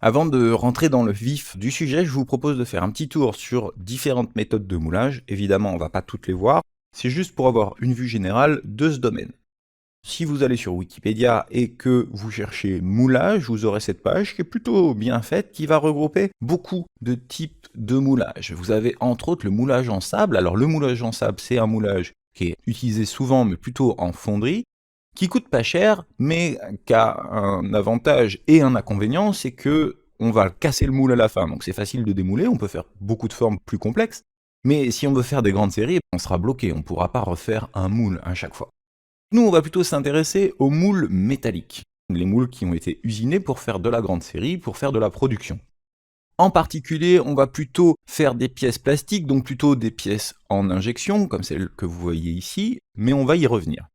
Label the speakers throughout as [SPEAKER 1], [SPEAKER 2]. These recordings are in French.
[SPEAKER 1] Avant de rentrer dans le vif du sujet, je vous propose de faire un petit tour sur différentes méthodes de moulage. Évidemment, on ne va pas toutes les voir, c'est juste pour avoir une vue générale de ce domaine. Si vous allez sur Wikipédia et que vous cherchez moulage, vous aurez cette page qui est plutôt bien faite, qui va regrouper beaucoup de types de moulage. Vous avez entre autres le moulage en sable. Alors le moulage en sable, c'est un moulage qui est utilisé souvent, mais plutôt en fonderie, qui coûte pas cher, mais qui a un avantage et un inconvénient, c'est que on va casser le moule à la fin. Donc c'est facile de démouler, on peut faire beaucoup de formes plus complexes, mais si on veut faire des grandes séries, on sera bloqué, on ne pourra pas refaire un moule à chaque fois. Nous, on va plutôt s'intéresser aux moules métalliques, les moules qui ont été usinés pour faire de la grande série, pour faire de la production. En particulier, on va plutôt faire des pièces plastiques, donc plutôt des pièces en injection, comme celle que vous voyez ici, mais on va y revenir.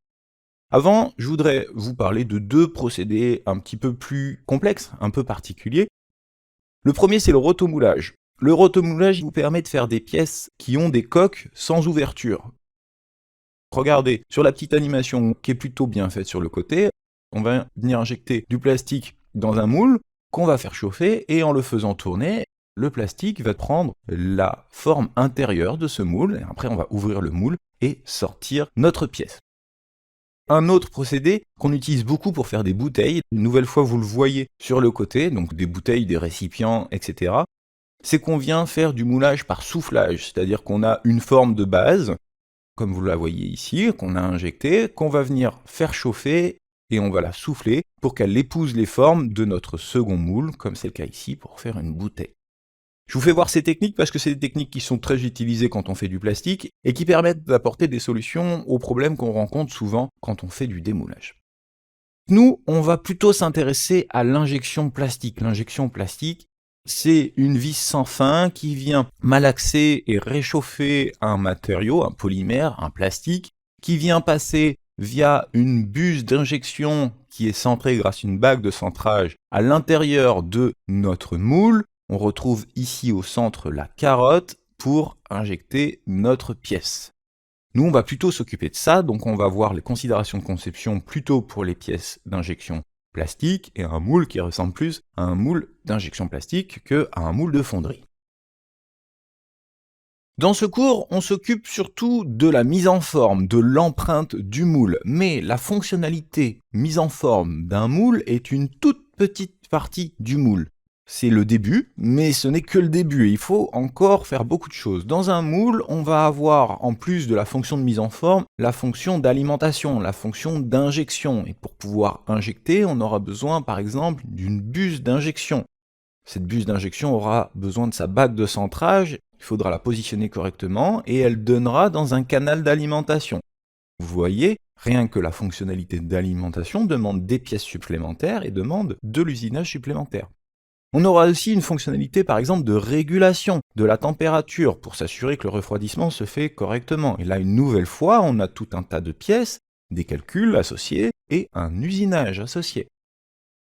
[SPEAKER 1] Avant, je voudrais vous parler de deux procédés un petit peu plus complexes, un peu particuliers. Le premier, c'est le rotomoulage. Le rotomoulage vous permet de faire des pièces qui ont des coques sans ouverture. Regardez, sur la petite animation qui est plutôt bien faite sur le côté, on va venir injecter du plastique dans un moule qu'on va faire chauffer et en le faisant tourner, le plastique va prendre la forme intérieure de ce moule et après on va ouvrir le moule et sortir notre pièce. Un autre procédé qu'on utilise beaucoup pour faire des bouteilles, une nouvelle fois vous le voyez sur le côté, donc des bouteilles, des récipients, etc., c'est qu'on vient faire du moulage par soufflage, c'est-à-dire qu'on a une forme de base, comme vous la voyez ici, qu'on a injectée, qu'on va venir faire chauffer et on va la souffler pour qu'elle épouse les formes de notre second moule, comme c'est le cas ici pour faire une bouteille. Je vous fais voir ces techniques parce que c'est des techniques qui sont très utilisées quand on fait du plastique et qui permettent d'apporter des solutions aux problèmes qu'on rencontre souvent quand on fait du démoulage. Nous, on va plutôt s'intéresser à l'injection plastique. L'injection plastique, c'est une vis sans fin qui vient malaxer et réchauffer un matériau, un polymère, un plastique, qui vient passer via une buse d'injection qui est centrée grâce à une bague de centrage à l'intérieur de notre moule. On retrouve ici au centre la carotte pour injecter notre pièce. Nous, on va plutôt s'occuper de ça, donc on va voir les considérations de conception plutôt pour les pièces d'injection plastique et un moule qui ressemble plus à un moule d'injection plastique qu'à un moule de fonderie. Dans ce cours, on s'occupe surtout de la mise en forme, de l'empreinte du moule, mais la fonctionnalité mise en forme d'un moule est une toute petite partie du moule. C'est le début, mais ce n'est que le début, et il faut encore faire beaucoup de choses. Dans un moule, on va avoir, en plus de la fonction de mise en forme, la fonction d'alimentation, la fonction d'injection. Et pour pouvoir injecter, on aura besoin, par exemple, d'une buse d'injection. Cette buse d'injection aura besoin de sa bague de centrage, il faudra la positionner correctement, et elle donnera dans un canal d'alimentation. Vous voyez, rien que la fonctionnalité d'alimentation demande des pièces supplémentaires et demande de l'usinage supplémentaire. On aura aussi une fonctionnalité par exemple de régulation de la température pour s'assurer que le refroidissement se fait correctement. Et là, une nouvelle fois, on a tout un tas de pièces, des calculs associés et un usinage associé.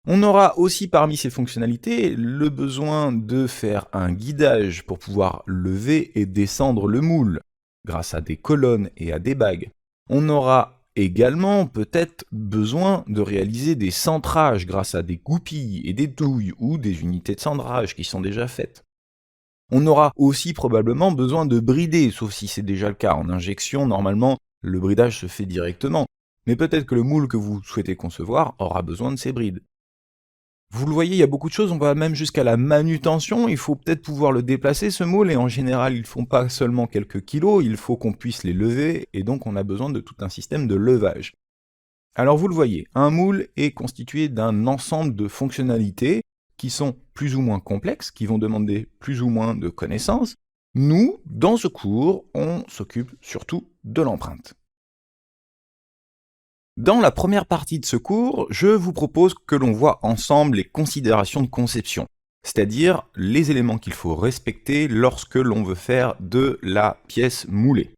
[SPEAKER 1] On aura aussi parmi ces fonctionnalités le besoin de faire un guidage pour pouvoir lever et descendre le moule grâce à des colonnes et à des bagues. On aura également peut-être besoin de réaliser des centrages grâce à des goupilles et des douilles ou des unités de centrage qui sont déjà faites. On aura aussi probablement besoin de brider, sauf si c'est déjà le cas. En injection, normalement, le bridage se fait directement. Mais peut-être que le moule que vous souhaitez concevoir aura besoin de ces brides. Vous le voyez, il y a beaucoup de choses, on va même jusqu'à la manutention, il faut peut-être pouvoir le déplacer ce moule, et en général ils ne font pas seulement quelques kilos, il faut qu'on puisse les lever, et donc on a besoin de tout un système de levage. Alors vous le voyez, un moule est constitué d'un ensemble de fonctionnalités qui sont plus ou moins complexes, qui vont demander plus ou moins de connaissances. Nous, dans ce cours, on s'occupe surtout de l'empreinte. Dans la première partie de ce cours, je vous propose que l'on voit ensemble les considérations de conception, c'est-à-dire les éléments qu'il faut respecter lorsque l'on veut faire de la pièce moulée.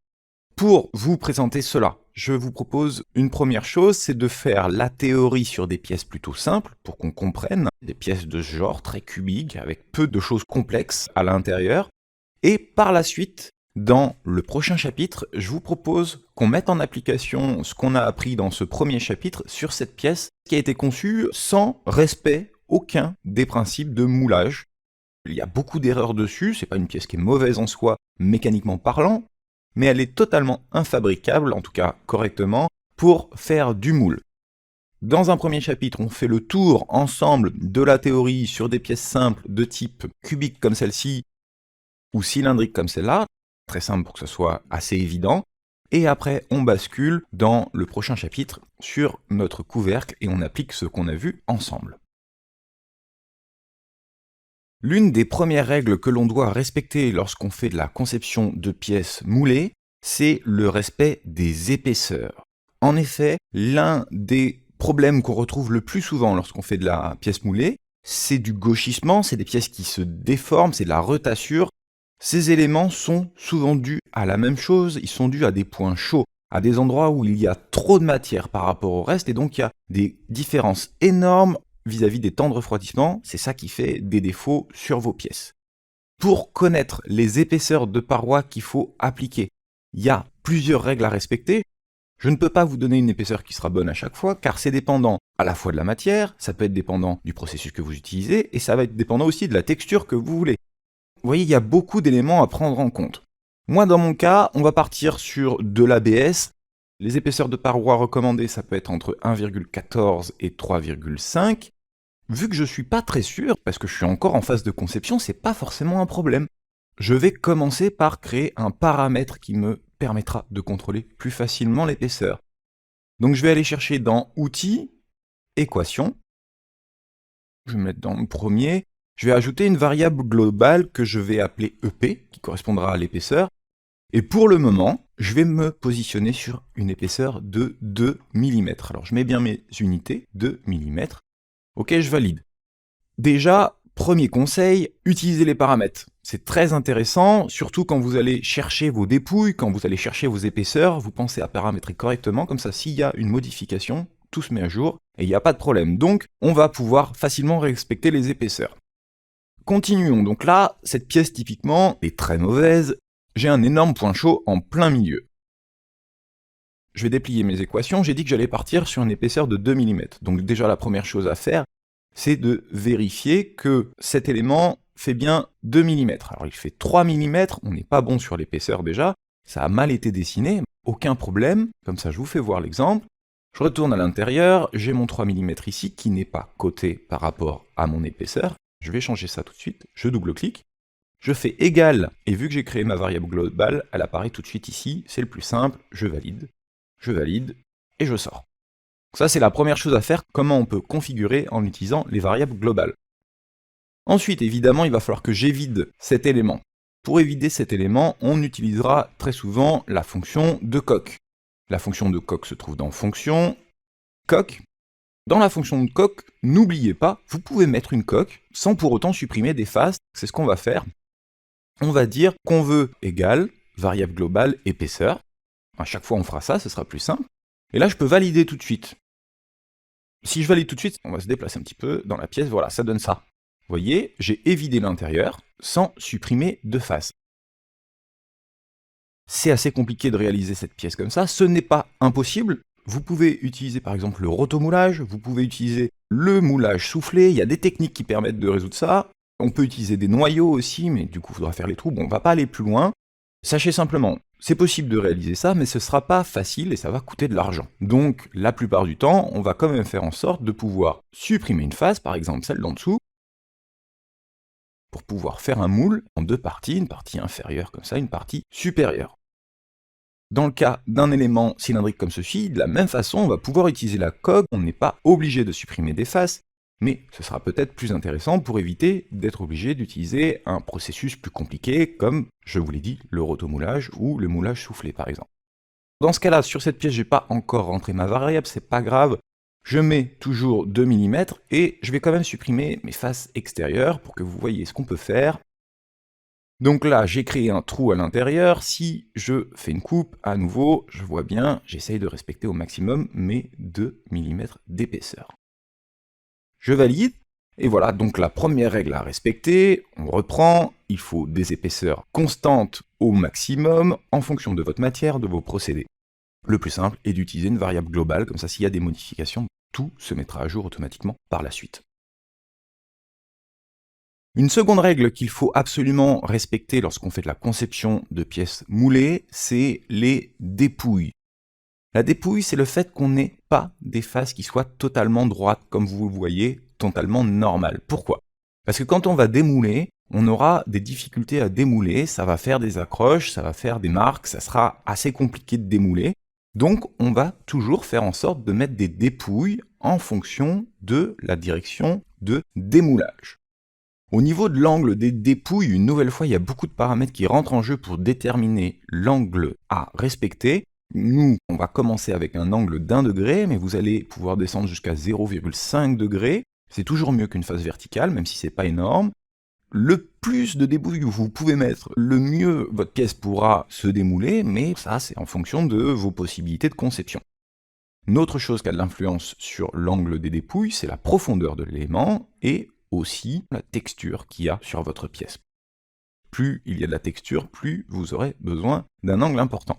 [SPEAKER 1] Pour vous présenter cela, je vous propose une première chose, c'est de faire la théorie sur des pièces plutôt simples, pour qu'on comprenne, des pièces de ce genre très cubiques, avec peu de choses complexes à l'intérieur, et par la suite, dans le prochain chapitre, je vous propose qu'on mette en application ce qu'on a appris dans ce premier chapitre sur cette pièce qui a été conçue sans respect aucun des principes de moulage. Il y a beaucoup d'erreurs dessus, c'est pas une pièce qui est mauvaise en soi, mécaniquement parlant, mais elle est totalement infabricable, en tout cas correctement, pour faire du moule. Dans un premier chapitre, on fait le tour ensemble de la théorie sur des pièces simples de type cubique comme celle-ci, ou cylindrique comme celle-là, très simple pour que ce soit assez évident, et après on bascule dans le prochain chapitre sur notre couvercle et on applique ce qu'on a vu ensemble. L'une des premières règles que l'on doit respecter lorsqu'on fait de la conception de pièces moulées, c'est le respect des épaisseurs. En effet, l'un des problèmes qu'on retrouve le plus souvent lorsqu'on fait de la pièce moulée, c'est du gauchissement, c'est des pièces qui se déforment, c'est de la retassure. Ces éléments sont souvent dus à la même chose, ils sont dus à des points chauds, à des endroits où il y a trop de matière par rapport au reste, et donc il y a des différences énormes vis-à-vis des temps de refroidissement, c'est ça qui fait des défauts sur vos pièces. Pour connaître les épaisseurs de parois qu'il faut appliquer, il y a plusieurs règles à respecter. Je ne peux pas vous donner une épaisseur qui sera bonne à chaque fois, car c'est dépendant à la fois de la matière, ça peut être dépendant du processus que vous utilisez, et ça va être dépendant aussi de la texture que vous voulez. Vous voyez, il y a beaucoup d'éléments à prendre en compte. Moi, dans mon cas, on va partir sur de l'ABS. Les épaisseurs de parois recommandées, ça peut être entre 1,14 et 3,5. Vu que je suis pas très sûr, parce que je suis encore en phase de conception, c'est pas forcément un problème. Je vais commencer par créer un paramètre qui me permettra de contrôler plus facilement l'épaisseur. Donc je vais aller chercher dans Outils, Équations. Je vais me mettre dans le premier. Je vais ajouter une variable globale que je vais appeler EP, qui correspondra à l'épaisseur. Et pour le moment, je vais me positionner sur une épaisseur de 2 mm. Alors je mets bien mes unités, 2 mm. Ok, je valide. Déjà, premier conseil, utilisez les paramètres. C'est très intéressant, surtout quand vous allez chercher vos dépouilles, quand vous allez chercher vos épaisseurs, vous pensez à paramétrer correctement, comme ça s'il y a une modification, tout se met à jour, et il n'y a pas de problème. Donc, on va pouvoir facilement respecter les épaisseurs. Continuons, donc là, cette pièce typiquement est très mauvaise, j'ai un énorme point chaud en plein milieu. Je vais déplier mes équations, j'ai dit que j'allais partir sur une épaisseur de 2 mm. Donc déjà la première chose à faire, c'est de vérifier que cet élément fait bien 2 mm. Alors il fait 3 mm, on n'est pas bon sur l'épaisseur déjà, ça a mal été dessiné, aucun problème, comme ça je vous fais voir l'exemple. Je retourne à l'intérieur, j'ai mon 3 mm ici qui n'est pas coté par rapport à mon épaisseur. Je vais changer ça tout de suite, je double-clique. Je fais égal, et vu que j'ai créé ma variable globale, elle apparaît tout de suite ici, c'est le plus simple, je valide, et je sors. Ça c'est la première chose à faire, comment on peut configurer en utilisant les variables globales. Ensuite, évidemment, il va falloir que j'évide cet élément. Pour éviter cet élément, on utilisera très souvent la fonction de coq. La fonction de coq se trouve dans fonction, coq. Dans la fonction de coq, n'oubliez pas, vous pouvez mettre une coque sans pour autant supprimer des faces, c'est ce qu'on va faire. On va dire qu'on veut égal, variable globale, épaisseur. À chaque fois on fera ça, ce sera plus simple. Et là je peux valider tout de suite. Si je valide tout de suite, on va se déplacer un petit peu dans la pièce, voilà, ça donne ça. Vous voyez, j'ai évidé l'intérieur sans supprimer de face. C'est assez compliqué de réaliser cette pièce comme ça, ce n'est pas impossible. Vous pouvez utiliser par exemple le rotomoulage, vous pouvez utiliser le moulage soufflé, il y a des techniques qui permettent de résoudre ça. On peut utiliser des noyaux aussi, mais du coup il faudra faire les trous, bon on va pas aller plus loin. Sachez simplement, c'est possible de réaliser ça, mais ce sera pas facile et ça va coûter de l'argent. Donc la plupart du temps, on va quand même faire en sorte de pouvoir supprimer une face, par exemple celle d'en dessous, pour pouvoir faire un moule en deux parties, une partie inférieure comme ça, une partie supérieure. Dans le cas d'un élément cylindrique comme ceci, de la même façon, on va pouvoir utiliser la coque, on n'est pas obligé de supprimer des faces, mais ce sera peut-être plus intéressant pour éviter d'être obligé d'utiliser un processus plus compliqué, comme, je vous l'ai dit, le rotomoulage ou le moulage soufflé par exemple. Dans ce cas-là, sur cette pièce, je n'ai pas encore rentré ma variable, c'est pas grave, je mets toujours 2 mm, et je vais quand même supprimer mes faces extérieures pour que vous voyez ce qu'on peut faire. Donc là, j'ai créé un trou à l'intérieur, si je fais une coupe, à nouveau, je vois bien, j'essaye de respecter au maximum mes 2 mm d'épaisseur. Je valide, et voilà, donc la première règle à respecter, on reprend, il faut des épaisseurs constantes au maximum, en fonction de votre matière, de vos procédés. Le plus simple est d'utiliser une variable globale, comme ça s'il y a des modifications, tout se mettra à jour automatiquement par la suite. Une seconde règle qu'il faut absolument respecter lorsqu'on fait de la conception de pièces moulées, c'est les dépouilles. La dépouille, c'est le fait qu'on n'ait pas des faces qui soient totalement droites, comme vous le voyez, totalement normales. Pourquoi? Parce que quand on va démouler, on aura des difficultés à démouler, ça va faire des accroches, ça va faire des marques, ça sera assez compliqué de démouler. Donc on va toujours faire en sorte de mettre des dépouilles en fonction de la direction de démoulage. Au niveau de l'angle des dépouilles, une nouvelle fois, il y a beaucoup de paramètres qui rentrent en jeu pour déterminer l'angle à respecter. Nous, on va commencer avec un angle d'1 degré, mais vous allez pouvoir descendre jusqu'à 0,5 degrés. C'est toujours mieux qu'une face verticale, même si c'est pas énorme. Le plus de dépouilles que vous pouvez mettre, le mieux votre pièce pourra se démouler, mais ça, c'est en fonction de vos possibilités de conception. Une autre chose qui a de l'influence sur l'angle des dépouilles, c'est la profondeur de l'élément et aussi la texture qu'il y a sur votre pièce. Plus il y a de la texture, plus vous aurez besoin d'un angle important.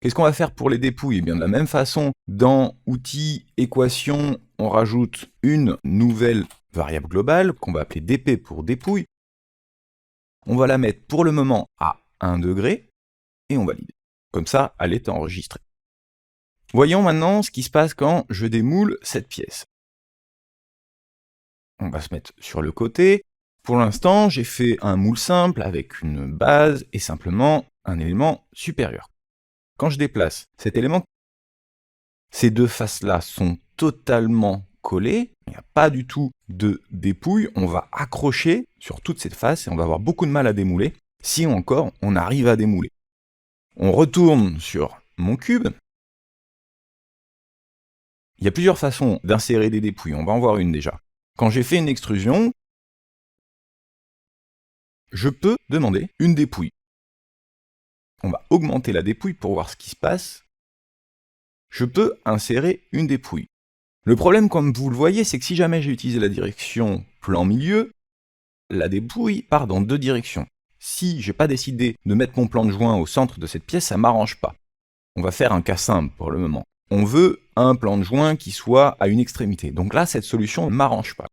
[SPEAKER 1] Qu'est-ce qu'on va faire pour les dépouilles? Eh bien, de la même façon, dans Outils, Équations, on rajoute une nouvelle variable globale, qu'on va appeler dp pour dépouille. On va la mettre pour le moment à 1 degré, et on valide. Comme ça, elle est enregistrée. Voyons maintenant ce qui se passe quand je démoule cette pièce. On va se mettre sur le côté. Pour l'instant, j'ai fait un moule simple avec une base et simplement un élément supérieur. Quand je déplace cet élément, ces deux faces-là sont totalement collées, il n'y a pas du tout de dépouille, on va accrocher sur toutes ces faces et on va avoir beaucoup de mal à démouler, si encore on arrive à démouler. On retourne sur mon cube. Il y a plusieurs façons d'insérer des dépouilles, on va en voir une déjà. Quand j'ai fait une extrusion, je peux demander une dépouille. On va augmenter la dépouille pour voir ce qui se passe. Je peux insérer une dépouille. Le problème, comme vous le voyez, c'est que si jamais j'ai utilisé la direction plan-milieu, la dépouille part dans deux directions. Si j'ai pas décidé de mettre mon plan de joint au centre de cette pièce, ça m'arrange pas. On va faire un cas simple pour le moment. On veut un plan de joint qui soit à une extrémité. Donc là, cette solution ne m'arrange pas.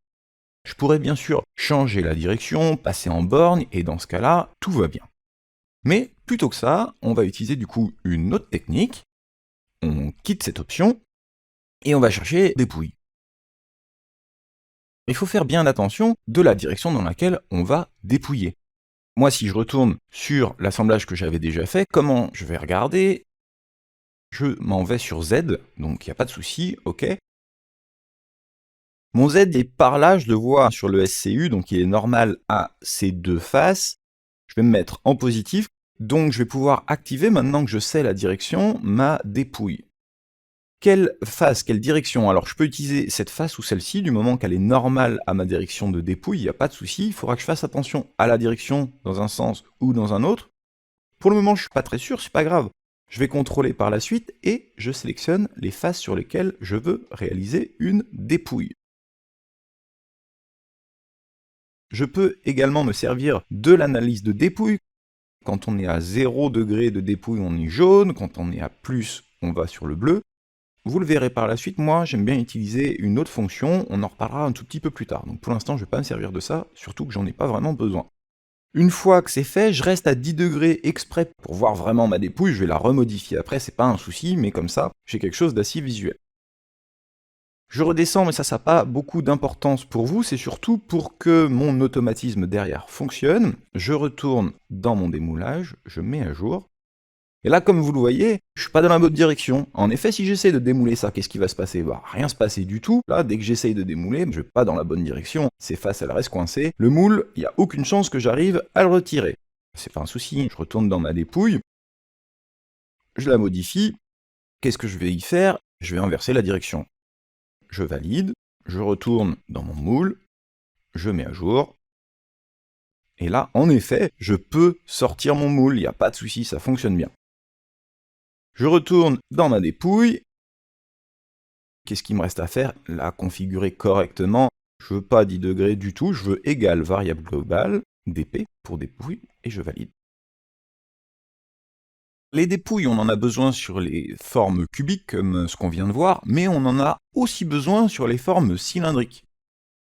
[SPEAKER 1] Je pourrais bien sûr changer la direction, passer en borne, et dans ce cas-là, tout va bien. Mais plutôt que ça, on va utiliser du coup une autre technique. On quitte cette option, et on va chercher dépouille. Il faut faire bien attention de la direction dans laquelle on va dépouiller. Moi, si je retourne sur l'assemblage que j'avais déjà fait, comment je vais regarder? Je m'en vais sur Z, donc il n'y a pas de souci, ok. Mon Z est par là, je le vois sur le SCU, donc il est normal à ces deux faces. Je vais me mettre en positif, donc je vais pouvoir activer, maintenant que je sais la direction, ma dépouille. Quelle face, quelle direction? Alors je peux utiliser cette face ou celle-ci, du moment qu'elle est normale à ma direction de dépouille, il n'y a pas de souci, il faudra que je fasse attention à la direction dans un sens ou dans un autre. Pour le moment, je ne suis pas très sûr, c'est pas grave. Je vais contrôler par la suite et je sélectionne les faces sur lesquelles je veux réaliser une dépouille. Je peux également me servir de l'analyse de dépouille. Quand on est à 0 degré de dépouille, on est jaune, quand on est à plus, on va sur le bleu. Vous le verrez par la suite, moi j'aime bien utiliser une autre fonction, on en reparlera un tout petit peu plus tard. Donc pour l'instant je ne vais pas me servir de ça, surtout que j'en ai pas vraiment besoin. Une fois que c'est fait, je reste à 10 degrés exprès pour voir vraiment ma dépouille, je vais la remodifier après, c'est pas un souci, mais comme ça, j'ai quelque chose d'assez visuel. Je redescends, mais ça n'a pas beaucoup d'importance pour vous, c'est surtout pour que mon automatisme derrière fonctionne. Je retourne dans mon démoulage, je mets à jour. Et là, comme vous le voyez, je suis pas dans la bonne direction. En effet, si j'essaie de démouler ça, qu'est-ce qui va se passer? Va rien se passer du tout. Là, dès que j'essaye de démouler, je vais pas dans la bonne direction. Ces faces, elles restent coincées. Le moule, il n'y a aucune chance que j'arrive à le retirer. C'est pas un souci, je retourne dans ma dépouille. Je la modifie. Qu'est-ce que je vais y faire? Je vais inverser la direction. Je valide. Je retourne dans mon moule. Je mets à jour. Et là, en effet, je peux sortir mon moule. Il n'y a pas de souci, ça fonctionne bien. Je retourne dans ma dépouille. Qu'est-ce qu'il me reste à faire? La configurer correctement. Je veux pas 10 degrés du tout, je veux égal variable globale, dp pour dépouille, et je valide. Les dépouilles, on en a besoin sur les formes cubiques, comme ce qu'on vient de voir, mais on en a aussi besoin sur les formes cylindriques.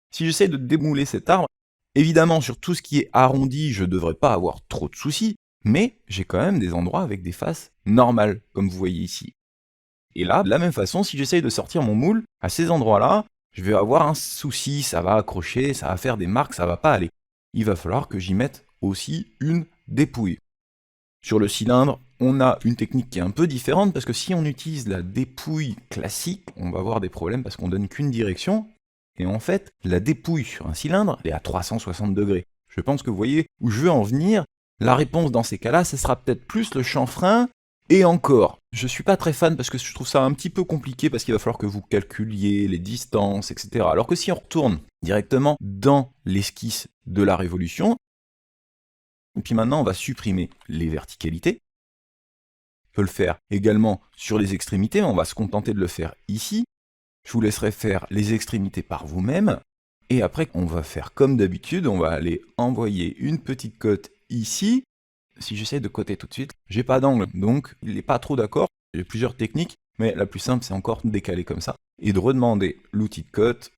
[SPEAKER 1] Si j'essaie de démouler cet arbre, Évidemment, sur tout ce qui est arrondi, je ne devrais pas avoir trop de soucis, mais j'ai quand même des endroits avec des faces normales, comme vous voyez ici. Et là, de la même façon, si j'essaye de sortir mon moule, à ces endroits-là, je vais avoir un souci, ça va accrocher, ça va faire des marques, ça va pas aller. Il va falloir que j'y mette aussi une dépouille. Sur le cylindre, on a une technique qui est un peu différente, parce que si on utilise la dépouille classique, on va avoir des problèmes parce qu'on donne qu'une direction, et en fait, la dépouille sur un cylindre, elle est à 360 degrés. Je pense que vous voyez où je veux en venir. La réponse dans ces cas-là, ce sera peut-être plus le chanfrein, et encore. Je suis pas très fan parce que je trouve ça un petit peu compliqué parce qu'il va falloir que vous calculiez les distances, etc. Alors que si on retourne directement dans l'esquisse de la révolution, et puis maintenant on va supprimer les verticalités. On peut le faire également sur les extrémités, on va se contenter de le faire ici. Je vous laisserai faire les extrémités par vous-même. Et après, on va faire comme d'habitude, on va aller envoyer une petite cote ici. Si j'essaie de coter tout de suite, j'ai pas d'angle, donc il n'est pas trop d'accord. J'ai plusieurs techniques, mais la plus simple, c'est encore de décaler comme ça, et de redemander l'outil de cote.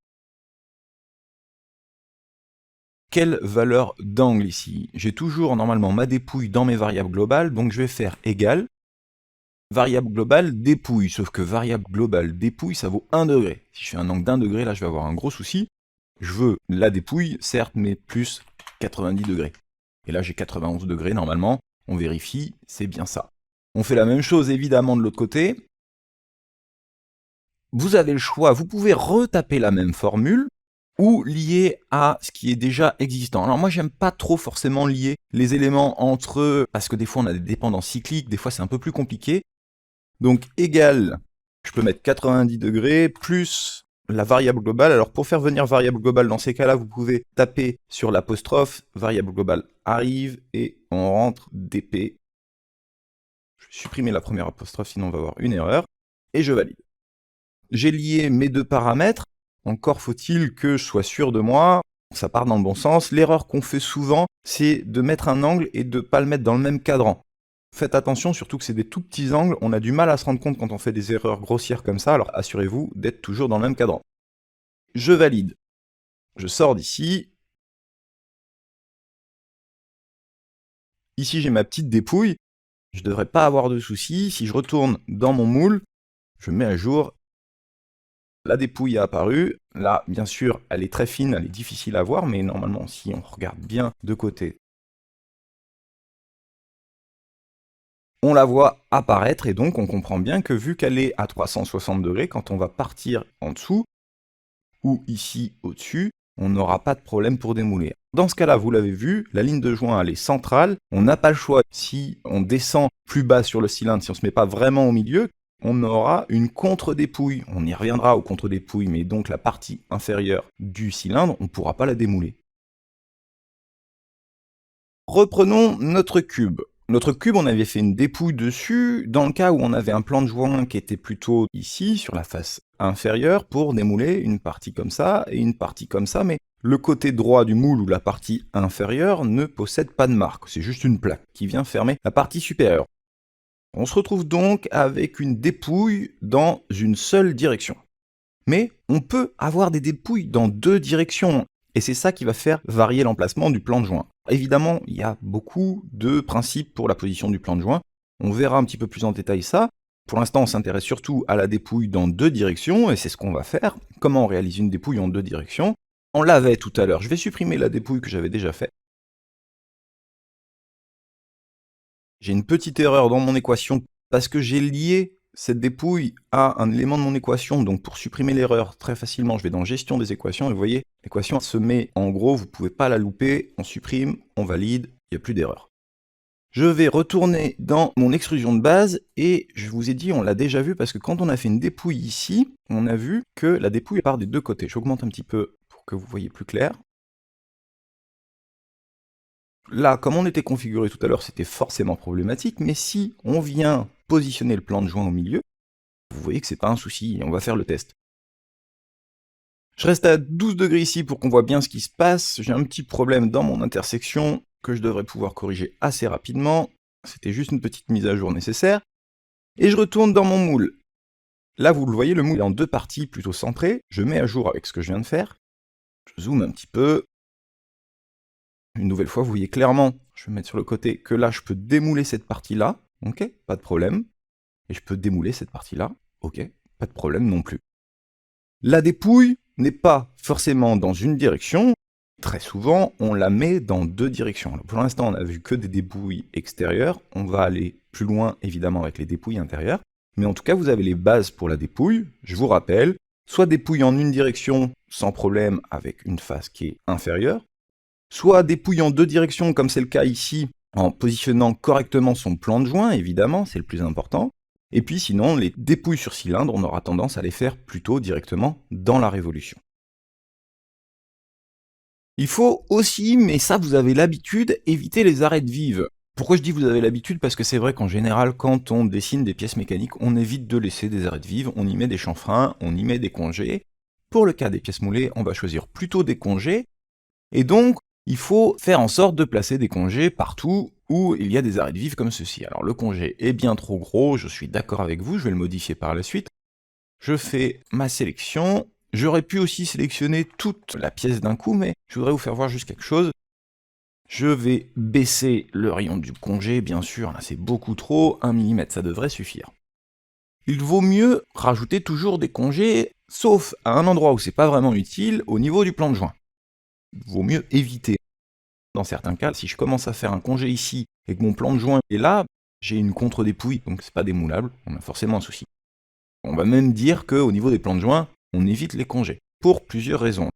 [SPEAKER 1] Quelle valeur d'angle ici? J'ai toujours normalement ma dépouille dans mes variables globales, donc je vais faire égal, variable globale dépouille, sauf que variable globale dépouille, ça vaut 1 degré. Si je fais un angle d'1 degré, là je vais avoir un gros souci. Je veux la dépouille, certes, mais plus 90 degrés. Et là j'ai 91 degrés normalement, on vérifie, c'est bien ça. On fait la même chose évidemment de l'autre côté. Vous avez le choix, vous pouvez retaper la même formule, ou lier à ce qui est déjà existant. Alors moi j'aime pas trop forcément lier les éléments entre eux, parce que des fois on a des dépendances cycliques, des fois c'est un peu plus compliqué. Donc égal, je peux mettre 90 degrés plus la variable globale. Alors pour faire venir variable globale dans ces cas-là, vous pouvez taper sur l'apostrophe, variable globale arrive, et on rentre dp. Je vais supprimer la première apostrophe, sinon on va avoir une erreur, et je valide. J'ai lié mes deux paramètres, encore faut-il que je sois sûr de moi, ça part dans le bon sens. L'erreur qu'on fait souvent, c'est de mettre un angle et de ne pas le mettre dans le même cadran. Faites attention, surtout que c'est des tout petits angles, on a du mal à se rendre compte quand on fait des erreurs grossières comme ça, alors assurez-vous d'être toujours dans le même cadran. Je valide. Je sors d'ici. Ici j'ai ma petite dépouille, je ne devrais pas avoir de soucis. Si je retourne dans mon moule, je mets à jour. La dépouille a apparu. Là, bien sûr, elle est très fine, elle est difficile à voir, mais normalement, si on regarde bien de côté, on la voit apparaître, et donc on comprend bien que vu qu'elle est à 360 degrés, quand on va partir en dessous, ou ici au-dessus, on n'aura pas de problème pour démouler. Dans ce cas-là, vous l'avez vu, la ligne de joint elle est centrale, on n'a pas le choix. Si on descend plus bas sur le cylindre, si on ne se met pas vraiment au milieu, on aura une contre-dépouille. On y reviendra aux contre-dépouilles, mais donc la partie inférieure du cylindre, on ne pourra pas la démouler. Reprenons notre cube. Notre cube, on avait fait une dépouille dessus, dans le cas où on avait un plan de joint qui était plutôt ici, sur la face inférieure, pour démouler une partie comme ça et une partie comme ça, mais le côté droit du moule ou la partie inférieure ne possède pas de marque, c'est juste une plaque qui vient fermer la partie supérieure. On se retrouve donc avec une dépouille dans une seule direction. Mais on peut avoir des dépouilles dans deux directions, et c'est ça qui va faire varier l'emplacement du plan de joint. Évidemment, il y a beaucoup de principes pour la position du plan de joint. On verra un petit peu plus en détail ça. Pour l'instant, on s'intéresse surtout à la dépouille dans deux directions, et c'est ce qu'on va faire. Comment on réalise une dépouille en deux directions? On l'avait tout à l'heure. Je vais supprimer la dépouille que j'avais déjà faite. J'ai une petite erreur dans mon équation, parce que j'ai lié cette dépouille a un élément de mon équation, donc pour supprimer l'erreur très facilement, je vais dans gestion des équations, et vous voyez, l'équation se met en gros, vous ne pouvez pas la louper, on supprime, on valide, il n'y a plus d'erreur. Je vais retourner dans mon extrusion de base, et je vous ai dit, on l'a déjà vu, parce que quand on a fait une dépouille ici, on a vu que la dépouille part des deux côtés. J'augmente un petit peu pour que vous voyez plus clair. Là, comme on était configuré tout à l'heure, c'était forcément problématique, mais si on vient positionner le plan de joint au milieu, vous voyez que c'est pas un souci, on va faire le test. Je reste à 12 degrés ici pour qu'on voit bien ce qui se passe. J'ai un petit problème dans mon intersection que je devrais pouvoir corriger assez rapidement. C'était juste une petite mise à jour nécessaire. Et je retourne dans mon moule. Là, vous le voyez, le moule est en deux parties plutôt centrées. Je mets à jour avec ce que je viens de faire. Je zoome un petit peu. Une nouvelle fois, vous voyez clairement, je vais mettre sur le côté, que là, je peux démouler cette partie-là, ok, pas de problème. Et je peux démouler cette partie-là, ok, pas de problème non plus. La dépouille n'est pas forcément dans une direction, très souvent, on la met dans deux directions. Alors, pour l'instant, on n'a vu que des dépouilles extérieures, on va aller plus loin, évidemment, avec les dépouilles intérieures, mais en tout cas, vous avez les bases pour la dépouille, je vous rappelle, soit dépouille en une direction, sans problème, avec une face qui est inférieure, soit dépouille en deux directions, comme c'est le cas ici, en positionnant correctement son plan de joint, évidemment, c'est le plus important. Et puis sinon, les dépouilles sur cylindre, on aura tendance à les faire plutôt directement dans la révolution. Il faut aussi, mais ça vous avez l'habitude, éviter les arêtes vives. Pourquoi je dis vous avez l'habitude? Parce que c'est vrai qu'en général, quand on dessine des pièces mécaniques, on évite de laisser des arêtes vives, on y met des chanfreins, on y met des congés. Pour le cas des pièces moulées, on va choisir plutôt des congés, et donc, il faut faire en sorte de placer des congés partout où il y a des arêtes vives comme ceci. Alors le congé est bien trop gros, je suis d'accord avec vous, je vais le modifier par la suite. Je fais ma sélection. J'aurais pu aussi sélectionner toute la pièce d'un coup, mais je voudrais vous faire voir juste quelque chose. Je vais baisser le rayon du congé, bien sûr, là c'est beaucoup trop, 1 mm ça devrait suffire. Il vaut mieux rajouter toujours des congés, sauf à un endroit où c'est pas vraiment utile, au niveau du plan de joint. Il vaut mieux éviter. Dans certains cas, si je commence à faire un congé ici et que mon plan de joint est là, j'ai une contre-dépouille, donc c'est pas démoulable, on a forcément un souci. On va même dire qu'au niveau des plans de joint, on évite les congés, pour plusieurs raisons.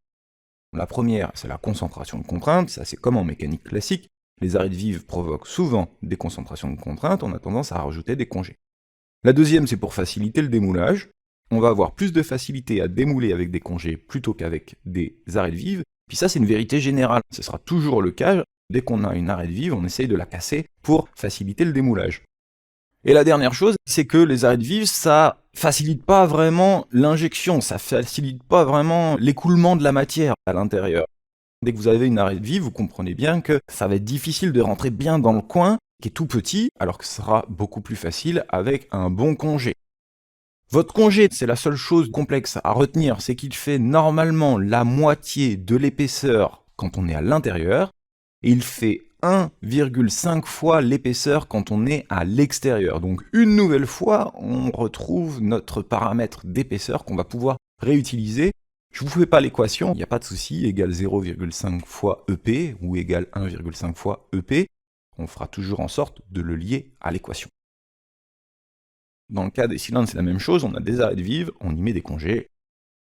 [SPEAKER 1] La première, c'est la concentration de contraintes, ça c'est comme en mécanique classique, les arêtes vives provoquent souvent des concentrations de contraintes, on a tendance à rajouter des congés. La deuxième, c'est pour faciliter le démoulage, on va avoir plus de facilité à démouler avec des congés plutôt qu'avec des arêtes vives, puis ça c'est une vérité générale, ce sera toujours le cas, dès qu'on a une arête vive, on essaye de la casser pour faciliter le démoulage. Et la dernière chose, c'est que les arêtes vives, ça facilite pas vraiment l'injection, ça facilite pas vraiment l'écoulement de la matière à l'intérieur. Dès que vous avez une arête vive, vous comprenez bien que ça va être difficile de rentrer bien dans le coin, qui est tout petit, alors que ce sera beaucoup plus facile avec un bon congé. Votre congé, c'est la seule chose complexe à retenir, c'est qu'il fait normalement la moitié de l'épaisseur quand on est à l'intérieur, et il fait 1,5 fois l'épaisseur quand on est à l'extérieur. Donc une nouvelle fois, on retrouve notre paramètre d'épaisseur qu'on va pouvoir réutiliser. Je vous fais pas l'équation, il n'y a pas de souci, égale 0,5 fois EP ou égale 1,5 fois EP. On fera toujours en sorte de le lier à l'équation. Dans le cas des cylindres, c'est la même chose, on a des arêtes vives, on y met des congés,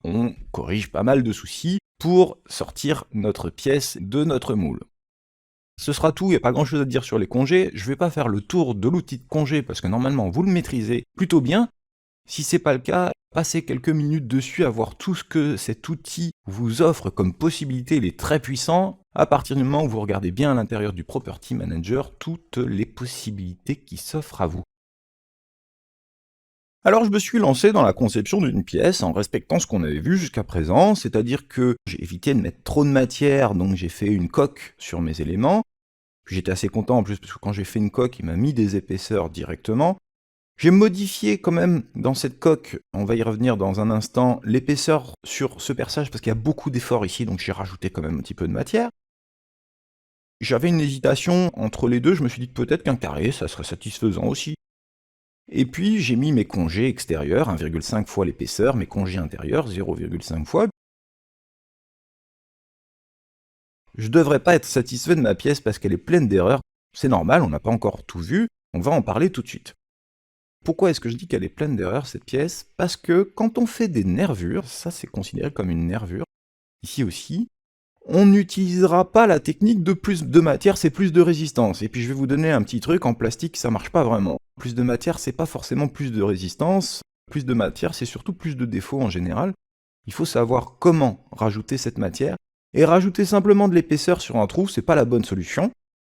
[SPEAKER 1] on corrige pas mal de soucis pour sortir notre pièce de notre moule. Ce sera tout, il n'y a pas grand chose à dire sur les congés, je vais pas faire le tour de l'outil de congé parce que normalement vous le maîtrisez plutôt bien. Si c'est pas le cas, passez quelques minutes dessus à voir tout ce que cet outil vous offre comme possibilité, il est très puissant. À partir du moment où vous regardez bien à l'intérieur du Property Manager, toutes les possibilités qui s'offrent à vous. Alors je me suis lancé dans la conception d'une pièce en respectant ce qu'on avait vu jusqu'à présent, c'est-à-dire que j'ai évité de mettre trop de matière, donc j'ai fait une coque sur mes éléments. Puis j'étais assez content en plus parce que quand j'ai fait une coque, il m'a mis des épaisseurs directement. J'ai modifié quand même dans cette coque, on va y revenir dans un instant, l'épaisseur sur ce perçage parce qu'il y a beaucoup d'efforts ici, donc j'ai rajouté quand même un petit peu de matière. J'avais une hésitation entre les deux, je me suis dit que peut-être qu'un carré, ça serait satisfaisant aussi. Et puis j'ai mis mes congés extérieurs, 1,5 fois l'épaisseur, mes congés intérieurs, 0,5 fois. Je devrais pas être satisfait de ma pièce parce qu'elle est pleine d'erreurs. C'est normal, on n'a pas encore tout vu, on va en parler tout de suite. Pourquoi est-ce que je dis qu'elle est pleine d'erreurs cette pièce? Parce que quand on fait des nervures, ça c'est considéré comme une nervure, ici aussi, on n'utilisera pas la technique de plus de matière, c'est plus de résistance. Et puis je vais vous donner un petit truc, en plastique ça marche pas vraiment. Plus de matière c'est pas forcément plus de résistance, plus de matière c'est surtout plus de défauts en général. Il faut savoir comment rajouter cette matière, et rajouter simplement de l'épaisseur sur un trou, c'est pas la bonne solution.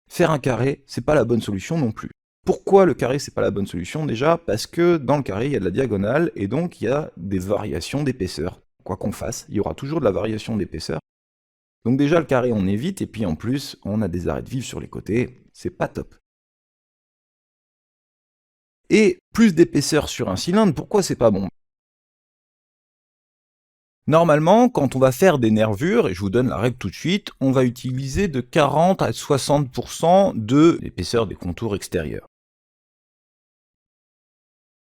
[SPEAKER 1] Faire un carré, c'est pas la bonne solution non plus. Pourquoi le carré c'est pas la bonne solution? Déjà parce que dans le carré il y a de la diagonale et donc il y a des variations d'épaisseur. Quoi qu'on fasse, il y aura toujours de la variation d'épaisseur. Donc déjà le carré on évite et puis en plus on a des arêtes vives sur les côtés, c'est pas top. Et plus d'épaisseur sur un cylindre, pourquoi c'est pas bon? Normalement, quand on va faire des nervures, et je vous donne la règle tout de suite, on va utiliser de 40 à 60% de l'épaisseur des contours extérieurs.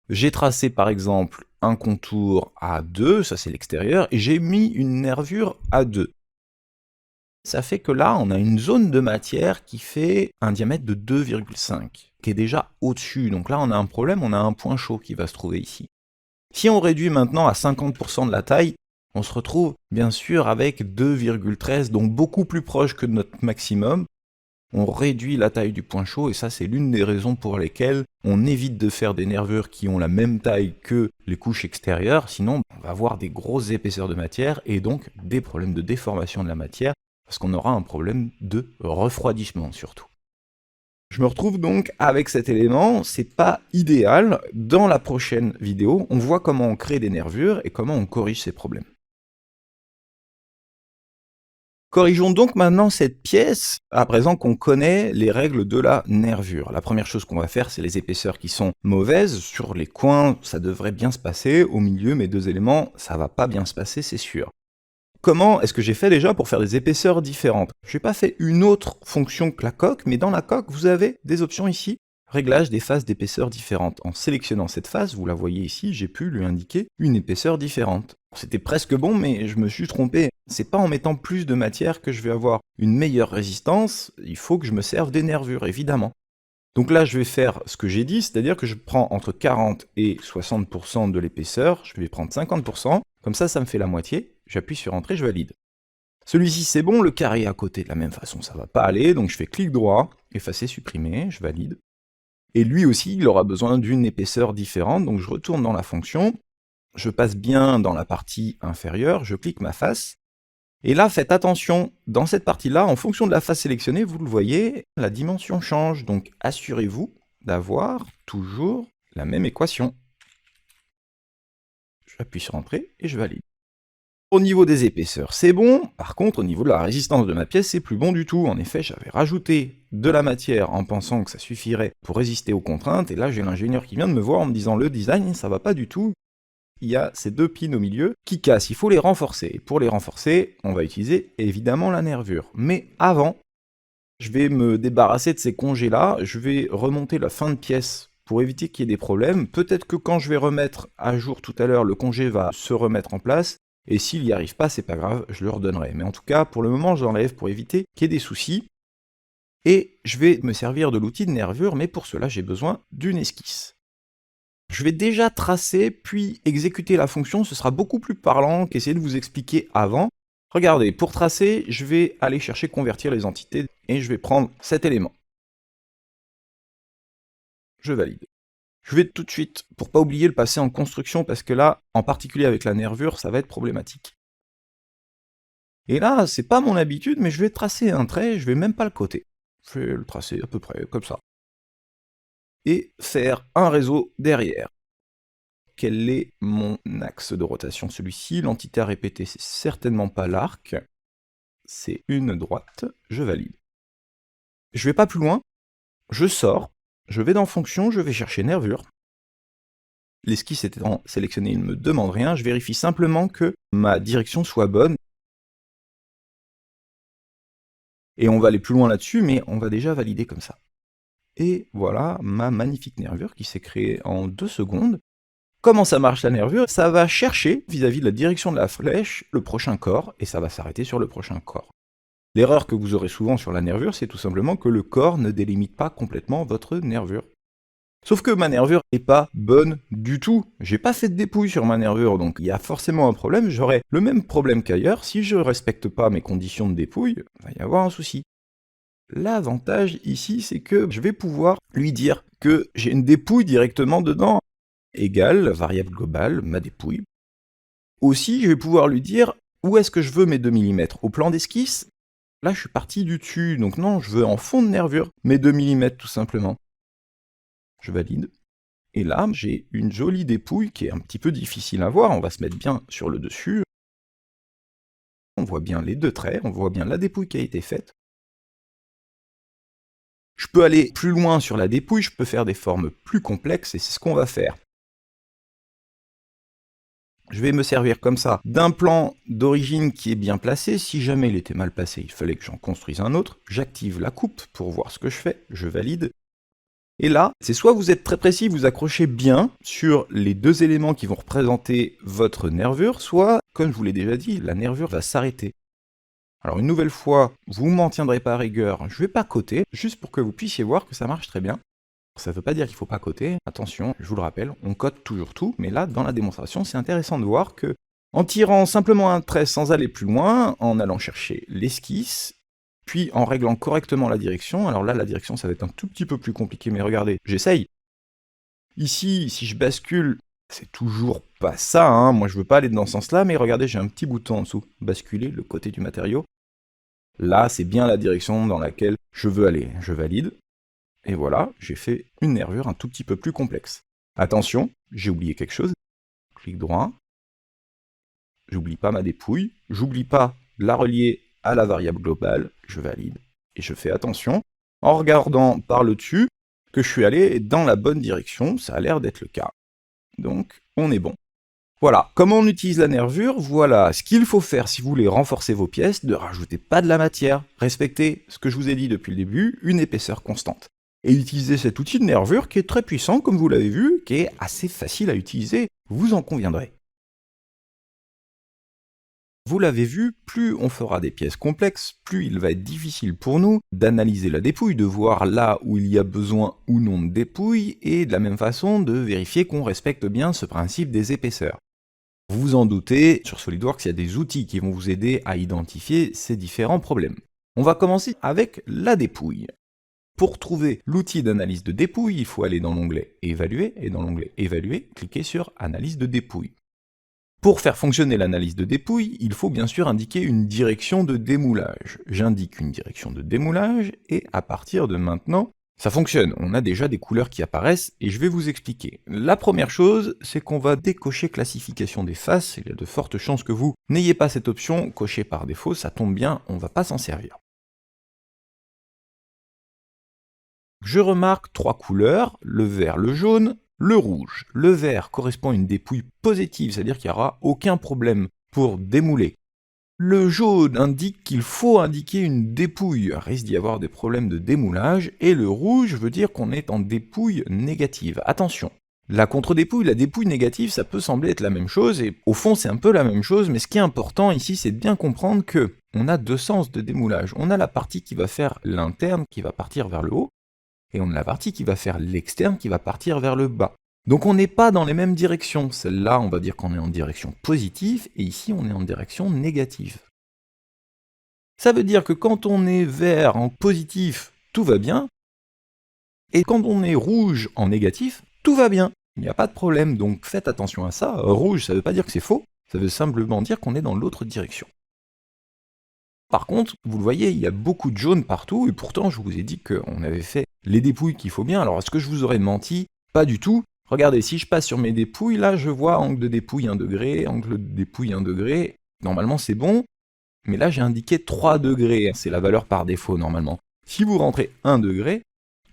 [SPEAKER 1] J'ai tracé par exemple un contour à 2, ça c'est l'extérieur, et j'ai mis une nervure à 2. Ça fait que là, on a une zone de matière qui fait un diamètre de 2,5, qui est déjà au-dessus. Donc là, on a un problème, on a un point chaud qui va se trouver ici. Si on réduit maintenant à 50% de la taille, on se retrouve bien sûr avec 2,13, donc beaucoup plus proche que notre maximum. On réduit la taille du point chaud, et ça c'est l'une des raisons pour lesquelles on évite de faire des nervures qui ont la même taille que les couches extérieures, sinon on va avoir des grosses épaisseurs de matière, et donc des problèmes de déformation de la matière, parce qu'on aura un problème de refroidissement surtout. Je me retrouve donc avec cet élément, c'est pas idéal. Dans la prochaine vidéo, on voit comment on crée des nervures et comment on corrige ces problèmes. Corrigeons donc maintenant cette pièce, à présent qu'on connaît les règles de la nervure. La première chose qu'on va faire, c'est les épaisseurs qui sont mauvaises. Sur les coins, ça devrait bien se passer. Au milieu, mes deux éléments, ça va pas bien se passer, c'est sûr. Comment est-ce que j'ai fait déjà pour faire des épaisseurs différentes? Je n'ai pas fait une autre fonction que la coque, mais dans la coque, vous avez des options ici. Réglage des phases d'épaisseur différentes. En sélectionnant cette phase, vous la voyez ici, j'ai pu lui indiquer une épaisseur différente. C'était presque bon, mais je me suis trompé. C'est pas en mettant plus de matière que je vais avoir une meilleure résistance, il faut que je me serve des nervures, évidemment. Donc là, je vais faire ce que j'ai dit, c'est-à-dire que je prends entre 40 et 60% de l'épaisseur, je vais prendre 50%, comme ça me fait la moitié, j'appuie sur Entrée, je valide. Celui-ci c'est bon, le carré à côté de la même façon, ça va pas aller, donc je fais clic droit, effacer, supprimer, je valide. Et lui aussi, il aura besoin d'une épaisseur différente, donc je retourne dans la fonction, je passe bien dans la partie inférieure, je clique ma face, et là, faites attention, dans cette partie-là, en fonction de la face sélectionnée, vous le voyez, la dimension change, donc assurez-vous d'avoir toujours la même équation. J'appuie sur Entrée et je valide. Au niveau des épaisseurs, c'est bon. Par contre, au niveau de la résistance de ma pièce, c'est plus bon du tout. En effet, j'avais rajouté de la matière en pensant que ça suffirait pour résister aux contraintes, et là, j'ai l'ingénieur qui vient de me voir en me disant le design, ça va pas du tout. Il y a ces deux pins au milieu qui cassent, il faut les renforcer. Et pour les renforcer, on va utiliser évidemment la nervure. Mais avant, je vais me débarrasser de ces congés-là, je vais remonter la fin de pièce pour éviter qu'il y ait des problèmes. Peut-être que quand je vais remettre à jour tout à l'heure, le congé va se remettre en place, et s'il n'y arrive pas, c'est pas grave, je le redonnerai. Mais en tout cas, pour le moment, je l'enlève pour éviter qu'il y ait des soucis. Et je vais me servir de l'outil de nervure, mais pour cela, j'ai besoin d'une esquisse. Je vais déjà tracer, puis exécuter la fonction, ce sera beaucoup plus parlant qu'essayer de vous expliquer avant. Regardez, pour tracer, je vais aller chercher convertir les entités, et je vais prendre cet élément. Je valide. Je vais tout de suite, pour pas oublier, le passer en construction, parce que là, en particulier avec la nervure, ça va être problématique. Et là, c'est pas mon habitude, mais je vais tracer un trait, je vais même pas le coter. Je vais le tracer à peu près comme ça. Et faire un réseau derrière. Quel est mon axe de rotation? Celui-ci, l'entité à répéter, c'est certainement pas l'arc, c'est une droite, je valide. Je vais pas plus loin, je sors, je vais dans fonction, je vais chercher nervure. L'esquisse étant sélectionnée, il ne me demande rien, je vérifie simplement que ma direction soit bonne. Et on va aller plus loin là-dessus, mais on va déjà valider comme ça. Et voilà ma magnifique nervure qui s'est créée en 2 secondes. Comment ça marche la nervure? Ça va chercher, vis-à-vis de la direction de la flèche, le prochain corps, et ça va s'arrêter sur le prochain corps. L'erreur que vous aurez souvent sur la nervure, c'est tout simplement que le corps ne délimite pas complètement votre nervure. Sauf que ma nervure n'est pas bonne du tout. J'ai pas fait de dépouille sur ma nervure, donc il y a forcément un problème. J'aurai le même problème qu'ailleurs. Si je respecte pas mes conditions de dépouille, il va y avoir un souci. L'avantage ici, c'est que je vais pouvoir lui dire que j'ai une dépouille directement dedans, égale variable globale, ma dépouille. Aussi, je vais pouvoir lui dire où est-ce que je veux mes 2 mm. Au plan d'esquisse, là je suis parti du dessus, donc non, je veux en fond de nervure, mes 2 mm tout simplement. Je valide. Et là, j'ai une jolie dépouille qui est un petit peu difficile à voir, on va se mettre bien sur le dessus. On voit bien les deux traits, on voit bien la dépouille qui a été faite. Je peux aller plus loin sur la dépouille, je peux faire des formes plus complexes, et c'est ce qu'on va faire. Je vais me servir comme ça d'un plan d'origine qui est bien placé. Si jamais il était mal placé, il fallait que j'en construise un autre. J'active la coupe pour voir ce que je fais, je valide. Et là, c'est soit vous êtes très précis, vous accrochez bien sur les deux éléments qui vont représenter votre nervure, soit, comme je vous l'ai déjà dit, la nervure va s'arrêter. Alors une nouvelle fois, vous m'en tiendrez pas à rigueur, je vais pas coter, juste pour que vous puissiez voir que ça marche très bien. Ça ne veut pas dire qu'il ne faut pas coter, attention, je vous le rappelle, on cote toujours tout, mais là, dans la démonstration, c'est intéressant de voir que, en tirant simplement un trait sans aller plus loin, en allant chercher l'esquisse, puis en réglant correctement la direction, alors là, la direction, ça va être un tout petit peu plus compliqué, mais regardez, j'essaye. Ici, si je bascule, c'est toujours pas ça, hein, moi je veux pas aller dans ce sens-là, mais regardez, j'ai un petit bouton en dessous, basculer le côté du matériau. Là, c'est bien la direction dans laquelle je veux aller, je valide. Et voilà, j'ai fait une nervure un tout petit peu plus complexe. Attention, j'ai oublié quelque chose. Clic droit. J'oublie pas ma dépouille. J'oublie pas de la relier à la variable globale. Je valide. Et je fais attention, en regardant par le dessus, que je suis allé dans la bonne direction. Ça a l'air d'être le cas. Donc, on est bon. Voilà, comment on utilise la nervure, voilà ce qu'il faut faire si vous voulez renforcer vos pièces, ne rajoutez pas de la matière, respectez ce que je vous ai dit depuis le début, une épaisseur constante. Et utilisez cet outil de nervure qui est très puissant, comme vous l'avez vu, qui est assez facile à utiliser, vous en conviendrez. Vous l'avez vu, plus on fera des pièces complexes, plus il va être difficile pour nous d'analyser la dépouille, de voir là où il y a besoin ou non de dépouille, et de la même façon de vérifier qu'on respecte bien ce principe des épaisseurs. Vous vous en doutez, sur SolidWorks, il y a des outils qui vont vous aider à identifier ces différents problèmes. On va commencer avec la dépouille. Pour trouver l'outil d'analyse de dépouille, il faut aller dans l'onglet « Évaluer » et dans l'onglet « Évaluer », cliquer sur « Analyse de dépouille ». Pour faire fonctionner l'analyse de dépouille, il faut bien sûr indiquer une direction de démoulage. J'indique une direction de démoulage et à partir de maintenant, ça fonctionne. On a déjà des couleurs qui apparaissent et je vais vous expliquer. La première chose, c'est qu'on va décocher classification des faces. Il y a de fortes chances que vous n'ayez pas cette option cochée par défaut, ça tombe bien, on ne va pas s'en servir. Je remarque trois couleurs, le vert, le jaune, le rouge. Le vert correspond à une dépouille positive, c'est-à-dire qu'il n'y aura aucun problème pour démouler. Le jaune indique qu'il faut indiquer une dépouille, il risque d'y avoir des problèmes de démoulage, et le rouge veut dire qu'on est en dépouille négative. Attention, la contre-dépouille, la dépouille négative, ça peut sembler être la même chose, et au fond c'est un peu la même chose, mais ce qui est important ici, c'est de bien comprendre que on a deux sens de démoulage. On a la partie qui va faire l'interne, qui va partir vers le haut, et on a la partie qui va faire l'externe, qui va partir vers le bas. Donc on n'est pas dans les mêmes directions. Celle-là, on va dire qu'on est en direction positive, et ici, on est en direction négative. Ça veut dire que quand on est vert en positif, tout va bien, et quand on est rouge en négatif, tout va bien. Il n'y a pas de problème, donc faites attention à ça. Rouge, ça ne veut pas dire que c'est faux, ça veut simplement dire qu'on est dans l'autre direction. Par contre, vous le voyez, il y a beaucoup de jaune partout, et pourtant je vous ai dit qu'on avait fait les dépouilles qu'il faut bien. Alors est-ce que je vous aurais menti? Pas du tout. Regardez, si je passe sur mes dépouilles, là je vois angle de dépouille 1 degré, angle de dépouille 1 degré. Normalement c'est bon, mais là j'ai indiqué 3 degrés, c'est la valeur par défaut normalement. Si vous rentrez 1 degré,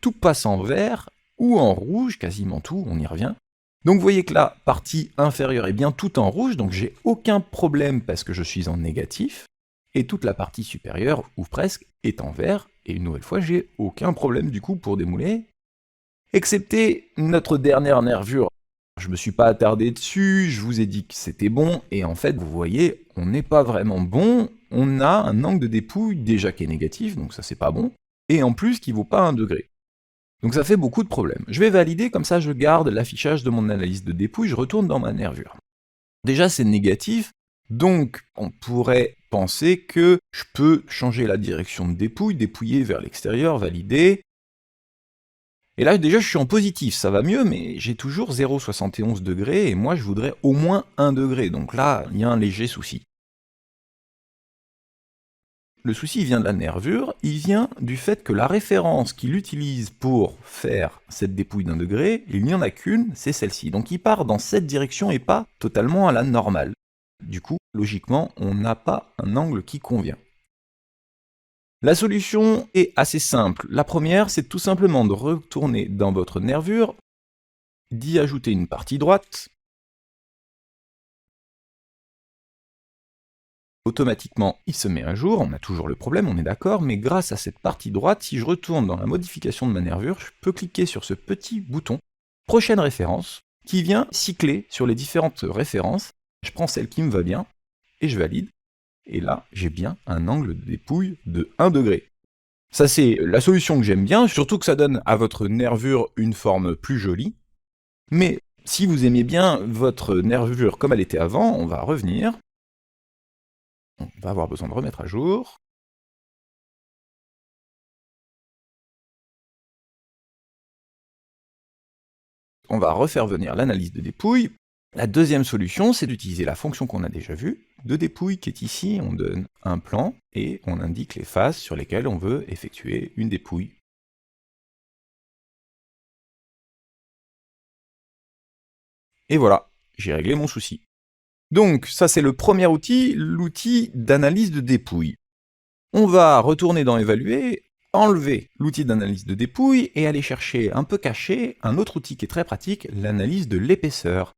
[SPEAKER 1] tout passe en vert ou en rouge, quasiment tout, on y revient. Donc vous voyez que la partie inférieure est bien tout en rouge, donc j'ai aucun problème parce que je suis en négatif. Et toute la partie supérieure, ou presque, est en vert, et une nouvelle fois, j'ai aucun problème du coup pour démouler, excepté notre dernière nervure. Je me suis pas attardé dessus, je vous ai dit que c'était bon, et en fait, vous voyez, on n'est pas vraiment bon, on a un angle de dépouille déjà qui est négatif, donc ça c'est pas bon, et en plus qui vaut pas 1 degré. Donc ça fait beaucoup de problèmes. Je vais valider, comme ça je garde l'affichage de mon analyse de dépouille, je retourne dans ma nervure. Déjà c'est négatif, donc on pourrait penser que je peux changer la direction de dépouille, dépouiller vers l'extérieur, valider. Et là déjà je suis en positif, ça va mieux, mais j'ai toujours 0,71 degrés, et moi je voudrais au moins 1 degré, donc là il y a un léger souci. Le souci vient de la nervure, il vient du fait que la référence qu'il utilise pour faire cette dépouille d'1 degré, il n'y en a qu'une, c'est celle-ci. Donc il part dans cette direction et pas totalement à la normale. Du coup, logiquement, on n'a pas un angle qui convient. La solution est assez simple. La première, c'est tout simplement de retourner dans votre nervure, d'y ajouter une partie droite, automatiquement il se met à jour, on a toujours le problème, on est d'accord, mais grâce à cette partie droite, si je retourne dans la modification de ma nervure, je peux cliquer sur ce petit bouton « Prochaine référence » qui vient cycler sur les différentes références. Je prends celle qui me va bien, et je valide, et là, j'ai bien un angle de dépouille de 1 degré. Ça, c'est la solution que j'aime bien, surtout que ça donne à votre nervure une forme plus jolie. Mais si vous aimez bien votre nervure comme elle était avant, on va revenir. On va avoir besoin de remettre à jour. On va refaire venir l'analyse de dépouille. La deuxième solution, c'est d'utiliser la fonction qu'on a déjà vue, de dépouille, qui est ici. On donne un plan et on indique les faces sur lesquelles on veut effectuer une dépouille. Et voilà, j'ai réglé mon souci. Donc, ça c'est le premier outil, l'outil d'analyse de dépouille. On va retourner dans Évaluer, enlever l'outil d'analyse de dépouille et aller chercher un peu caché un autre outil qui est très pratique, l'analyse de l'épaisseur.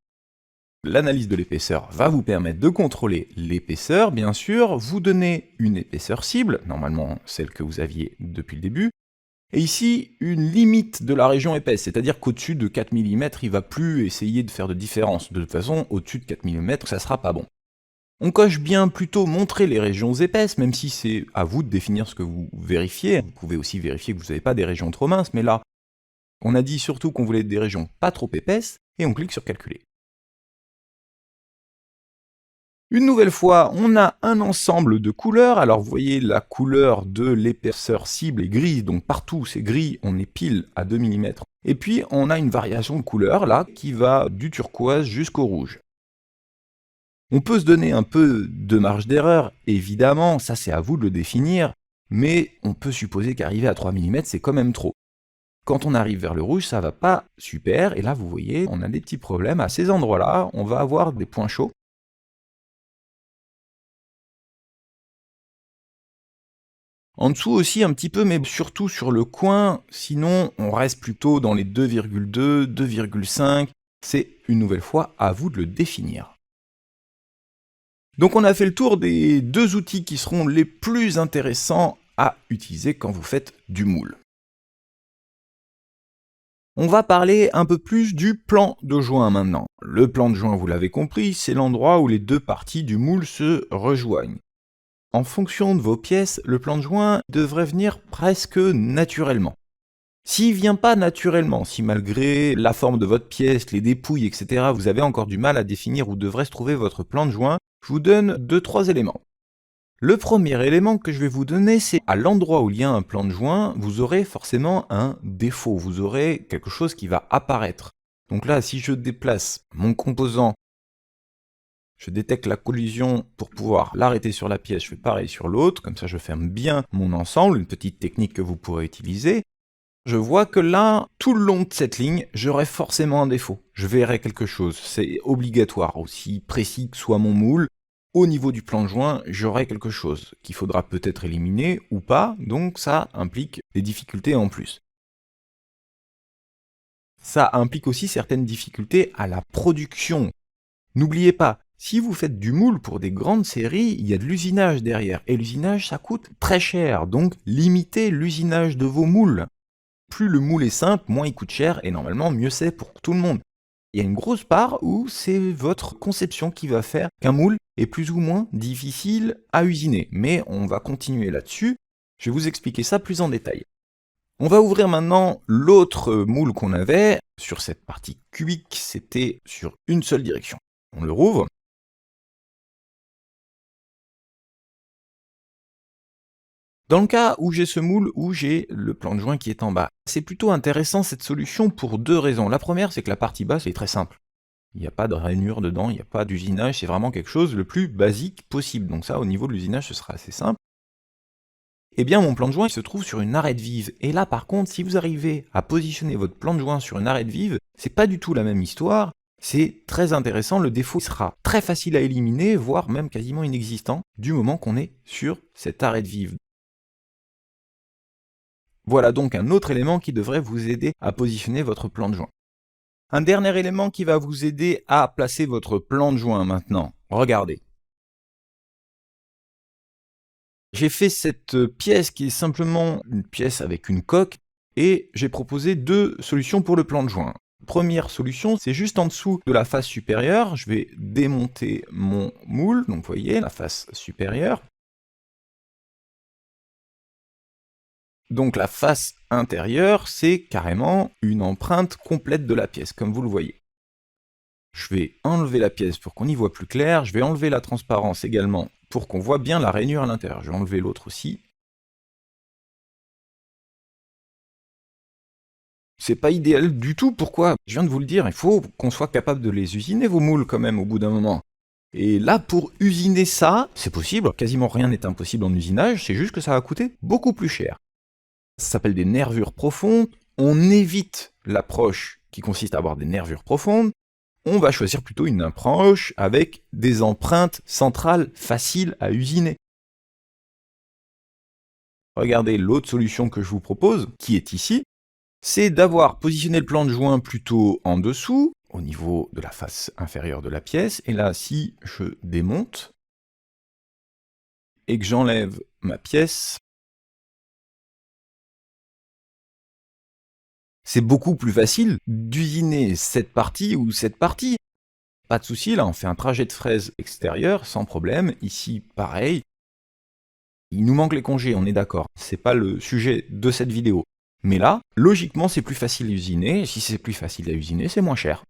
[SPEAKER 1] L'analyse de l'épaisseur va vous permettre de contrôler l'épaisseur, bien sûr, vous donner une épaisseur cible, normalement celle que vous aviez depuis le début, et ici, une limite de la région épaisse, c'est-à-dire qu'au-dessus de 4 mm, il ne va plus essayer de faire de différence. De toute façon, au-dessus de 4 mm, ça sera pas bon. On coche bien plutôt montrer les régions épaisses, même si c'est à vous de définir ce que vous vérifiez. Vous pouvez aussi vérifier que vous n'avez pas des régions trop minces, mais là, on a dit surtout qu'on voulait des régions pas trop épaisses, et on clique sur Calculer. Une nouvelle fois, on a un ensemble de couleurs. Alors vous voyez, la couleur de l'épaisseur cible est grise, donc partout c'est gris, on est pile à 2 mm. Et puis on a une variation de couleur là, qui va du turquoise jusqu'au rouge. On peut se donner un peu de marge d'erreur, évidemment, ça c'est à vous de le définir, mais on peut supposer qu'arriver à 3 mm c'est quand même trop. Quand on arrive vers le rouge, ça va pas super, et là vous voyez, on a des petits problèmes. À ces endroits-là, on va avoir des points chauds. En dessous aussi un petit peu, mais surtout sur le coin, sinon on reste plutôt dans les 2,2, 2,5. C'est une nouvelle fois à vous de le définir. Donc on a fait le tour des deux outils qui seront les plus intéressants à utiliser quand vous faites du moule. On va parler un peu plus du plan de joint maintenant. Le plan de joint, vous l'avez compris, c'est l'endroit où les deux parties du moule se rejoignent. En fonction de vos pièces, le plan de joint devrait venir presque naturellement. S'il vient pas naturellement, si malgré la forme de votre pièce, les dépouilles, etc., vous avez encore du mal à définir où devrait se trouver votre plan de joint, je vous donne 2-3 éléments. Le premier élément que je vais vous donner, c'est à l'endroit où il y a un plan de joint, vous aurez forcément un défaut, vous aurez quelque chose qui va apparaître. Donc là, si je déplace mon composant, je détecte la collision pour pouvoir l'arrêter sur la pièce, je fais pareil sur l'autre, comme ça je ferme bien mon ensemble, une petite technique que vous pourrez utiliser. Je vois que là, tout le long de cette ligne, j'aurai forcément un défaut. Je verrai quelque chose, c'est obligatoire, aussi précis que soit mon moule. Au niveau du plan de joint, j'aurai quelque chose qu'il faudra peut-être éliminer ou pas, donc ça implique des difficultés en plus. Ça implique aussi certaines difficultés à la production. N'oubliez pas, si vous faites du moule pour des grandes séries, il y a de l'usinage derrière, et l'usinage ça coûte très cher, donc limitez l'usinage de vos moules. Plus le moule est simple, moins il coûte cher, et normalement mieux c'est pour tout le monde. Il y a une grosse part où c'est votre conception qui va faire qu'un moule est plus ou moins difficile à usiner, mais on va continuer là-dessus, je vais vous expliquer ça plus en détail. On va ouvrir maintenant l'autre moule qu'on avait, sur cette partie cubique, c'était sur une seule direction. On le rouvre. Dans le cas où j'ai ce moule, où j'ai le plan de joint qui est en bas, c'est plutôt intéressant cette solution pour deux raisons. La première, c'est que la partie basse est très simple. Il n'y a pas de rainure dedans, il n'y a pas d'usinage, c'est vraiment quelque chose le plus basique possible. Donc ça, au niveau de l'usinage, ce sera assez simple. Eh bien, mon plan de joint, il se trouve sur une arête vive. Et là, par contre, si vous arrivez à positionner votre plan de joint sur une arête vive, c'est pas du tout la même histoire. C'est très intéressant, le défaut sera très facile à éliminer, voire même quasiment inexistant, du moment qu'on est sur cette arête vive. Voilà donc un autre élément qui devrait vous aider à positionner votre plan de joint. Un dernier élément qui va vous aider à placer votre plan de joint maintenant. Regardez. J'ai fait cette pièce qui est simplement une pièce avec une coque, et j'ai proposé deux solutions pour le plan de joint. Première solution, c'est juste en dessous de la face supérieure, je vais démonter mon moule, donc vous voyez, la face supérieure. Donc la face intérieure, c'est carrément une empreinte complète de la pièce, comme vous le voyez. Je vais enlever la pièce pour qu'on y voit plus clair, je vais enlever la transparence également pour qu'on voit bien la rainure à l'intérieur. Je vais enlever l'autre aussi. C'est pas idéal du tout, pourquoi? Je viens de vous le dire, il faut qu'on soit capable de les usiner, vos moules, quand même, au bout d'un moment. Et là, pour usiner ça, c'est possible, quasiment rien n'est impossible en usinage, c'est juste que ça va coûter beaucoup plus cher. Ça s'appelle des nervures profondes, on évite l'approche qui consiste à avoir des nervures profondes, on va choisir plutôt une approche avec des empreintes centrales faciles à usiner. Regardez l'autre solution que je vous propose, qui est ici, c'est d'avoir positionné le plan de joint plutôt en dessous, au niveau de la face inférieure de la pièce, et là, si je démonte, et que j'enlève ma pièce, c'est beaucoup plus facile d'usiner cette partie ou cette partie. Pas de souci, là on fait un trajet de fraise extérieur sans problème. Ici, pareil. Il nous manque les congés, on est d'accord. C'est pas le sujet de cette vidéo. Mais là, logiquement, c'est plus facile à usiner. Et si c'est plus facile à usiner, c'est moins cher.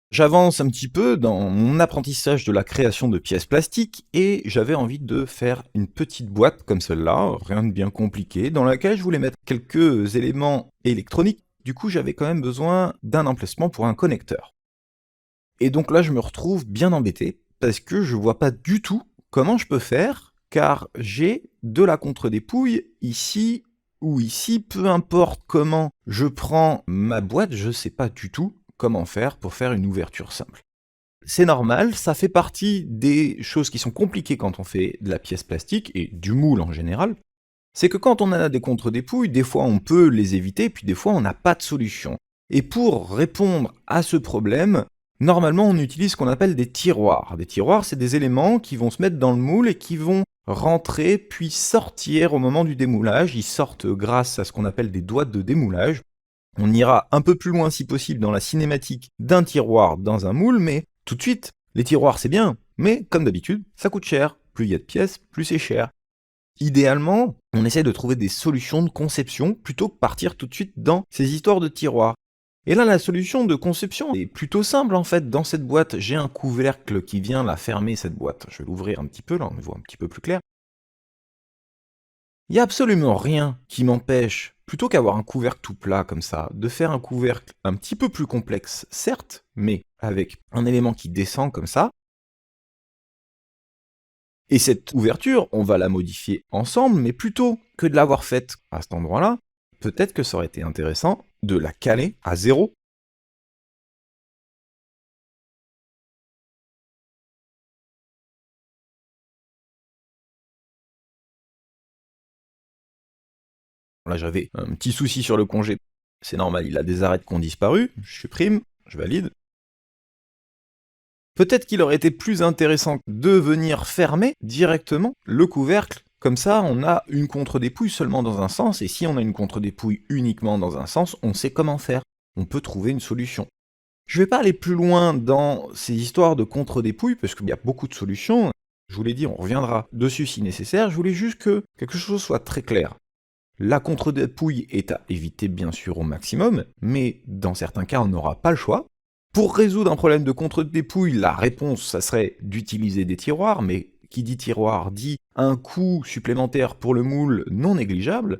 [SPEAKER 1] J'avance un petit peu dans mon apprentissage de la création de pièces plastiques et j'avais envie de faire une petite boîte comme celle-là, rien de bien compliqué, dans laquelle je voulais mettre quelques éléments électroniques. Du coup, j'avais quand même besoin d'un emplacement pour un connecteur. Et donc là, je me retrouve bien embêté, parce que je vois pas du tout comment je peux faire, car j'ai de la contre-dépouille ici ou ici, peu importe comment je prends ma boîte, je sais pas du tout comment faire pour faire une ouverture simple. C'est normal, ça fait partie des choses qui sont compliquées quand on fait de la pièce plastique, et du moule en général, c'est que quand on a des contre-dépouilles, des fois on peut les éviter, puis des fois on n'a pas de solution. Et pour répondre à ce problème, normalement on utilise ce qu'on appelle des tiroirs. Des tiroirs, c'est des éléments qui vont se mettre dans le moule et qui vont rentrer puis sortir au moment du démoulage. Ils sortent grâce à ce qu'on appelle des doigts de démoulage. On ira un peu plus loin si possible dans la cinématique d'un tiroir dans un moule, mais tout de suite, les tiroirs c'est bien, mais comme d'habitude, ça coûte cher. Plus il y a de pièces, plus c'est cher. Idéalement, on essaie de trouver des solutions de conception plutôt que partir tout de suite dans ces histoires de tiroirs. Et là, la solution de conception est plutôt simple en fait. Dans cette boîte, j'ai un couvercle qui vient la fermer, cette boîte. Je vais l'ouvrir un petit peu, là on voit un petit peu plus clair. Il n'y a absolument rien qui m'empêche, plutôt qu'avoir un couvercle tout plat comme ça, de faire un couvercle un petit peu plus complexe, certes, mais avec un élément qui descend comme ça. Et cette ouverture, on va la modifier ensemble, mais plutôt que de l'avoir faite à cet endroit-là, peut-être que ça aurait été intéressant de la caler à 0. Là, j'avais un petit souci sur le congé. C'est normal, il a des arêtes qui ont disparu. Je supprime, je valide. Peut-être qu'il aurait été plus intéressant de venir fermer directement le couvercle. Comme ça, on a une contre-dépouille seulement dans un sens, et si on a une contre-dépouille uniquement dans un sens, on sait comment faire. On peut trouver une solution. Je vais pas aller plus loin dans ces histoires de contre-dépouille, parce qu'il y a beaucoup de solutions. Je vous l'ai dit, on reviendra dessus si nécessaire. Je voulais juste que quelque chose soit très clair. La contre-dépouille est à éviter bien sûr au maximum, mais dans certains cas on n'aura pas le choix. Pour résoudre un problème de contre-dépouille, la réponse ça serait d'utiliser des tiroirs, mais qui dit tiroir dit un coût supplémentaire pour le moule non négligeable.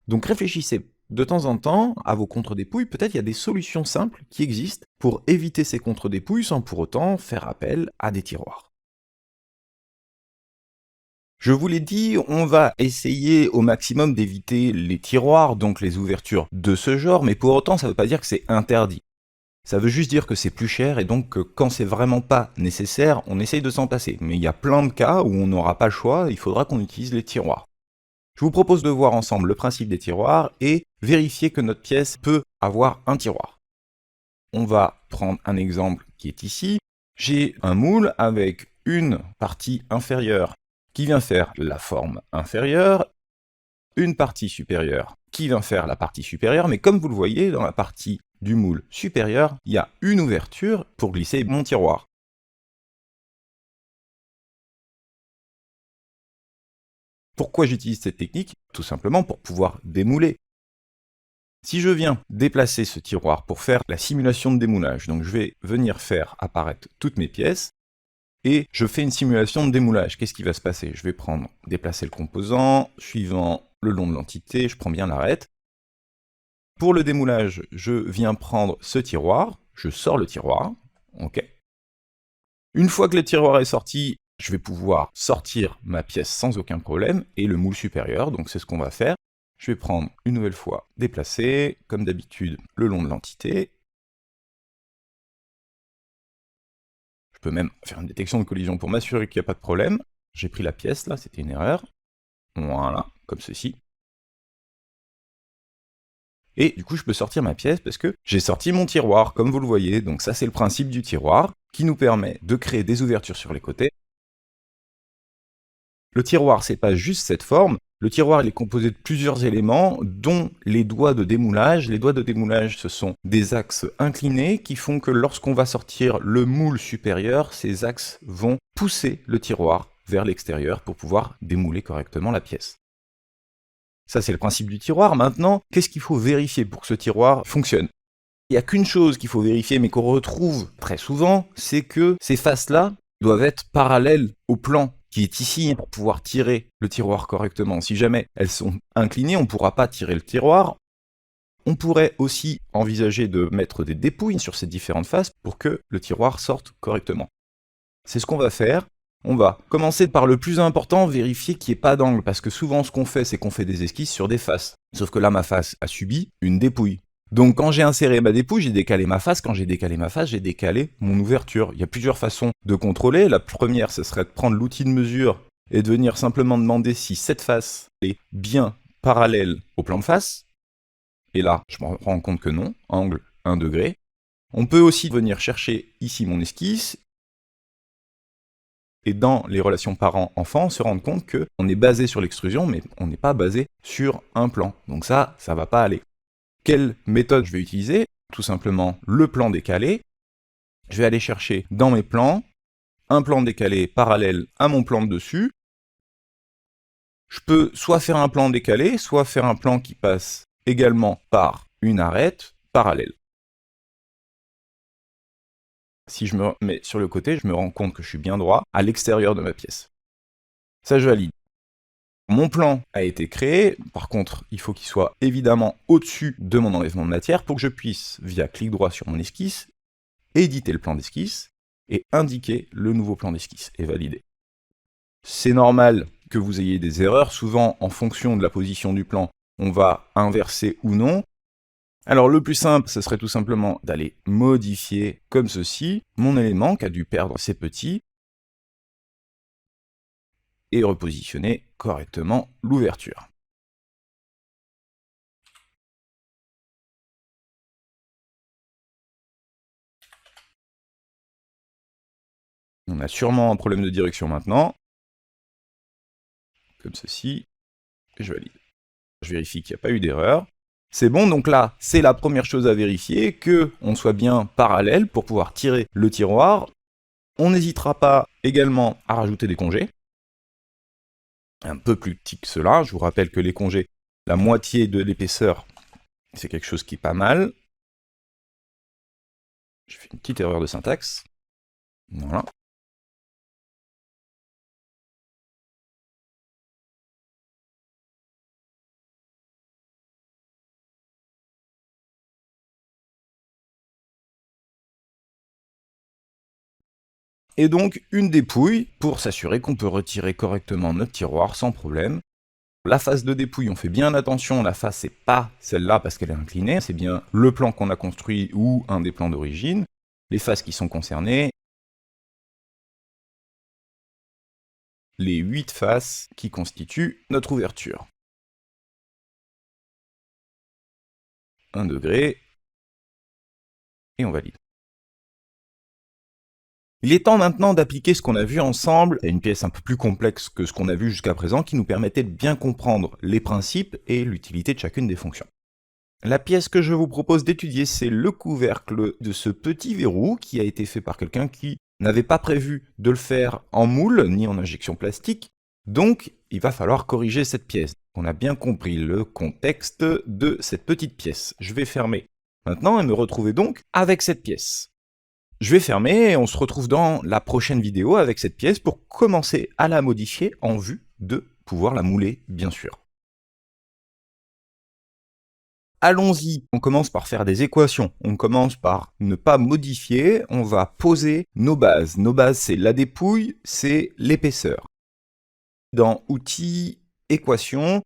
[SPEAKER 1] Donc réfléchissez de temps en temps à vos contre-dépouilles, peut-être il y a des solutions simples qui existent pour éviter ces contre-dépouilles sans pour autant faire appel à des tiroirs. Je vous l'ai dit, on va essayer au maximum d'éviter les tiroirs, donc les ouvertures de ce genre, mais pour autant ça ne veut pas dire que c'est interdit. Ça veut juste dire que c'est plus cher et donc que quand c'est vraiment pas nécessaire, on essaye de s'en passer. Mais il y a plein de cas où on n'aura pas le choix, il faudra qu'on utilise les tiroirs. Je vous propose de voir ensemble le principe des tiroirs et vérifier que notre pièce peut avoir un tiroir. On va prendre un exemple qui est ici. J'ai un moule avec une partie inférieure qui vient faire la forme inférieure, une partie supérieure qui vient faire la partie supérieure, mais comme vous le voyez, dans la partie du moule supérieur, il y a une ouverture pour glisser mon tiroir. Pourquoi j'utilise cette technique? Tout simplement pour pouvoir démouler. Si je viens déplacer ce tiroir pour faire la simulation de démoulage, donc je vais venir faire apparaître toutes mes pièces, et je fais une simulation de démoulage. Qu'est-ce qui va se passer? Je vais déplacer le composant, suivant le long de l'entité, je prends bien l'arête. Pour le démoulage, je viens prendre ce tiroir, je sors le tiroir, ok. Une fois que le tiroir est sorti, je vais pouvoir sortir ma pièce sans aucun problème, et le moule supérieur, donc c'est ce qu'on va faire. Je vais prendre une nouvelle fois, déplacer, comme d'habitude, le long de l'entité. Je peux même faire une détection de collision pour m'assurer qu'il n'y a pas de problème. J'ai pris la pièce, là, c'était une erreur. Voilà, comme ceci. Et du coup, je peux sortir ma pièce parce que j'ai sorti mon tiroir, comme vous le voyez. Donc ça, c'est le principe du tiroir, qui nous permet de créer des ouvertures sur les côtés. Le tiroir, c'est pas juste cette forme. Le tiroir, il est composé de plusieurs éléments, dont les doigts de démoulage. Les doigts de démoulage, ce sont des axes inclinés qui font que lorsqu'on va sortir le moule supérieur, ces axes vont pousser le tiroir vers l'extérieur pour pouvoir démouler correctement la pièce. Ça, c'est le principe du tiroir. Maintenant, qu'est-ce qu'il faut vérifier pour que ce tiroir fonctionne? Il n'y a qu'une chose qu'il faut vérifier, mais qu'on retrouve très souvent, c'est que ces faces-là doivent être parallèles au plan qui est ici pour pouvoir tirer le tiroir correctement. Si jamais elles sont inclinées, on ne pourra pas tirer le tiroir. On pourrait aussi envisager de mettre des dépouilles sur ces différentes faces pour que le tiroir sorte correctement. C'est ce qu'on va faire. On va commencer par le plus important, vérifier qu'il n'y ait pas d'angle, parce que souvent ce qu'on fait, c'est qu'on fait des esquisses sur des faces. Sauf que là, ma face a subi une dépouille. Donc quand j'ai inséré ma dépouille, j'ai décalé ma face. Quand j'ai décalé ma face, j'ai décalé mon ouverture. Il y a plusieurs façons de contrôler. La première, ce serait de prendre l'outil de mesure et de venir simplement demander si cette face est bien parallèle au plan de face. Et là, je me rends compte que non, angle 1 degré. On peut aussi venir chercher ici mon esquisse, et dans les relations parents-enfants, se rendre compte qu'on est basé sur l'extrusion, mais on n'est pas basé sur un plan. Donc ça va pas aller. Quelle méthode je vais utiliser? Tout simplement le plan décalé. Je vais aller chercher dans mes plans un plan décalé parallèle à mon plan de dessus. Je peux soit faire un plan décalé, soit faire un plan qui passe également par une arête parallèle. Si je me mets sur le côté, je me rends compte que je suis bien droit à l'extérieur de ma pièce. Ça, je valide. Mon plan a été créé, par contre, il faut qu'il soit évidemment au-dessus de mon enlèvement de matière pour que je puisse, via clic droit sur mon esquisse, éditer le plan d'esquisse et indiquer le nouveau plan d'esquisse et valider. C'est normal que vous ayez des erreurs, souvent en fonction de la position du plan, on va inverser ou non. Alors le plus simple, ce serait tout simplement d'aller modifier comme ceci mon élément qui a dû perdre ses petits et repositionner correctement l'ouverture. On a sûrement un problème de direction maintenant, comme ceci, et je valide. Je vérifie qu'il n'y a pas eu d'erreur. C'est bon, donc là, c'est la première chose à vérifier, qu'on soit bien parallèle pour pouvoir tirer le tiroir. On n'hésitera pas également à rajouter des congés, un peu plus petits que cela. Je vous rappelle que les congés, la moitié de l'épaisseur, c'est quelque chose qui est pas mal. J'ai fait une petite erreur de syntaxe. Voilà. Et donc une dépouille pour s'assurer qu'on peut retirer correctement notre tiroir sans problème. La face de dépouille, on fait bien attention, la face c'est pas celle-là parce qu'elle est inclinée, c'est bien le plan qu'on a construit ou un des plans d'origine. Les faces qui sont concernées, les 8 faces qui constituent notre ouverture. 1 degré, et on valide. Il est temps maintenant d'appliquer ce qu'on a vu ensemble à une pièce un peu plus complexe que ce qu'on a vu jusqu'à présent qui nous permettait de bien comprendre les principes et l'utilité de chacune des fonctions. La pièce que je vous propose d'étudier, c'est le couvercle de ce petit verrou qui a été fait par quelqu'un qui n'avait pas prévu de le faire en moule ni en injection plastique, donc il va falloir corriger cette pièce. On a bien compris le contexte de cette petite pièce. Je vais fermer maintenant et me retrouver donc avec cette pièce. Je vais fermer et on se retrouve dans la prochaine vidéo avec cette pièce pour commencer à la modifier en vue de pouvoir la mouler, bien sûr. Allons-y, on commence par faire des équations, on commence par ne pas modifier, on va poser nos bases. Nos bases, c'est la dépouille, c'est l'épaisseur. Dans Outils, Équations,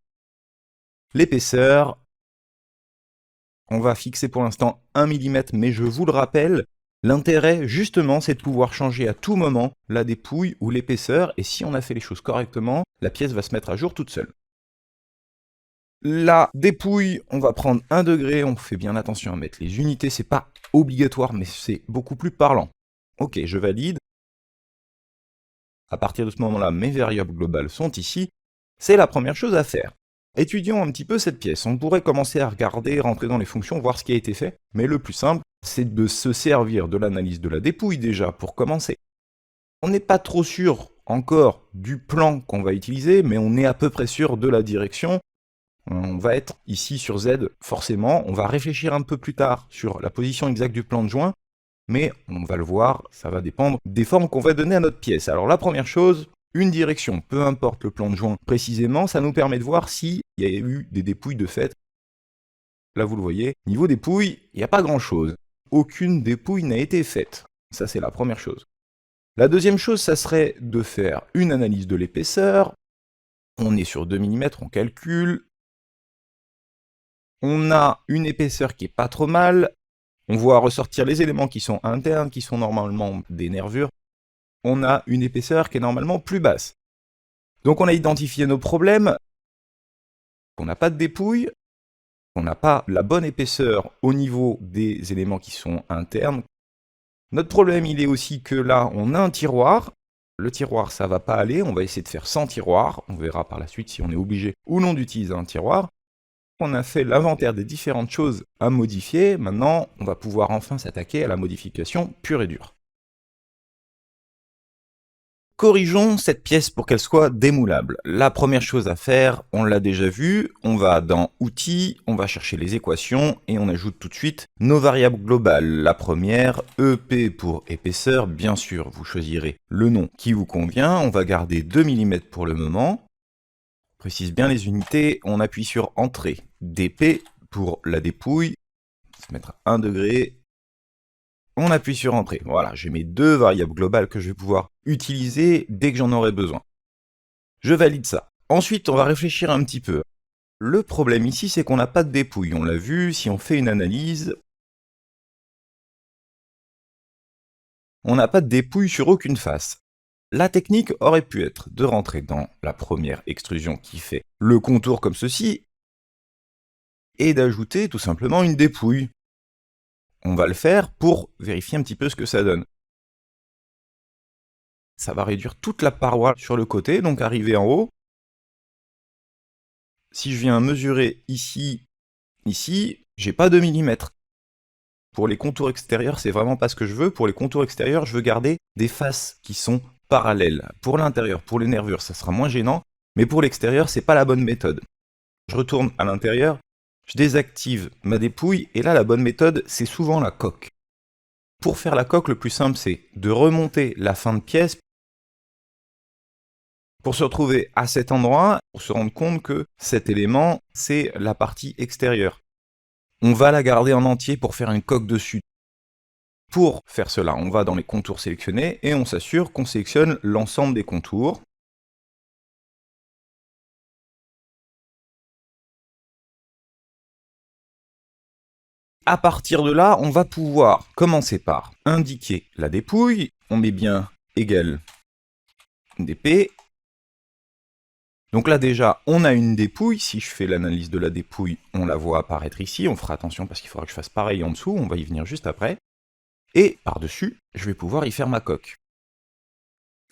[SPEAKER 1] l'épaisseur, on va fixer pour l'instant 1 mm, mais je vous le rappelle, l'intérêt, justement, c'est de pouvoir changer à tout moment la dépouille ou l'épaisseur, et si on a fait les choses correctement, la pièce va se mettre à jour toute seule. La dépouille, on va prendre 1 degré, on fait bien attention à mettre les unités, c'est pas obligatoire, mais c'est beaucoup plus parlant. Ok, je valide. À partir de ce moment-là, mes variables globales sont ici. C'est la première chose à faire. Étudions un petit peu cette pièce. On pourrait commencer à regarder, rentrer dans les fonctions, voir ce qui a été fait, mais le plus simple, c'est de se servir de l'analyse de la dépouille déjà, pour commencer. On n'est pas trop sûr encore du plan qu'on va utiliser, mais on est à peu près sûr de la direction. On va être ici sur Z, forcément. On va réfléchir un peu plus tard sur la position exacte du plan de joint, mais on va le voir, ça va dépendre des formes qu'on va donner à notre pièce. Alors la première chose, une direction, peu importe le plan de joint précisément, ça nous permet de voir s'il y a eu des dépouilles de fait. Là vous le voyez, niveau dépouille, il n'y a pas grand-chose. Aucune dépouille n'a été faite. Ça c'est la première chose. La deuxième chose, ça serait de faire une analyse de l'épaisseur. On est sur 2 mm, on calcule. On a une épaisseur qui est pas trop mal. On voit ressortir les éléments qui sont internes, qui sont normalement des nervures. On a une épaisseur qui est normalement plus basse. Donc on a identifié nos problèmes. On n'a pas de dépouille. On n'a pas la bonne épaisseur au niveau des éléments qui sont internes. Notre problème, il est aussi que là, on a un tiroir. Le tiroir, ça va pas aller. On va essayer de faire sans tiroir. On verra par la suite si on est obligé ou non d'utiliser un tiroir. On a fait l'inventaire des différentes choses à modifier. Maintenant, on va pouvoir enfin s'attaquer à la modification pure et dure. Corrigeons cette pièce pour qu'elle soit démoulable. La première chose à faire, on l'a déjà vu, on va dans Outils, on va chercher les équations et on ajoute tout de suite nos variables globales. La première, EP pour épaisseur, bien sûr, vous choisirez le nom qui vous convient. On va garder 2 mm pour le moment. On précise bien les unités, on appuie sur Entrée. dp pour la dépouille, on va se mettre à 1 degré. On appuie sur Entrée. Voilà, j'ai mes 2 variables globales que je vais pouvoir utiliser dès que j'en aurai besoin. Je valide ça. Ensuite, on va réfléchir un petit peu. Le problème ici, c'est qu'on n'a pas de dépouille. On l'a vu, si on fait une analyse, on n'a pas de dépouille sur aucune face. La technique aurait pu être de rentrer dans la première extrusion qui fait le contour comme ceci, et d'ajouter tout simplement une dépouille. On va le faire pour vérifier un petit peu ce que ça donne. Ça va réduire toute la paroi sur le côté, donc arriver en haut. Si je viens mesurer ici, j'ai pas 2 mm. Pour les contours extérieurs, c'est vraiment pas ce que je veux. Pour les contours extérieurs, je veux garder des faces qui sont parallèles. Pour l'intérieur, pour les nervures, ça sera moins gênant, mais pour l'extérieur, c'est pas la bonne méthode. Je retourne à l'intérieur, je désactive ma dépouille, et là, la bonne méthode, c'est souvent la coque. Pour faire la coque, le plus simple, c'est de remonter la fin de pièce pour se retrouver à cet endroit, pour se rendre compte que cet élément, c'est la partie extérieure. On va la garder en entier pour faire une coque dessus. Pour faire cela, on va dans les contours sélectionnés et on s'assure qu'on sélectionne l'ensemble des contours. À partir de là, on va pouvoir commencer par indiquer la dépouille. On met bien égal dp. Donc là déjà, on a une dépouille. Si je fais l'analyse de la dépouille, on la voit apparaître ici. On fera attention parce qu'il faudra que je fasse pareil en dessous. On va y venir juste après. Et par-dessus, je vais pouvoir y faire ma coque.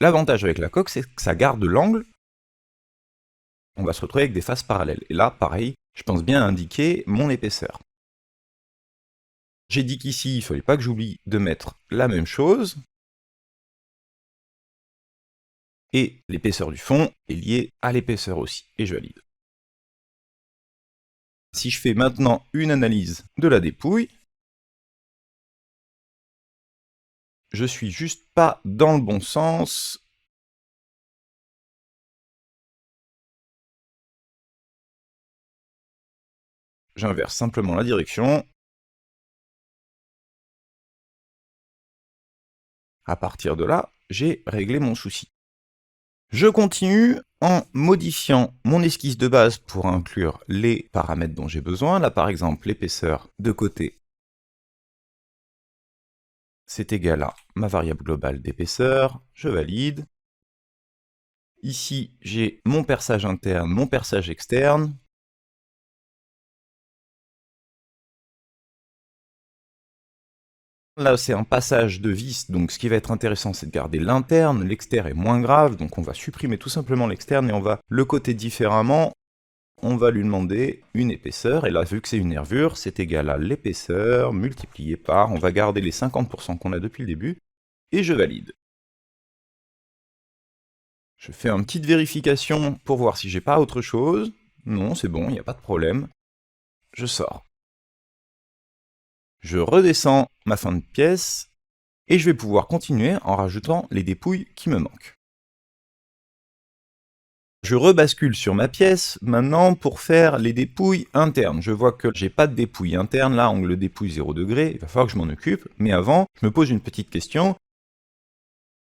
[SPEAKER 1] L'avantage avec la coque, c'est que ça garde l'angle. On va se retrouver avec des faces parallèles. Et là, pareil, je pense bien indiquer mon épaisseur. J'ai dit qu'ici, il ne fallait pas que j'oublie de mettre la même chose. Et l'épaisseur du fond est liée à l'épaisseur aussi. Et je valide. Si je fais maintenant une analyse de la dépouille, je suis juste pas dans le bon sens. J'inverse simplement la direction. À partir de là, j'ai réglé mon souci. Je continue en modifiant mon esquisse de base pour inclure les paramètres dont j'ai besoin. Là, par exemple, l'épaisseur de côté, c'est égal à ma variable globale d'épaisseur. Je valide. Ici, j'ai mon perçage interne, mon perçage externe. Là, c'est un passage de vis, donc ce qui va être intéressant, c'est de garder l'interne. L'externe est moins grave, donc on va supprimer tout simplement l'externe et on va le coter différemment. On va lui demander une épaisseur, et là, vu que c'est une nervure, c'est égal à l'épaisseur multiplié par, on va garder les 50% qu'on a depuis le début, et je valide. Je fais une petite vérification pour voir si j'ai pas autre chose. Non, c'est bon, il n'y a pas de problème. Je sors. Je redescends ma fin de pièce, et je vais pouvoir continuer en rajoutant les dépouilles qui me manquent. Je rebascule sur ma pièce maintenant pour faire les dépouilles internes. Je vois que j'ai pas de dépouille interne, là, angle dépouille 0 degré, il va falloir que je m'en occupe. Mais avant, je me pose une petite question.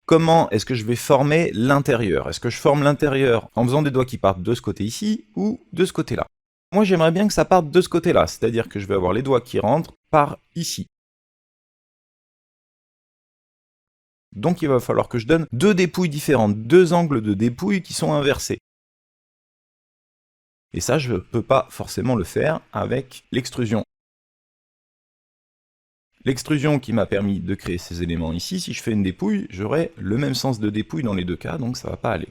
[SPEAKER 1] Comment est-ce que je vais former l'intérieur? Est-ce que je forme l'intérieur en faisant des doigts qui partent de ce côté ici ou de ce côté-là? Moi, j'aimerais bien que ça parte de ce côté-là, c'est-à-dire que je vais avoir les doigts qui rentrent par ici. Donc il va falloir que je donne deux dépouilles différentes, deux angles de dépouille qui sont inversés. Et ça, je ne peux pas forcément le faire avec l'extrusion. L'extrusion qui m'a permis de créer ces éléments ici, si je fais une dépouille, j'aurai le même sens de dépouille dans les deux cas, donc ça ne va pas aller.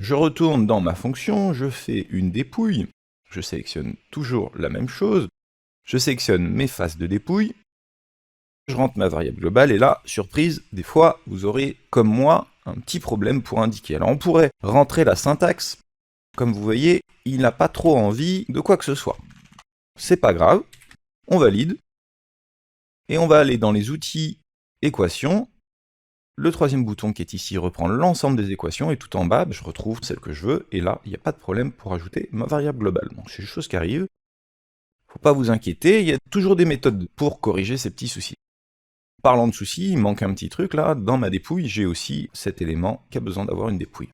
[SPEAKER 1] Je retourne dans ma fonction, je fais une dépouille, je sélectionne toujours la même chose, je sélectionne mes faces de dépouille, je rentre ma variable globale, et là, surprise, des fois, vous aurez, comme moi, un petit problème pour indiquer. Alors on pourrait rentrer la syntaxe. Comme vous voyez, il n'a pas trop envie de quoi que ce soit. C'est pas grave, on valide, et on va aller dans les outils équations. Le troisième bouton qui est ici reprend l'ensemble des équations, et tout en bas, je retrouve celle que je veux, et là, il n'y a pas de problème pour ajouter ma variable globale. Donc c'est des choses qui arrivent. Faut pas vous inquiéter, il y a toujours des méthodes pour corriger ces petits soucis. Parlant de soucis, il manque un petit truc là, dans ma dépouille, j'ai aussi cet élément qui a besoin d'avoir une dépouille.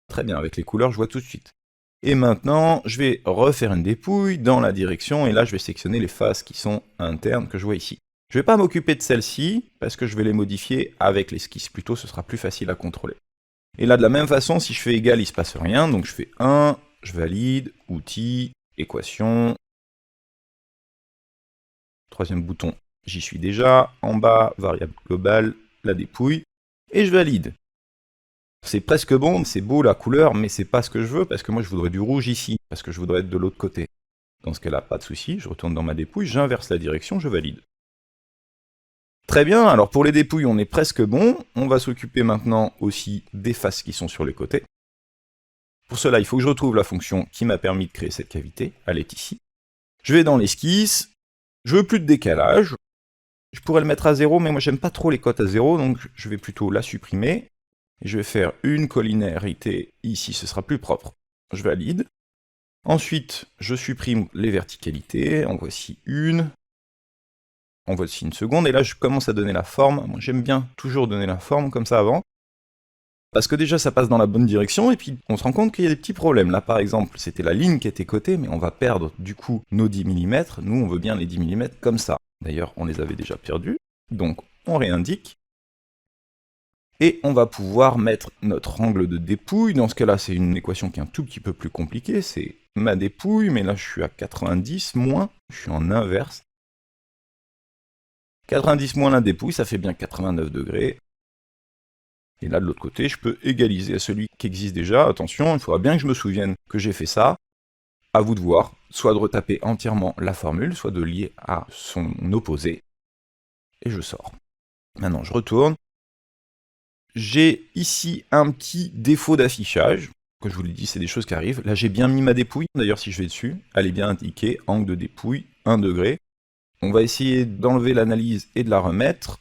[SPEAKER 1] Très bien, avec les couleurs, je vois tout de suite. Et maintenant, je vais refaire une dépouille dans la direction, et là, je vais sélectionner les faces qui sont internes que je vois ici. Je ne vais pas m'occuper de celles-ci, parce que je vais les modifier avec l'esquisse, plutôt ce sera plus facile à contrôler. Et là, de la même façon, si je fais égal, il ne se passe rien, donc je fais 1, je valide, outils, équation. Troisième bouton, j'y suis déjà. En bas, variable globale, la dépouille, et je valide. C'est presque bon, c'est beau la couleur, mais c'est pas ce que je veux, parce que moi je voudrais du rouge ici, parce que je voudrais être de l'autre côté. Dans ce cas-là, pas de souci, je retourne dans ma dépouille, j'inverse la direction, je valide. Très bien, alors pour les dépouilles, on est presque bon. On va s'occuper maintenant aussi des faces qui sont sur les côtés. Pour cela, il faut que je retrouve la fonction qui m'a permis de créer cette cavité, elle est ici. Je vais dans l'esquisse, je veux plus de décalage. Je pourrais le mettre à 0, mais moi j'aime pas trop les cotes à 0, donc je vais plutôt la supprimer. Et je vais faire une collinéarité, ici ce sera plus propre. Je valide. Ensuite, je supprime les verticalités, en voici une. En voici une seconde, et là je commence à donner la forme. Moi j'aime bien toujours donner la forme comme ça avant. Parce que déjà ça passe dans la bonne direction, et puis on se rend compte qu'il y a des petits problèmes. Là par exemple, c'était la ligne qui était cotée, mais on va perdre du coup nos 10 mm. Nous on veut bien les 10 mm comme ça. D'ailleurs on les avait déjà perdus, donc on réindique. Et on va pouvoir mettre notre angle de dépouille. Dans ce cas-là, c'est une équation qui est un tout petit peu plus compliquée. C'est ma dépouille, mais là je suis à 90 moins, je suis en inverse. 90 moins la dépouille, ça fait bien 89 degrés. Et là, de l'autre côté, je peux égaliser à celui qui existe déjà. Attention, il faudra bien que je me souvienne que j'ai fait ça. À vous de voir, soit de retaper entièrement la formule, soit de lier à son opposé. Et je sors. Maintenant, je retourne. J'ai ici un petit défaut d'affichage. Comme je vous l'ai dit, c'est des choses qui arrivent. Là, j'ai bien mis ma dépouille. D'ailleurs, si je vais dessus, elle est bien indiquée, angle de dépouille, 1 degré. On va essayer d'enlever l'analyse et de la remettre.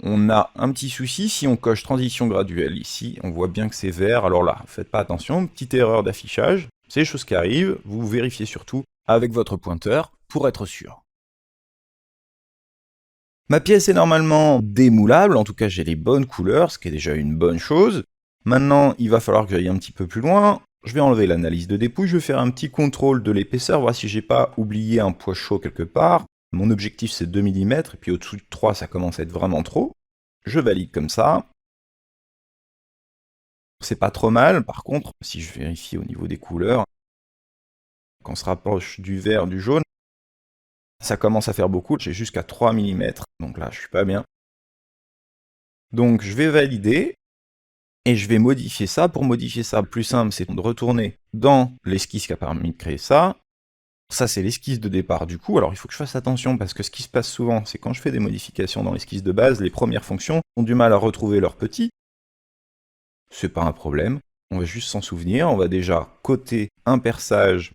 [SPEAKER 1] On a un petit souci, si on coche transition graduelle ici, on voit bien que c'est vert, alors là, faites pas attention, petite erreur d'affichage, c'est des choses qui arrivent, vous vérifiez surtout avec votre pointeur pour être sûr. Ma pièce est normalement démoulable, en tout cas j'ai les bonnes couleurs, ce qui est déjà une bonne chose. Maintenant, il va falloir que j'aille un petit peu plus loin. Je vais enlever l'analyse de dépouille, je vais faire un petit contrôle de l'épaisseur, voir si j'ai pas oublié un poids chaud quelque part. Mon objectif c'est 2 mm, et puis au-dessus de 3 ça commence à être vraiment trop. Je valide comme ça. C'est pas trop mal, par contre, si je vérifie au niveau des couleurs, quand on se rapproche du vert, du jaune, ça commence à faire beaucoup, j'ai jusqu'à 3 mm, donc là je suis pas bien. Donc je vais valider, et je vais modifier ça. Pour modifier ça, le plus simple c'est de retourner dans l'esquisse qui a permis de créer ça. Ça c'est l'esquisse de départ du coup, alors il faut que je fasse attention parce que ce qui se passe souvent, c'est quand je fais des modifications dans l'esquisse de base, les premières fonctions ont du mal à retrouver leur petit. C'est pas un problème, on va juste s'en souvenir, on va déjà coter un perçage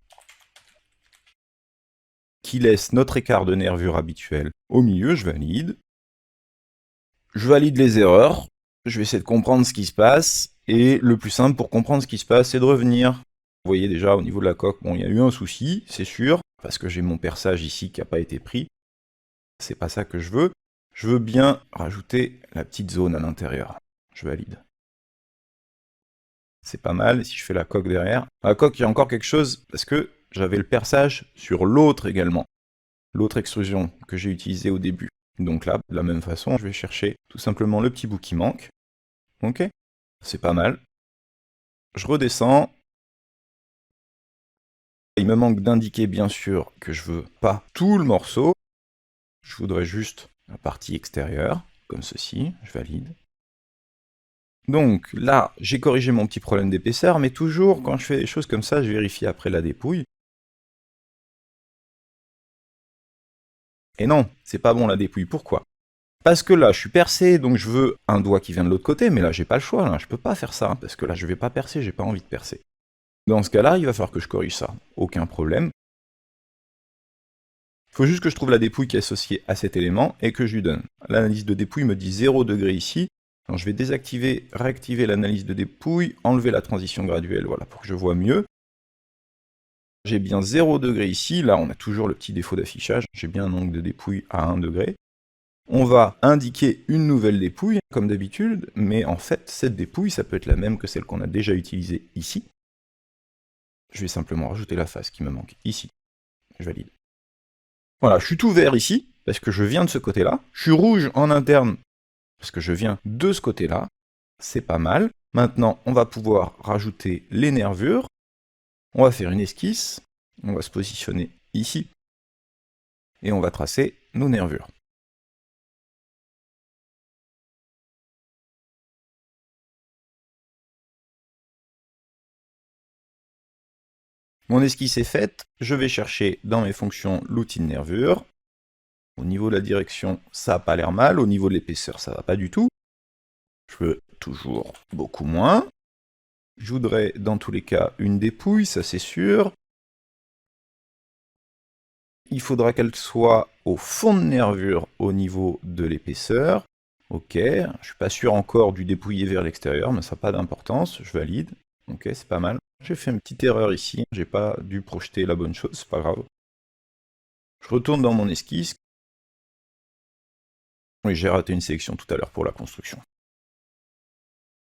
[SPEAKER 1] qui laisse notre écart de nervure habituel au milieu, je valide. Je valide les erreurs, je vais essayer de comprendre ce qui se passe, et le plus simple pour comprendre ce qui se passe, c'est de revenir. Vous voyez déjà au niveau de la coque, bon, il y a eu un souci, c'est sûr, parce que j'ai mon perçage ici qui n'a pas été pris. C'est pas ça que je veux. Je veux bien rajouter la petite zone à l'intérieur. Je valide. C'est pas mal, et si je fais la coque derrière, la coque, il y a encore quelque chose, parce que j'avais le perçage sur l'autre également, l'autre extrusion que j'ai utilisée au début. Donc là, de la même façon, je vais chercher tout simplement le petit bout qui manque. Ok, c'est pas mal. Je redescends. Il me manque d'indiquer bien sûr que je veux pas tout le morceau. Je voudrais juste la partie extérieure, comme ceci, je valide. Donc là, j'ai corrigé mon petit problème d'épaisseur, mais toujours, quand je fais des choses comme ça, je vérifie après la dépouille. Et non, c'est pas bon la dépouille, pourquoi? Parce que là, je suis percé, donc je veux un doigt qui vient de l'autre côté, mais là, j'ai pas le choix, là, je peux pas faire ça, hein, parce que là, je vais pas percer, j'ai pas envie de percer. Dans ce cas-là, il va falloir que je corrige ça, aucun problème. Il faut juste que je trouve la dépouille qui est associée à cet élément, et que je lui donne. L'analyse de dépouille me dit 0 degré ici, alors je vais désactiver, réactiver l'analyse de dépouille, enlever la transition graduelle, voilà, pour que je vois mieux. J'ai bien 0 degré ici, là on a toujours le petit défaut d'affichage, j'ai bien un angle de dépouille à 1 degré. On va indiquer une nouvelle dépouille, comme d'habitude, mais en fait, cette dépouille, ça peut être la même que celle qu'on a déjà utilisée ici. Je vais simplement rajouter la face qui me manque ici. Je valide. Voilà, je suis tout vert ici, parce que je viens de ce côté-là. Je suis rouge en interne, parce que je viens de ce côté-là. C'est pas mal. Maintenant, on va pouvoir rajouter les nervures. On va faire une esquisse. On va se positionner ici. Et on va tracer nos nervures. Mon esquisse est faite, je vais chercher dans mes fonctions l'outil de nervure. Au niveau de la direction, ça n'a pas l'air mal, au niveau de l'épaisseur, ça va pas du tout. Je veux toujours beaucoup moins. Je voudrais dans tous les cas une dépouille, ça c'est sûr. Il faudra qu'elle soit au fond de nervure au niveau de l'épaisseur. Ok, je suis pas sûr encore du dépouiller vers l'extérieur, mais ça n'a pas d'importance, je valide. Ok, c'est pas mal. J'ai fait une petite erreur ici, j'ai pas dû projeter la bonne chose, c'est pas grave. Je retourne dans mon esquisse. Oui, j'ai raté une sélection tout à l'heure pour la construction.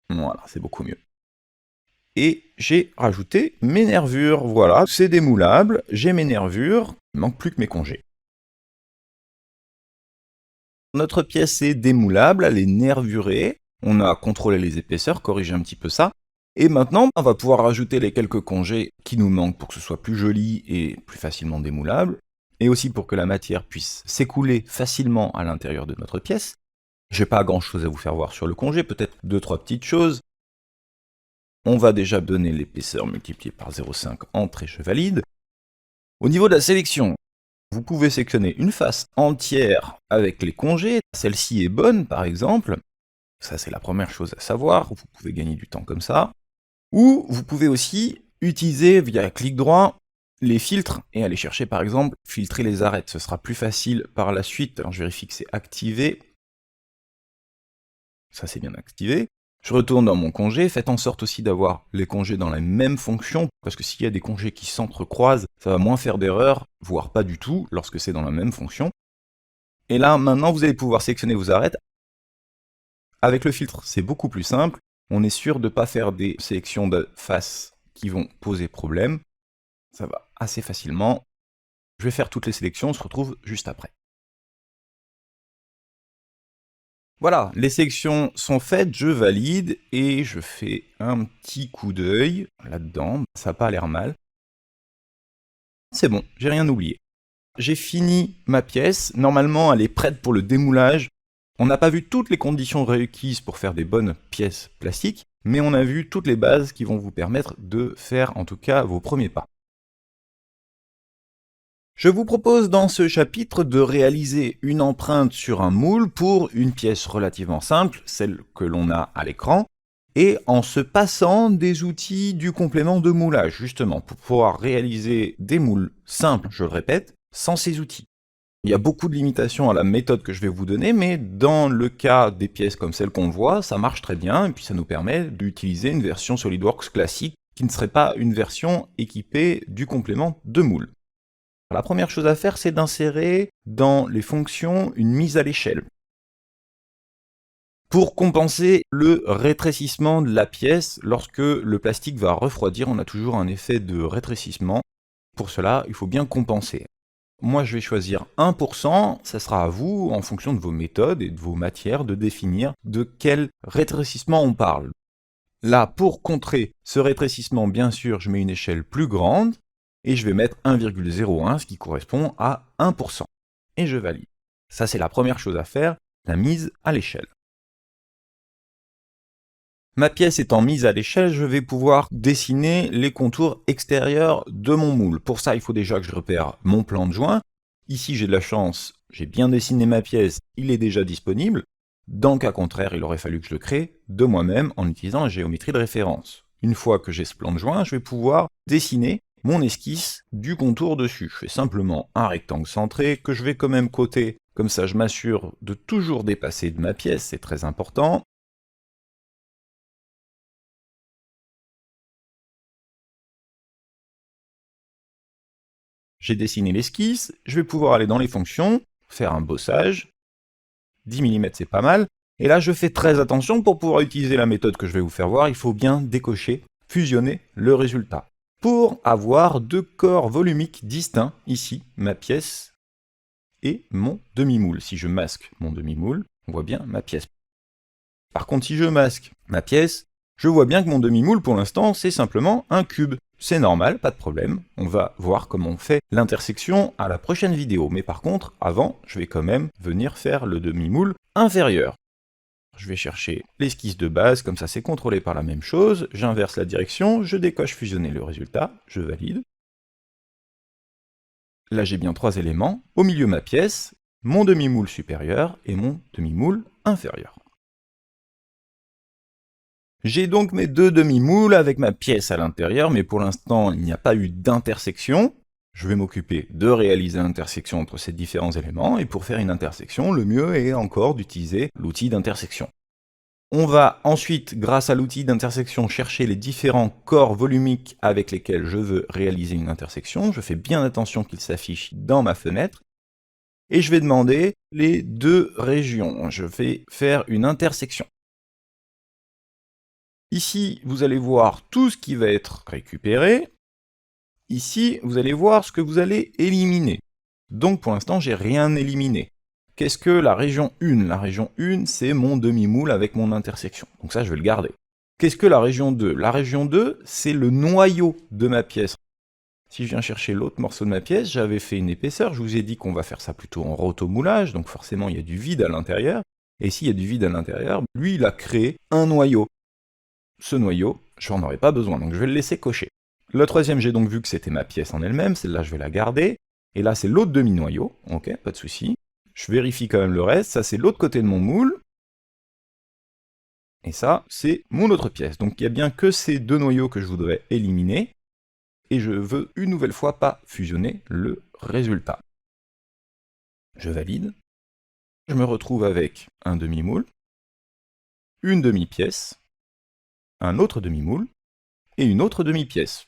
[SPEAKER 1] Voilà, c'est beaucoup mieux. Et j'ai rajouté mes nervures, voilà, c'est démoulable, j'ai mes nervures, il ne manque plus que mes congés. Notre pièce est démoulable, elle est nervurée, on a contrôlé les épaisseurs, corrigé un petit peu ça, et maintenant on va pouvoir rajouter les quelques congés qui nous manquent pour que ce soit plus joli et plus facilement démoulable, et aussi pour que la matière puisse s'écouler facilement à l'intérieur de notre pièce. J'ai pas grand chose à vous faire voir sur le congé, peut-être 2-3 petites choses. On va déjà donner l'épaisseur multipliée par 0,5 entre et je valide. Au niveau de la sélection, vous pouvez sélectionner une face entière avec les congés. Celle-ci est bonne, par exemple. Ça, c'est la première chose à savoir. Vous pouvez gagner du temps comme ça. Ou vous pouvez aussi utiliser, via clic droit, les filtres et aller chercher, par exemple, filtrer les arêtes. Ce sera plus facile par la suite. Alors, je vérifie que c'est activé. Ça, c'est bien activé. Je retourne dans mon congé, faites en sorte aussi d'avoir les congés dans la même fonction, parce que s'il y a des congés qui s'entrecroisent, ça va moins faire d'erreurs, voire pas du tout, lorsque c'est dans la même fonction. Et là, maintenant, vous allez pouvoir sélectionner vos arêtes. Avec le filtre, c'est beaucoup plus simple. On est sûr de ne pas faire des sélections de face qui vont poser problème. Ça va assez facilement. Je vais faire toutes les sélections, on se retrouve juste après. Voilà, les sélections sont faites, je valide et je fais un petit coup d'œil là-dedans. Ça n'a pas l'air mal. C'est bon, j'ai rien oublié. J'ai fini ma pièce, normalement elle est prête pour le démoulage. On n'a pas vu toutes les conditions requises pour faire des bonnes pièces plastiques, mais on a vu toutes les bases qui vont vous permettre de faire en tout cas vos premiers pas. Je vous propose dans ce chapitre de réaliser une empreinte sur un moule pour une pièce relativement simple, celle que l'on a à l'écran, et en se passant des outils du complément de moulage, justement, pour pouvoir réaliser des moules simples, je le répète, sans ces outils. Il y a beaucoup de limitations à la méthode que je vais vous donner, mais dans le cas des pièces comme celle qu'on voit, ça marche très bien, et puis ça nous permet d'utiliser une version SolidWorks classique, qui ne serait pas une version équipée du complément de moule. La première chose à faire, c'est d'insérer dans les fonctions une mise à l'échelle. Pour compenser le rétrécissement de la pièce, lorsque le plastique va refroidir, on a toujours un effet de rétrécissement. Pour cela, il faut bien compenser. Moi, je vais choisir 1%, ça sera à vous, en fonction de vos méthodes et de vos matières, de définir de quel rétrécissement on parle. Là, pour contrer ce rétrécissement, bien sûr, je mets une échelle plus grande, et je vais mettre 1,01, ce qui correspond à 1%. Et je valide. Ça, c'est la première chose à faire, la mise à l'échelle. Ma pièce étant mise à l'échelle, je vais pouvoir dessiner les contours extérieurs de mon moule. Pour ça, il faut déjà que je repère mon plan de joint. Ici, j'ai de la chance, j'ai bien dessiné ma pièce, il est déjà disponible. Dans le cas contraire, il aurait fallu que je le crée de moi-même en utilisant la géométrie de référence. Une fois que j'ai ce plan de joint, je vais pouvoir dessiner mon esquisse du contour dessus. Je fais simplement un rectangle centré que je vais quand même coter, comme ça je m'assure de toujours dépasser de ma pièce, c'est très important. J'ai dessiné l'esquisse, je vais pouvoir aller dans les fonctions, faire un bossage, 10 mm c'est pas mal, et là je fais très attention pour pouvoir utiliser la méthode que je vais vous faire voir, il faut bien décocher, fusionner le résultat. Pour avoir deux corps volumiques distincts, ici, ma pièce et mon demi-moule. Si je masque mon demi-moule, on voit bien ma pièce. Par contre, si je masque ma pièce, je vois bien que mon demi-moule, pour l'instant, c'est simplement un cube. C'est normal, pas de problème. On va voir comment on fait l'intersection à la prochaine vidéo. Mais par contre, avant, je vais quand même venir faire le demi-moule inférieur. Je vais chercher l'esquisse de base, comme ça c'est contrôlé par la même chose, j'inverse la direction, je décoche fusionner le résultat, je valide. Là j'ai bien trois éléments, au milieu ma pièce, mon demi-moule supérieur et mon demi-moule inférieur. J'ai donc mes deux demi-moules avec ma pièce à l'intérieur, mais pour l'instant il n'y a pas eu d'intersection. Je vais m'occuper de réaliser l'intersection entre ces différents éléments, et pour faire une intersection, le mieux est encore d'utiliser l'outil d'intersection. On va ensuite, grâce à l'outil d'intersection, chercher les différents corps volumiques avec lesquels je veux réaliser une intersection. Je fais bien attention qu'ils s'affichent dans ma fenêtre. Et je vais demander les deux régions. Je vais faire une intersection. Ici, vous allez voir tout ce qui va être récupéré. Ici, vous allez voir ce que vous allez éliminer. Donc pour l'instant, j'ai rien éliminé. Qu'est-ce que la région 1 ? La région 1, c'est mon demi-moule avec mon intersection. Donc ça, je vais le garder. Qu'est-ce que la région 2 ? La région 2, c'est le noyau de ma pièce. Si je viens chercher l'autre morceau de ma pièce, j'avais fait une épaisseur. Je vous ai dit qu'on va faire ça plutôt en rotomoulage, donc forcément, il y a du vide à l'intérieur. Et s'il y a du vide à l'intérieur, lui, il a créé un noyau. Ce noyau, je n'en aurai pas besoin, donc je vais le laisser cocher. Le troisième, j'ai donc vu que c'était ma pièce en elle-même, celle-là, je vais la garder. Et là, c'est l'autre demi-noyau, ok, pas de souci. Je vérifie quand même le reste, ça c'est l'autre côté de mon moule. Et ça, c'est mon autre pièce. Donc il n'y a bien que ces deux noyaux que je voudrais éliminer. Et je veux une nouvelle fois pas fusionner le résultat. Je valide. Je me retrouve avec un demi-moule, une demi-pièce, un autre demi-moule et une autre demi-pièce.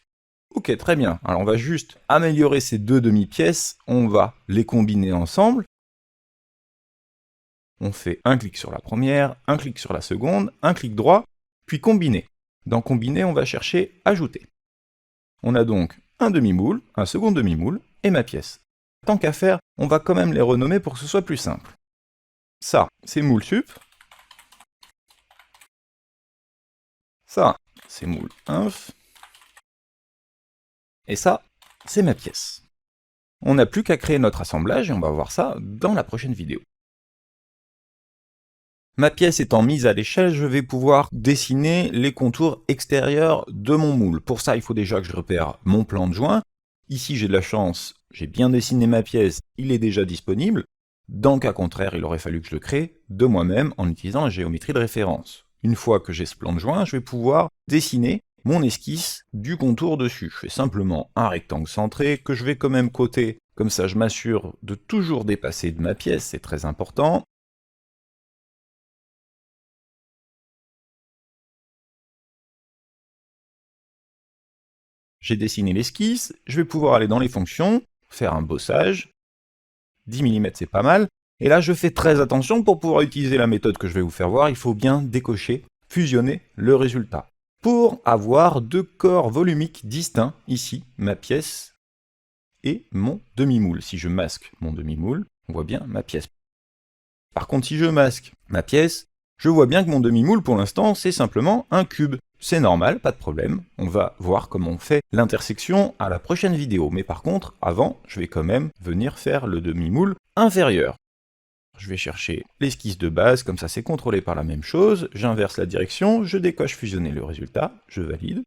[SPEAKER 1] Ok, très bien. Alors on va juste améliorer ces deux demi-pièces, on va les combiner ensemble. On fait un clic sur la première, un clic sur la seconde, un clic droit, puis combiner. Dans combiner, on va chercher ajouter. On a donc un demi-moule, un second demi-moule et ma pièce. Tant qu'à faire, on va quand même les renommer pour que ce soit plus simple. Ça, c'est moule sup. Ça, c'est moule inf. Et ça, c'est ma pièce. On n'a plus qu'à créer notre assemblage et on va voir ça dans la prochaine vidéo. Ma pièce étant mise à l'échelle, je vais pouvoir dessiner les contours extérieurs de mon moule. Pour ça, il faut déjà que je repère mon plan de joint. Ici, j'ai de la chance, j'ai bien dessiné ma pièce, il est déjà disponible. Dans le cas contraire, il aurait fallu que je le crée de moi-même en utilisant la géométrie de référence. Une fois que j'ai ce plan de joint, je vais pouvoir dessiner mon esquisse du contour dessus. Je fais simplement un rectangle centré que je vais quand même coter, comme ça je m'assure de toujours dépasser de ma pièce, c'est très important. J'ai dessiné l'esquisse, je vais pouvoir aller dans les fonctions, faire un bossage, 10 mm c'est pas mal, et là je fais très attention pour pouvoir utiliser la méthode que je vais vous faire voir, il faut bien décocher, fusionner le résultat. Pour avoir deux corps volumiques distincts, ici, ma pièce et mon demi-moule. Si je masque mon demi-moule, on voit bien ma pièce. Par contre, si je masque ma pièce, je vois bien que mon demi-moule, pour l'instant, c'est simplement un cube. C'est normal, pas de problème. On va voir comment on fait l'intersection à la prochaine vidéo. Mais par contre, avant, je vais quand même venir faire le demi-moule inférieur. Je vais chercher l'esquisse de base, comme ça c'est contrôlé par la même chose. J'inverse la direction, je décoche fusionner le résultat, je valide.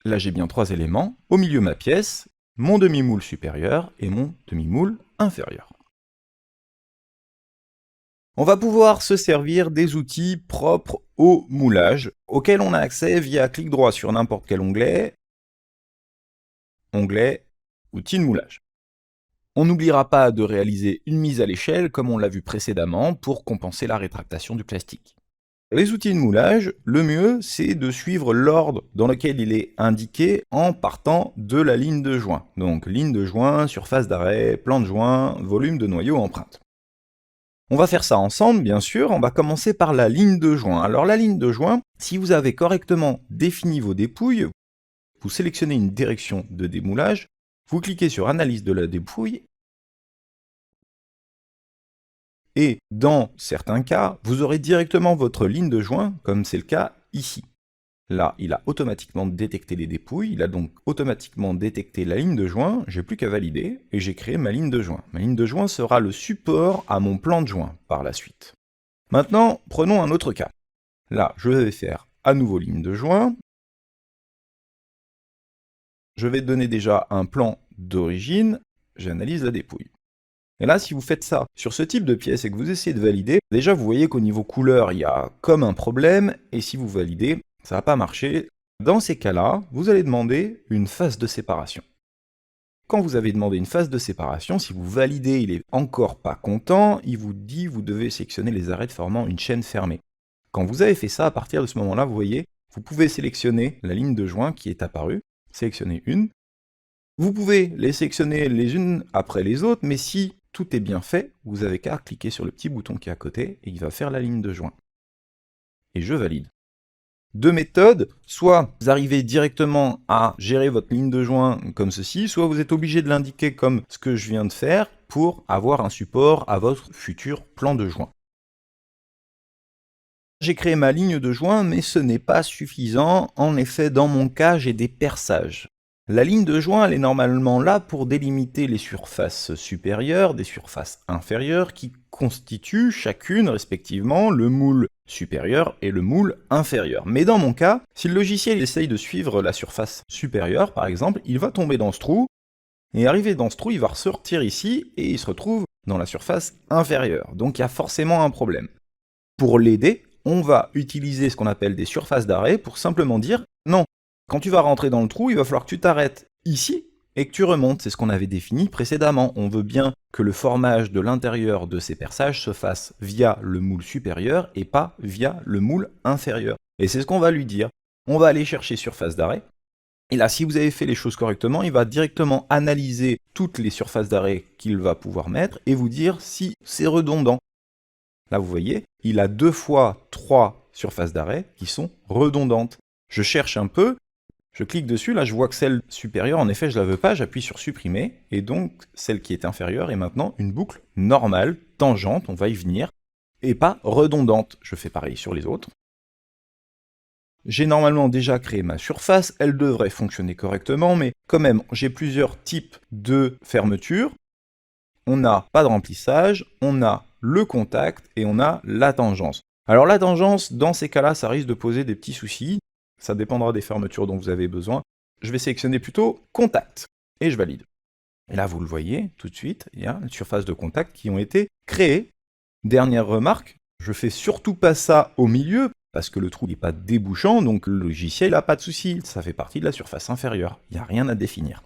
[SPEAKER 1] Là j'ai bien trois éléments. Au milieu ma pièce, mon demi-moule supérieur et mon demi-moule inférieur. On va pouvoir se servir des outils propres au moulage, auxquels on a accès via clic droit sur n'importe quel onglet, outils de moulage. On n'oubliera pas de réaliser une mise à l'échelle, comme on l'a vu précédemment, pour compenser la rétractation du plastique. Les outils de moulage, le mieux, c'est de suivre l'ordre dans lequel il est indiqué en partant de la ligne de joint. Donc ligne de joint, surface d'arrêt, plan de joint, volume de noyau, empreinte. On va faire ça ensemble, bien sûr, on va commencer par la ligne de joint. Alors la ligne de joint, si vous avez correctement défini vos dépouilles, vous sélectionnez une direction de démoulage, vous cliquez sur Analyse de la dépouille, et dans certains cas, vous aurez directement votre ligne de joint, comme c'est le cas ici. Là, il a automatiquement détecté les dépouilles, il a donc automatiquement détecté la ligne de joint, j'ai plus qu'à valider, et j'ai créé ma ligne de joint. Ma ligne de joint sera le support à mon plan de joint par la suite. Maintenant, prenons un autre cas. Là, je vais faire à nouveau ligne de joint. Je vais donner déjà un plan d'origine, j'analyse la dépouille. Et là, si vous faites ça sur ce type de pièce et que vous essayez de valider, déjà vous voyez qu'au niveau couleur, il y a comme un problème, et si vous validez, ça va pas marcher. Dans ces cas-là, vous allez demander une phase de séparation. Quand vous avez demandé une phase de séparation, si vous validez, il est encore pas content, il vous dit vous devez sélectionner les arêtes formant une chaîne fermée. Quand vous avez fait ça, à partir de ce moment-là, vous voyez, vous pouvez sélectionner la ligne de joint qui est apparue, sélectionner une. Vous pouvez les sélectionner les unes après les autres, mais si tout est bien fait, vous avez qu'à cliquer sur le petit bouton qui est à côté et il va faire la ligne de joint. Et je valide. Deux méthodes, soit vous arrivez directement à gérer votre ligne de joint comme ceci, soit vous êtes obligé de l'indiquer comme ce que je viens de faire pour avoir un support à votre futur plan de joint. J'ai créé ma ligne de joint, mais ce n'est pas suffisant. En effet, dans mon cas, j'ai des perçages. La ligne de joint, elle est normalement là pour délimiter les surfaces supérieures des surfaces inférieures qui constituent chacune respectivement le moule supérieur et le moule inférieur. Mais dans mon cas, si le logiciel essaye de suivre la surface supérieure par exemple, il va tomber dans ce trou, et arrivé dans ce trou, il va ressortir ici, et il se retrouve dans la surface inférieure. Donc il y a forcément un problème. Pour l'aider, on va utiliser ce qu'on appelle des surfaces d'arrêt pour simplement dire non. Quand tu vas rentrer dans le trou, il va falloir que tu t'arrêtes ici et que tu remontes. C'est ce qu'on avait défini précédemment. On veut bien que le formage de l'intérieur de ces perçages se fasse via le moule supérieur et pas via le moule inférieur. Et c'est ce qu'on va lui dire. On va aller chercher surface d'arrêt. Et là, si vous avez fait les choses correctement, il va directement analyser toutes les surfaces d'arrêt qu'il va pouvoir mettre et vous dire si c'est redondant. Là, vous voyez, il a 2 fois 3 surfaces d'arrêt qui sont redondantes. Je cherche un peu, je clique dessus, là je vois que celle supérieure, en effet je la veux pas, j'appuie sur supprimer, et donc celle qui est inférieure est maintenant une boucle normale, tangente, on va y venir, et pas redondante. Je fais pareil sur les autres. J'ai normalement déjà créé ma surface, elle devrait fonctionner correctement, mais quand même, j'ai plusieurs types de fermeture. On n'a pas de remplissage, on a le contact et on a la tangence. Alors la tangence, dans ces cas-là, ça risque de poser des petits soucis. Ça dépendra des fermetures dont vous avez besoin. Je vais sélectionner plutôt contact et je valide. Et là, vous le voyez tout de suite, il y a une surface de contact qui ont été créées. Dernière remarque, je fais surtout pas ça au milieu parce que le trou n'est pas débouchant, donc le logiciel n'a pas de souci. Ça fait partie de la surface inférieure. Il n'y a rien à définir.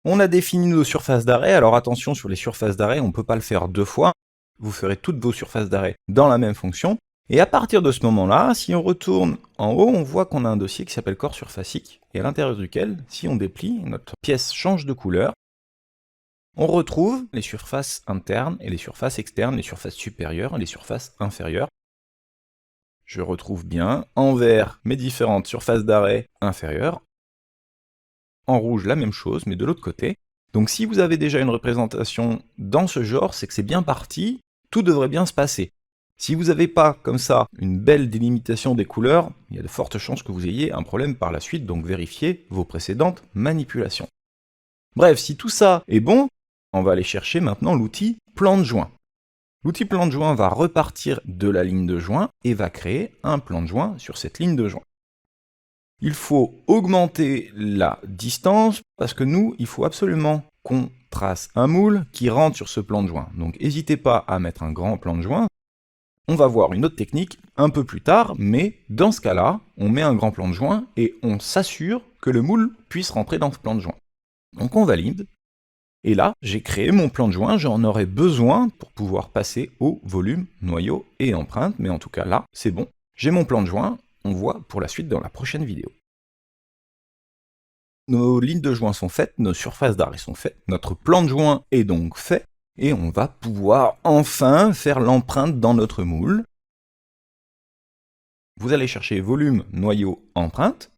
[SPEAKER 1] On a défini nos surfaces d'arrêt, alors attention sur les surfaces d'arrêt, on ne peut pas le faire 2 fois. Vous ferez toutes vos surfaces d'arrêt dans la même fonction. Et à partir de ce moment-là, si on retourne en haut, on voit qu'on a un dossier qui s'appelle corps surfacique, et à l'intérieur duquel, si on déplie, notre pièce change de couleur. On retrouve les surfaces internes et les surfaces externes, les surfaces supérieures et les surfaces inférieures. Je retrouve bien en vert mes différentes surfaces d'arrêt inférieures. En rouge, la même chose, mais de l'autre côté. Donc si vous avez déjà une représentation dans ce genre, c'est que c'est bien parti, tout devrait bien se passer. Si vous n'avez pas, comme ça, une belle délimitation des couleurs, il y a de fortes chances que vous ayez un problème par la suite, donc vérifiez vos précédentes manipulations. Bref, si tout ça est bon, on va aller chercher maintenant l'outil plan de joint. L'outil plan de joint va repartir de la ligne de joint et va créer un plan de joint sur cette ligne de joint. Il faut augmenter la distance, parce que nous, il faut absolument qu'on trace un moule qui rentre sur ce plan de joint. Donc n'hésitez pas à mettre un grand plan de joint. On va voir une autre technique un peu plus tard, mais dans ce cas-là, on met un grand plan de joint et on s'assure que le moule puisse rentrer dans ce plan de joint. Donc on valide, et là, j'ai créé mon plan de joint, j'en aurai besoin pour pouvoir passer au volume, noyau et empreinte, mais en tout cas là, c'est bon. J'ai mon plan de joint, on voit pour la suite dans la prochaine vidéo. Nos lignes de joint sont faites, nos surfaces d'arrêt sont faites, notre plan de joint est donc fait, et on va pouvoir enfin faire l'empreinte dans notre moule. Vous allez chercher volume, noyau, empreinte.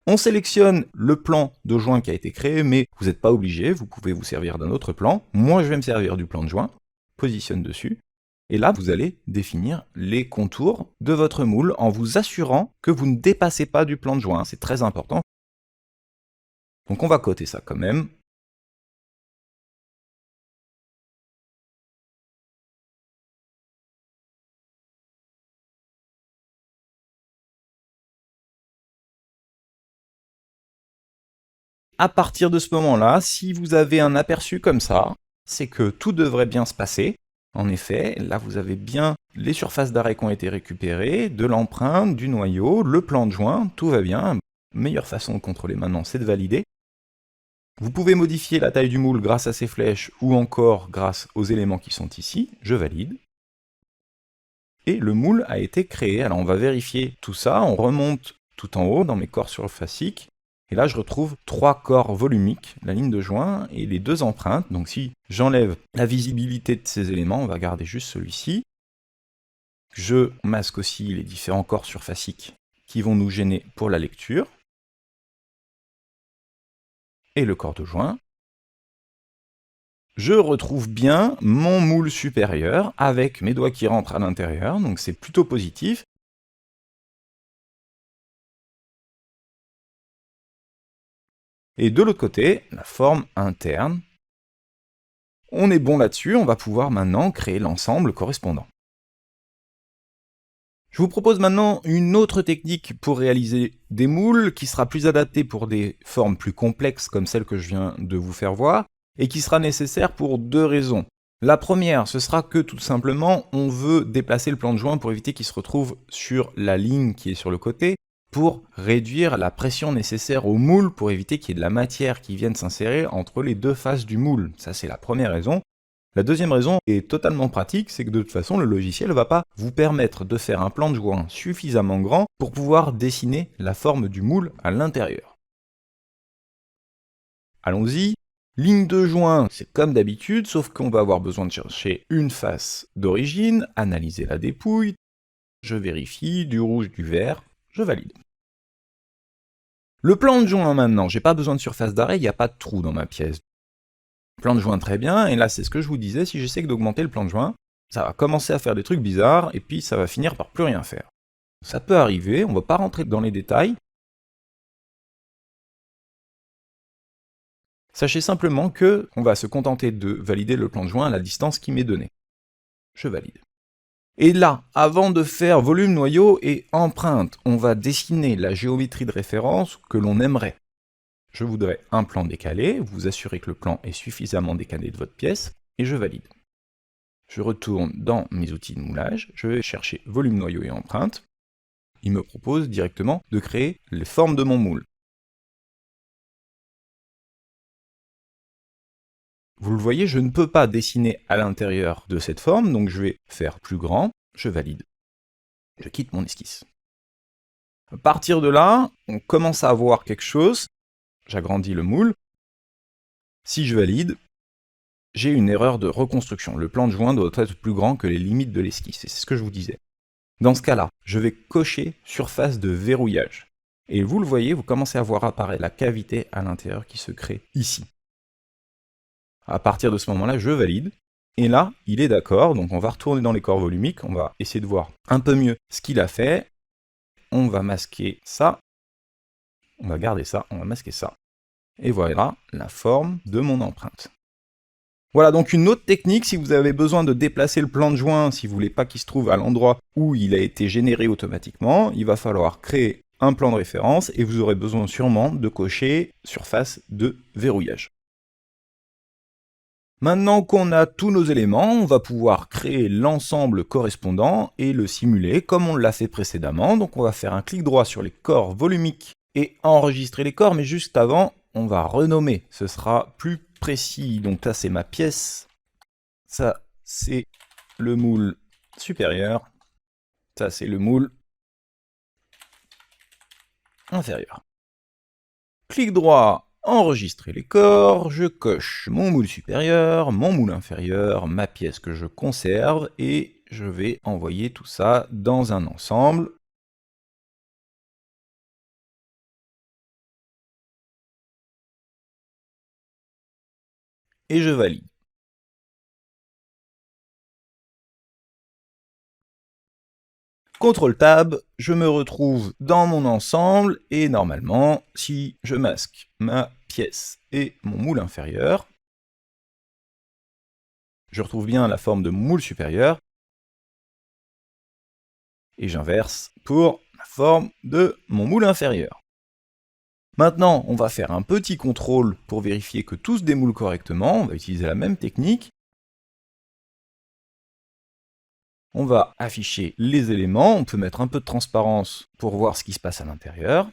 [SPEAKER 1] On sélectionne le plan de joint qui a été créé, mais vous n'êtes pas obligé, vous pouvez vous servir d'un autre plan. Moi, je vais me servir du plan de joint, positionne dessus, et là, vous allez définir les contours de votre moule en vous assurant que vous ne dépassez pas du plan de joint, c'est très important. Donc on va coter ça quand même. À partir de ce moment-là, si vous avez un aperçu comme ça, c'est que tout devrait bien se passer. En effet, là vous avez bien les surfaces d'arrêt qui ont été récupérées, de l'empreinte, du noyau, le plan de joint, tout va bien. Meilleure façon de contrôler maintenant, c'est de valider. Vous pouvez modifier la taille du moule grâce à ces flèches ou encore grâce aux éléments qui sont ici. Je valide. Et le moule a été créé. Alors on va vérifier tout ça, on remonte tout en haut dans mes corps surfaciques. Et là, je retrouve 3 corps volumiques, la ligne de joint et les 2 empreintes. Donc si j'enlève la visibilité de ces éléments, on va garder juste celui-ci. Je masque aussi les différents corps surfaciques qui vont nous gêner pour la lecture. Et le corps de joint. Je retrouve bien mon moule supérieur avec mes doigts qui rentrent à l'intérieur, donc c'est plutôt positif. Et de l'autre côté, la forme interne. On est bon là-dessus, on va pouvoir maintenant créer l'ensemble correspondant. Je vous propose maintenant une autre technique pour réaliser des moules qui sera plus adaptée pour des formes plus complexes comme celle que je viens de vous faire voir et qui sera nécessaire pour deux raisons. La première, ce sera que tout simplement, on veut déplacer le plan de joint pour éviter qu'il se retrouve sur la ligne qui est sur le côté pour réduire la pression nécessaire au moule pour éviter qu'il y ait de la matière qui vienne s'insérer entre les deux faces du moule. Ça, c'est la première raison. La deuxième raison est totalement pratique, c'est que de toute façon, le logiciel ne va pas vous permettre de faire un plan de joint suffisamment grand pour pouvoir dessiner la forme du moule à l'intérieur. Allons-y. Ligne de joint, c'est comme d'habitude, sauf qu'on va avoir besoin de chercher une face d'origine, analyser la dépouille, je vérifie, du rouge, du vert, je valide. Le plan de joint maintenant, j'ai pas besoin de surface d'arrêt, il n'y a pas de trou dans ma pièce. Plan de joint très bien, et là c'est ce que je vous disais, si j'essaie d'augmenter le plan de joint, ça va commencer à faire des trucs bizarres, et puis ça va finir par plus rien faire. Ça peut arriver, on va pas rentrer dans les détails. Sachez simplement que on va se contenter de valider le plan de joint à la distance qui m'est donnée. Je valide. Et là, avant de faire volume, noyau et empreinte, on va dessiner la géométrie de référence que l'on aimerait. Je voudrais un plan décalé, vous assurez que le plan est suffisamment décalé de votre pièce, et je valide. Je retourne dans mes outils de moulage, je vais chercher volume, noyau et empreinte. Il me propose directement de créer les formes de mon moule. Vous le voyez, je ne peux pas dessiner à l'intérieur de cette forme, donc je vais faire plus grand, je valide. Je quitte mon esquisse. À partir de là, on commence à voir quelque chose. J'agrandis le moule. Si je valide, j'ai une erreur de reconstruction. Le plan de joint doit être plus grand que les limites de l'esquisse, et c'est ce que je vous disais. Dans ce cas-là, je vais cocher surface de verrouillage. Et vous le voyez, vous commencez à voir apparaître la cavité à l'intérieur qui se crée ici. À partir de ce moment-là, je valide. Et là, il est d'accord, donc on va retourner dans les corps volumiques, on va essayer de voir un peu mieux ce qu'il a fait. On va masquer ça. On va garder ça, on va masquer ça. Et voilà la forme de mon empreinte. Voilà donc une autre technique, si vous avez besoin de déplacer le plan de joint, si vous voulez pas qu'il se trouve à l'endroit où il a été généré automatiquement, il va falloir créer un plan de référence et vous aurez besoin sûrement de cocher surface de verrouillage. Maintenant qu'on a tous nos éléments, on va pouvoir créer l'ensemble correspondant et le simuler comme on l'a fait précédemment. Donc on va faire un clic droit sur les corps volumiques et enregistrer les corps, mais juste avant, on va renommer. Ce sera plus précis. Donc là, c'est ma pièce. Ça, c'est le moule supérieur. Ça, c'est le moule inférieur. Clic droit, enregistrer les corps, je coche mon moule supérieur, mon moule inférieur, ma pièce que je conserve, et je vais envoyer tout ça dans un ensemble. Et je valide. CTRL Tab, je me retrouve dans mon ensemble, et normalement, si je masque ma pièce et mon moule inférieur, je retrouve bien la forme de moule supérieur, et j'inverse pour la forme de mon moule inférieur. Maintenant, on va faire un petit contrôle pour vérifier que tout se démoule correctement. On va utiliser la même technique. On va afficher les éléments. On peut mettre un peu de transparence pour voir ce qui se passe à l'intérieur.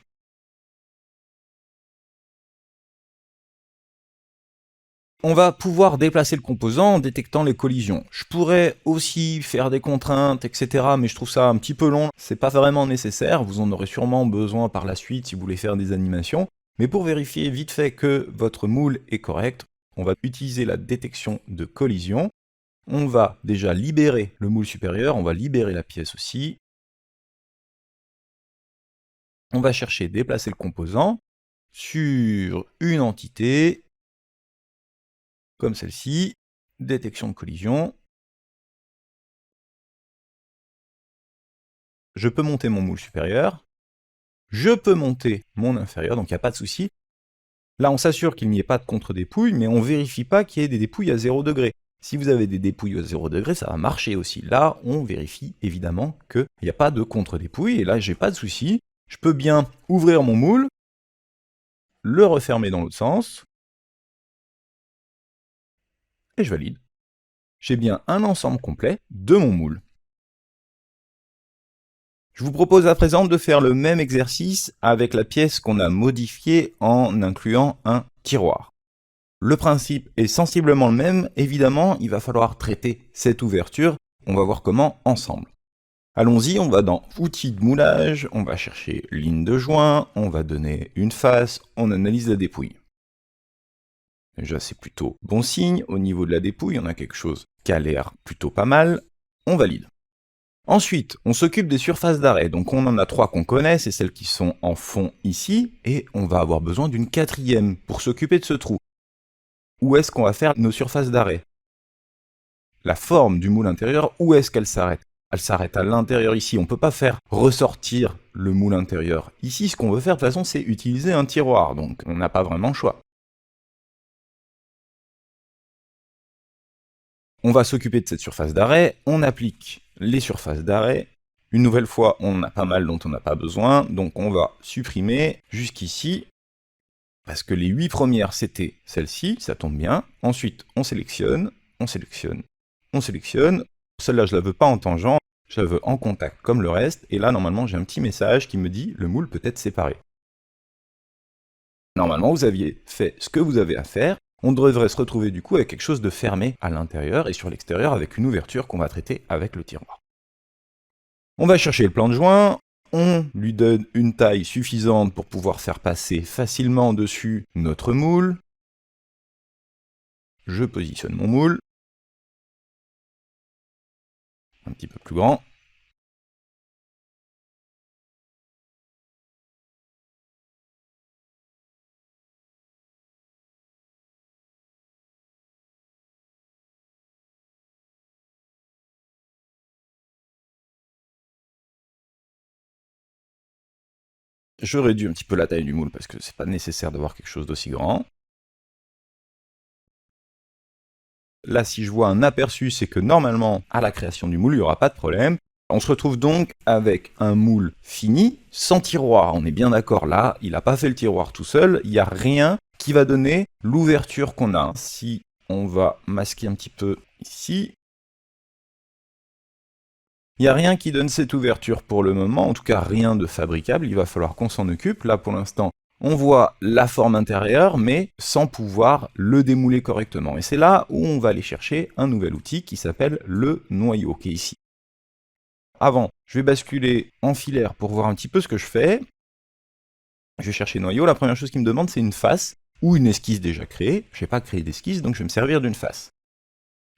[SPEAKER 1] On va pouvoir déplacer le composant en détectant les collisions. Je pourrais aussi faire des contraintes, etc., mais je trouve ça un petit peu long. C'est pas vraiment nécessaire. Vous en aurez sûrement besoin par la suite si vous voulez faire des animations. Mais pour vérifier vite fait que votre moule est correct, on va utiliser la détection de collision. On va déjà libérer le moule supérieur, on va libérer la pièce aussi. On va chercher déplacer le composant sur une entité, comme celle-ci, détection de collision. Je peux monter mon moule supérieur, je peux monter mon inférieur, donc il n'y a pas de souci. Là, on s'assure qu'il n'y ait pas de contre-dépouille, mais on ne vérifie pas qu'il y ait des dépouilles à 0 degré. Si vous avez des dépouilles à 0 degré, ça va marcher aussi. Là, on vérifie évidemment qu'il n'y a pas de contre-dépouille, et là, j'ai pas de souci. Je peux bien ouvrir mon moule, le refermer dans l'autre sens, et je valide. J'ai bien un ensemble complet de mon moule. Je vous propose à présent de faire le même exercice avec la pièce qu'on a modifiée en incluant un tiroir. Le principe est sensiblement le même, évidemment, il va falloir traiter cette ouverture, on va voir comment ensemble. Allons-y, on va dans Outils de moulage, on va chercher ligne de joint, on va donner une face, on analyse la dépouille. Déjà, c'est plutôt bon signe, au niveau de la dépouille, on a quelque chose qui a l'air plutôt pas mal, on valide. Ensuite, on s'occupe des surfaces d'arrêt, donc on en a 3 qu'on connaît, c'est celles qui sont en fond ici, et on va avoir besoin d'une 4e pour s'occuper de ce trou. Où est-ce qu'on va faire nos surfaces d'arrêt? La forme du moule intérieur, où est-ce qu'elle s'arrête? Elle s'arrête à l'intérieur ici, on ne peut pas faire ressortir le moule intérieur. Ici, ce qu'on veut faire de toute façon, c'est utiliser un tiroir, donc on n'a pas vraiment le choix. On va s'occuper de cette surface d'arrêt, on applique les surfaces d'arrêt. Une nouvelle fois, on a pas mal dont on n'a pas besoin, donc on va supprimer jusqu'ici, parce que les 8 premières, c'était celle-ci, ça tombe bien. Ensuite, on sélectionne, on sélectionne, on sélectionne. Celle-là, je la veux pas en tangent, je la veux en contact comme le reste, et là, normalement, j'ai un petit message qui me dit « le moule peut être séparé ». Normalement, vous aviez fait ce que vous avez à faire, on devrait se retrouver du coup avec quelque chose de fermé à l'intérieur, et sur l'extérieur avec une ouverture qu'on va traiter avec le tiroir. On va chercher le plan de joint, on lui donne une taille suffisante pour pouvoir faire passer facilement dessus notre moule. Je positionne mon moule. Un petit peu plus grand. Je réduis un petit peu la taille du moule parce que c'est pas nécessaire d'avoir quelque chose d'aussi grand. Là, si je vois un aperçu, c'est que normalement, à la création du moule, il n'y aura pas de problème. On se retrouve donc avec un moule fini, sans tiroir. On est bien d'accord là, il n'a pas fait le tiroir tout seul, il n'y a rien qui va donner l'ouverture qu'on a. Si on va masquer un petit peu ici, il n'y a rien qui donne cette ouverture pour le moment, en tout cas rien de fabricable, il va falloir qu'on s'en occupe. Là pour l'instant, on voit la forme intérieure, mais sans pouvoir le démouler correctement. Et c'est là où on va aller chercher un nouvel outil qui s'appelle le noyau, qui est ici. Avant, je vais basculer en filaire pour voir un petit peu ce que je fais. Je vais chercher noyau, la première chose qu'il me demande c'est une face, ou une esquisse déjà créée. Je n'ai pas créé d'esquisse, donc je vais me servir d'une face.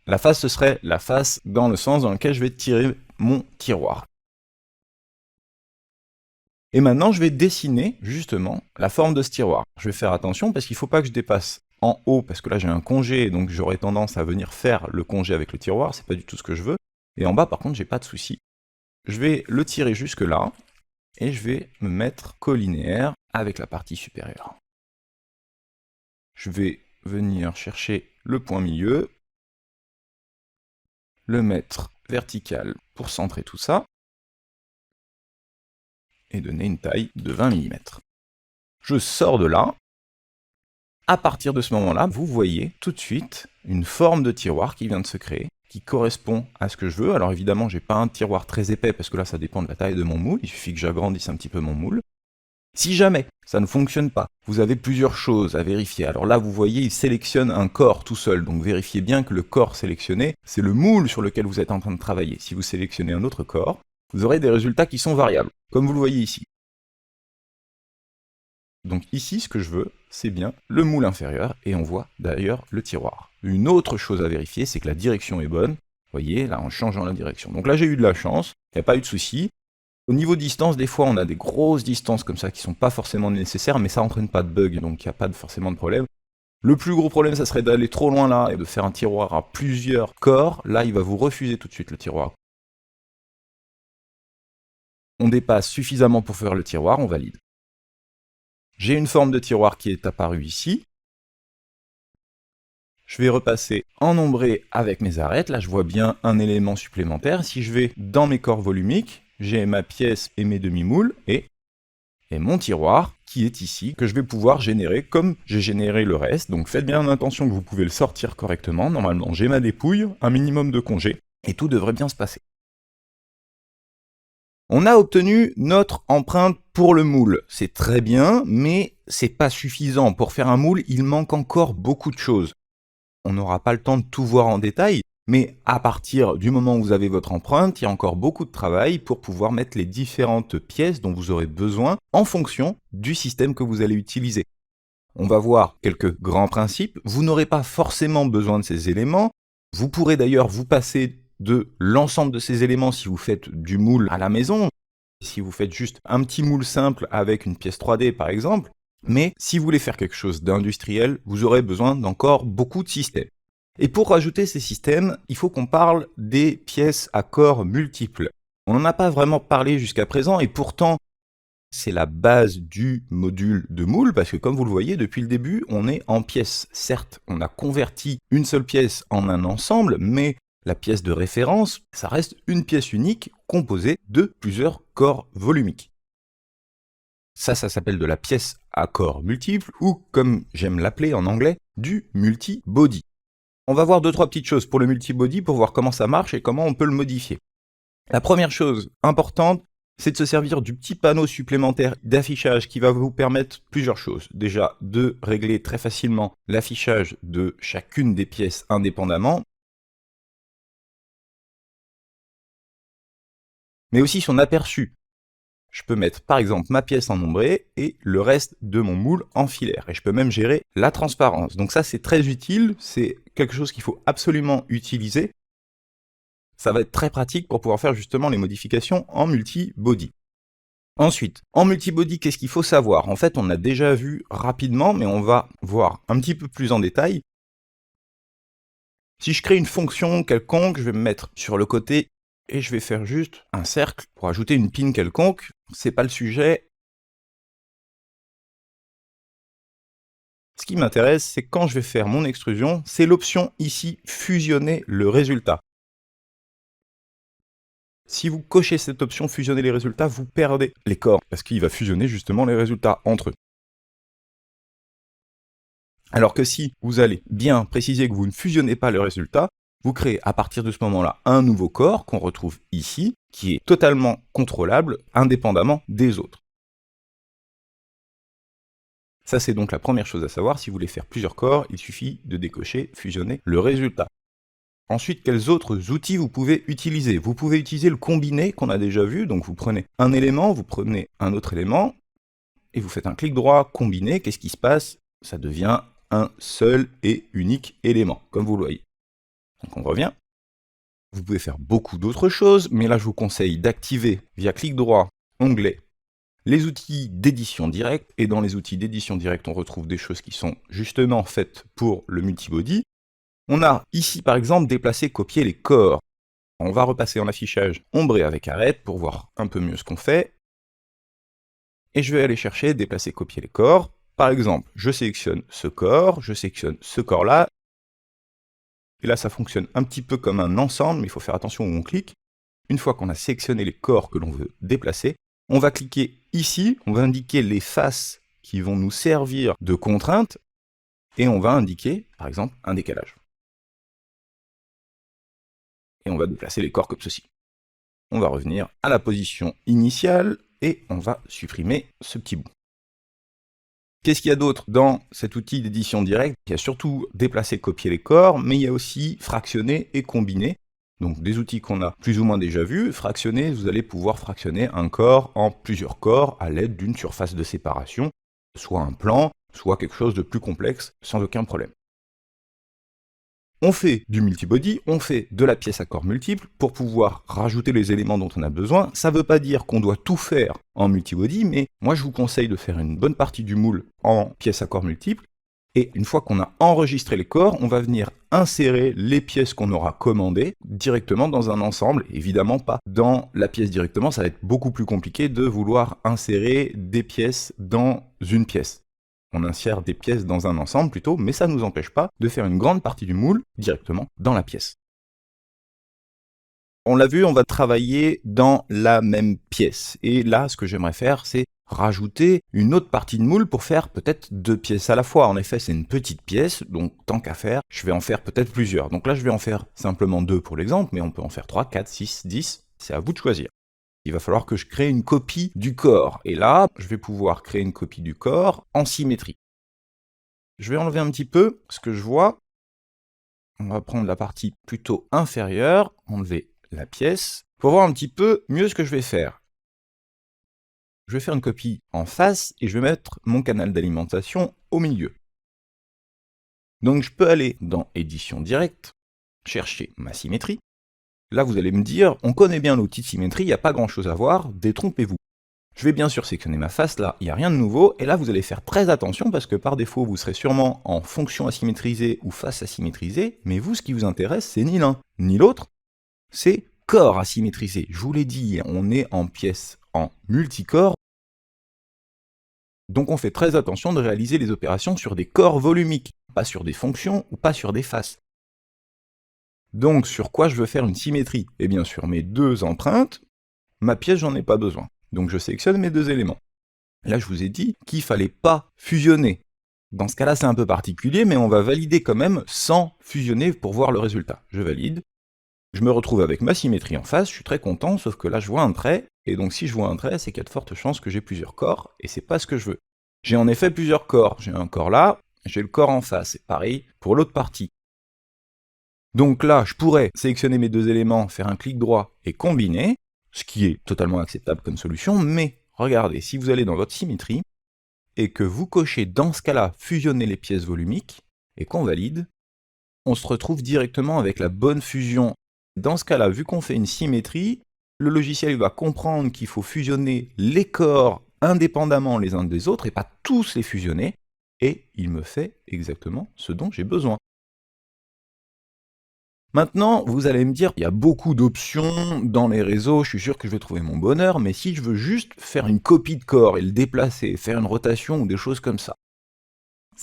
[SPEAKER 1] La face, ce serait la face dans le sens dans lequel je vais tirer mon tiroir. Et maintenant, je vais dessiner, justement, la forme de ce tiroir. Je vais faire attention, parce qu'il ne faut pas que je dépasse en haut, parce que là j'ai un congé, donc j'aurais tendance à venir faire le congé avec le tiroir, c'est pas du tout ce que je veux. Et en bas, par contre, j'ai pas de souci. Je vais le tirer jusque là, et je vais me mettre collinéaire avec la partie supérieure. Je vais venir chercher le point milieu, le mettre vertical pour centrer tout ça, et donner une taille de 20 mm. Je sors de là. À partir de ce moment-là, vous voyez tout de suite une forme de tiroir qui vient de se créer, qui correspond à ce que je veux. Alors évidemment, j'ai pas un tiroir très épais, parce que là, ça dépend de la taille de mon moule, il suffit que j'agrandisse un petit peu mon moule. Si jamais ça ne fonctionne pas, vous avez plusieurs choses à vérifier. Alors là, vous voyez, il sélectionne un corps tout seul, donc vérifiez bien que le corps sélectionné, c'est le moule sur lequel vous êtes en train de travailler. Si vous sélectionnez un autre corps, vous aurez des résultats qui sont variables, comme vous le voyez ici. Donc ici, ce que je veux, c'est bien le moule inférieur, et on voit d'ailleurs le tiroir. Une autre chose à vérifier, c'est que la direction est bonne. Vous voyez, là, en changeant la direction. Donc là, j'ai eu de la chance, il n'y a pas eu de souci. Au niveau distance, des fois, on a des grosses distances comme ça qui sont pas forcément nécessaires, mais ça n'entraîne pas de bug, donc il n'y a pas forcément de problème. Le plus gros problème, ça serait d'aller trop loin là, et de faire un tiroir à plusieurs corps. Là, il va vous refuser tout de suite le tiroir. On dépasse suffisamment pour faire le tiroir, on valide. J'ai une forme de tiroir qui est apparue ici. Je vais repasser en ombré avec mes arêtes. Là, je vois bien un élément supplémentaire. Si je vais dans mes corps volumiques, j'ai ma pièce et mes demi-moules et mon tiroir qui est ici, que je vais pouvoir générer comme j'ai généré le reste. Donc faites bien attention que vous pouvez le sortir correctement. Normalement, j'ai ma dépouille, un minimum de congé, et tout devrait bien se passer. On a obtenu notre empreinte pour le moule. C'est très bien, mais c'est pas suffisant. Pour faire un moule, il manque encore beaucoup de choses. On n'aura pas le temps de tout voir en détail, mais à partir du moment où vous avez votre empreinte, il y a encore beaucoup de travail pour pouvoir mettre les différentes pièces dont vous aurez besoin en fonction du système que vous allez utiliser. On va voir quelques grands principes. Vous n'aurez pas forcément besoin de ces éléments. Vous pourrez d'ailleurs vous passer de l'ensemble de ces éléments si vous faites du moule à la maison. Si vous faites juste un petit moule simple avec une pièce 3D par exemple, mais si vous voulez faire quelque chose d'industriel, vous aurez besoin d'encore beaucoup de systèmes. Et pour rajouter ces systèmes, il faut qu'on parle des pièces à corps multiples. On n'en a pas vraiment parlé jusqu'à présent, et pourtant, c'est la base du module de moule, parce que comme vous le voyez, depuis le début, on est en pièces. Certes, on a converti une seule pièce en un ensemble, mais la pièce de référence, ça reste une pièce unique composée de plusieurs corps volumiques. Ça s'appelle de la pièce à corps multiples, ou comme j'aime l'appeler en anglais, du multi-body. On va voir 2-3 petites choses pour le multi-body pour voir comment ça marche et comment on peut le modifier. La première chose importante, c'est de se servir du petit panneau supplémentaire d'affichage qui va vous permettre plusieurs choses. Déjà, de régler très facilement l'affichage de chacune des pièces indépendamment, mais aussi son aperçu. Je peux mettre par exemple ma pièce en ombré et le reste de mon moule en filaire. Et je peux même gérer la transparence. Donc ça c'est très utile, c'est quelque chose qu'il faut absolument utiliser. Ça va être très pratique pour pouvoir faire justement les modifications en multi-body. Ensuite, en multi-body, qu'est-ce qu'il faut savoir? En fait, on a déjà vu rapidement, mais on va voir un petit peu plus en détail. Si je crée une fonction quelconque, je vais me mettre sur le côté et je vais faire juste un cercle pour ajouter une pin quelconque. C'est pas le sujet. Ce qui m'intéresse, c'est quand je vais faire mon extrusion, c'est l'option ici, fusionner le résultat. Si vous cochez cette option fusionner les résultats, vous perdez les corps, parce qu'il va fusionner justement les résultats entre eux. Alors que si vous allez bien préciser que vous ne fusionnez pas le résultat, vous créez à partir de ce moment-là un nouveau corps qu'on retrouve ici, qui est totalement contrôlable, indépendamment des autres. Ça c'est donc la première chose à savoir, si vous voulez faire plusieurs corps, il suffit de décocher, fusionner le résultat. Ensuite, quels autres outils vous pouvez utiliser? Vous pouvez utiliser le combiné qu'on a déjà vu, donc vous prenez un élément, vous prenez un autre élément, et vous faites un clic droit, combiné, qu'est-ce qui se passe? Ça devient un seul et unique élément, comme vous le voyez. Donc on revient. Vous pouvez faire beaucoup d'autres choses, mais là je vous conseille d'activer via clic droit, onglet, les outils d'édition directe, et dans les outils d'édition directe on retrouve des choses qui sont justement faites pour le multibody. On a ici par exemple déplacer, copier les corps. On va repasser en affichage ombré avec arête pour voir un peu mieux ce qu'on fait. Et je vais aller chercher déplacer, copier les corps. Par exemple, je sélectionne ce corps, je sélectionne ce corps-là. Et là ça fonctionne un petit peu comme un ensemble, mais il faut faire attention où on clique. Une fois qu'on a sélectionné les corps que l'on veut déplacer, on va cliquer ici, on va indiquer les faces qui vont nous servir de contrainte, et on va indiquer, par exemple, un décalage. Et on va déplacer les corps comme ceci. On va revenir à la position initiale et on va supprimer ce petit bout. Qu'est-ce qu'il y a d'autre dans cet outil d'édition directe? Il y a surtout déplacer, copier les corps, mais il y a aussi fractionner et combiner. Donc des outils qu'on a plus ou moins déjà vus. Fractionner, vous allez pouvoir fractionner un corps en plusieurs corps à l'aide d'une surface de séparation, soit un plan, soit quelque chose de plus complexe, sans aucun problème. On fait du multibody, on fait de la pièce à corps multiples pour pouvoir rajouter les éléments dont on a besoin. Ça ne veut pas dire qu'on doit tout faire en multibody, mais moi je vous conseille de faire une bonne partie du moule en pièce à corps multiples Et une fois qu'on a enregistré les corps, on va venir insérer les pièces qu'on aura commandées directement dans un ensemble. Évidemment pas dans la pièce directement, ça va être beaucoup plus compliqué de vouloir insérer des pièces dans une pièce. On insère des pièces dans un ensemble plutôt, mais ça ne nous empêche pas de faire une grande partie du moule directement dans la pièce. On l'a vu, on va travailler dans la même pièce. Et là, ce que j'aimerais faire, c'est rajouter une autre partie de moule pour faire peut-être 2 pièces à la fois. En effet, c'est une petite pièce, donc tant qu'à faire, je vais en faire peut-être plusieurs. Donc là, je vais en faire simplement 2 pour l'exemple, mais on peut en faire 3, 4, 6, 10. C'est à vous de choisir. Il va falloir que je crée une copie du corps. Et là, je vais pouvoir créer une copie du corps en symétrie. Je vais enlever un petit peu ce que je vois. On va prendre la partie plutôt inférieure, enlever la pièce, pour voir un petit peu mieux ce que je vais faire. Je vais faire une copie en face et je vais mettre mon canal d'alimentation au milieu. Donc je peux aller dans Édition directe, chercher ma symétrie. Là vous allez me dire, on connaît bien l'outil de symétrie, il n'y a pas grand chose à voir, détrompez-vous. Je vais bien sûr sélectionner ma face, là il n'y a rien de nouveau, et là vous allez faire très attention parce que par défaut vous serez sûrement en fonction asymétrisée ou face asymétrisée, mais vous ce qui vous intéresse c'est ni l'un ni l'autre, c'est corps asymétrisé. Je vous l'ai dit, on est en pièce en multicorps, donc on fait très attention de réaliser les opérations sur des corps volumiques, pas sur des fonctions ou pas sur des faces. Donc sur quoi je veux faire une symétrie? Eh bien sur mes 2 empreintes, ma pièce j'en ai pas besoin. Donc je sélectionne mes 2 éléments. Là je vous ai dit qu'il fallait pas fusionner. Dans ce cas-là c'est un peu particulier, mais on va valider quand même sans fusionner pour voir le résultat. Je valide. Je me retrouve avec ma symétrie en face, je suis très content, sauf que là je vois un trait, et donc si je vois un trait, c'est qu'il y a de fortes chances que j'ai plusieurs corps, et c'est pas ce que je veux. J'ai en effet plusieurs corps, j'ai un corps là, j'ai le corps en face, c'est pareil pour l'autre partie. Donc là, je pourrais sélectionner mes 2 éléments, faire un clic droit et combiner, ce qui est totalement acceptable comme solution, mais regardez, si vous allez dans votre symétrie, et que vous cochez dans ce cas-là fusionner les pièces volumiques, et qu'on valide, on se retrouve directement avec la bonne fusion. Dans ce cas-là, vu qu'on fait une symétrie, le logiciel va comprendre qu'il faut fusionner les corps indépendamment les uns des autres et pas tous les fusionner, et il me fait exactement ce dont j'ai besoin. Maintenant, vous allez me dire, il y a beaucoup d'options dans les réseaux, je suis sûr que je vais trouver mon bonheur, mais si je veux juste faire une copie de corps et le déplacer, faire une rotation ou des choses comme ça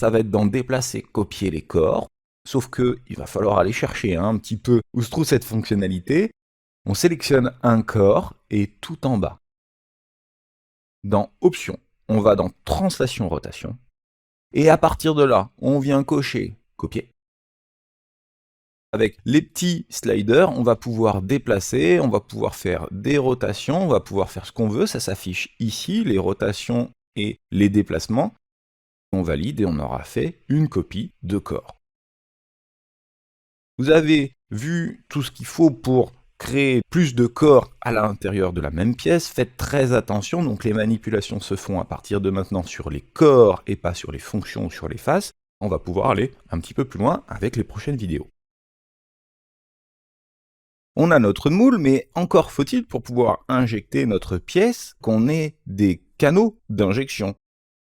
[SPEAKER 1] va être dans déplacer, copier les corps, sauf que il va falloir aller chercher un petit peu où se trouve cette fonctionnalité. On sélectionne un corps et tout en bas, dans Options, on va dans Translation Rotation, et à partir de là, on vient cocher Copier. Avec les petits sliders, on va pouvoir déplacer, on va pouvoir faire des rotations, on va pouvoir faire ce qu'on veut, ça s'affiche ici, les rotations et les déplacements. On valide et on aura fait une copie de corps. Vous avez vu tout ce qu'il faut pour créer plus de corps à l'intérieur de la même pièce. Faites très attention, donc les manipulations se font à partir de maintenant sur les corps et pas sur les fonctions ou sur les faces. On va pouvoir aller un petit peu plus loin avec les prochaines vidéos. On a notre moule, mais encore faut-il pour pouvoir injecter notre pièce qu'on ait des canaux d'injection.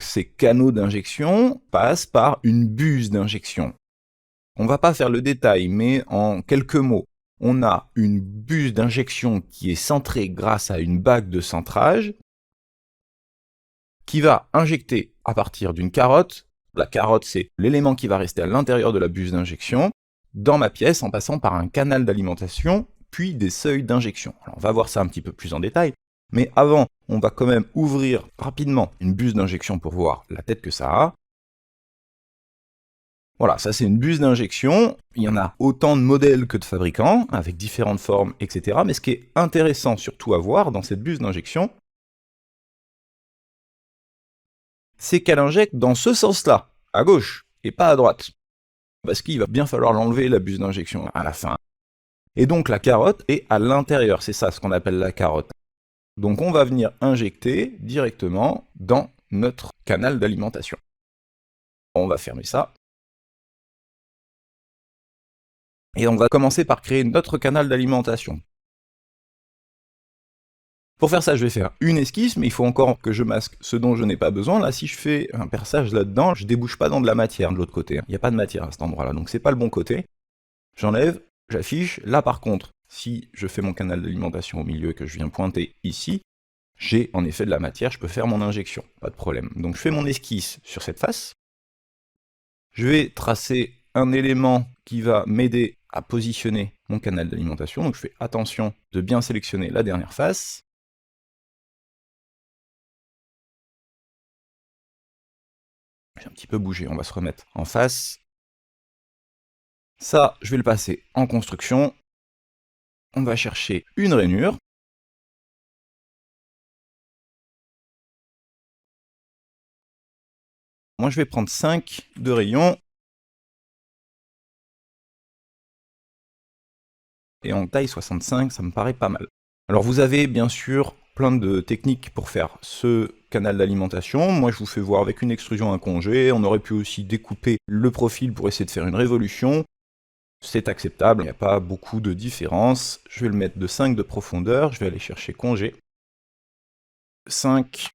[SPEAKER 1] Ces canaux d'injection passent par une buse d'injection. On ne va pas faire le détail, mais en quelques mots, on a une buse d'injection qui est centrée grâce à une bague de centrage qui va injecter à partir d'une carotte. La carotte, c'est l'élément qui va rester à l'intérieur de la buse d'injection dans ma pièce en passant par un canal d'alimentation, puis des seuils d'injection. Alors on va voir ça un petit peu plus en détail, mais avant, on va quand même ouvrir rapidement une buse d'injection pour voir la tête que ça a. Voilà, ça c'est une buse d'injection, il y en a autant de modèles que de fabricants, avec différentes formes, etc. Mais ce qui est intéressant surtout à voir dans cette buse d'injection, c'est qu'elle injecte dans ce sens-là, à gauche, et pas à droite. Parce qu'il va bien falloir l'enlever, la buse d'injection, à la fin. Et donc la carotte est à l'intérieur, c'est ça ce qu'on appelle la carotte. Donc on va venir injecter directement dans notre canal d'alimentation. On va fermer ça. Et on va commencer par créer notre canal d'alimentation. Pour faire ça, je vais faire une esquisse, mais il faut encore que je masque ce dont je n'ai pas besoin. Là, si je fais un perçage là-dedans, je débouche pas dans de la matière de l'autre côté. Il n'y a pas de matière à cet endroit-là, donc c'est pas le bon côté. J'enlève, j'affiche. Là, par contre, si je fais mon canal d'alimentation au milieu et que je viens pointer ici, j'ai en effet de la matière, je peux faire mon injection, pas de problème. Donc je fais mon esquisse sur cette face. Je vais tracer un élément qui va m'aider à positionner mon canal d'alimentation. Donc je fais attention de bien sélectionner la dernière face. J'ai un petit peu bougé, on va se remettre en face. Ça, je vais le passer en construction. On va chercher une rainure. Moi, je vais prendre 5 de rayon. Et en taille 65, ça me paraît pas mal. Alors vous avez bien sûr plein de techniques pour faire ce canal d'alimentation. Moi, je vous fais voir avec une extrusion à congé. On aurait pu aussi découper le profil pour essayer de faire une révolution. C'est acceptable, il n'y a pas beaucoup de différence. Je vais le mettre de 5 de profondeur, je vais aller chercher congé. 5.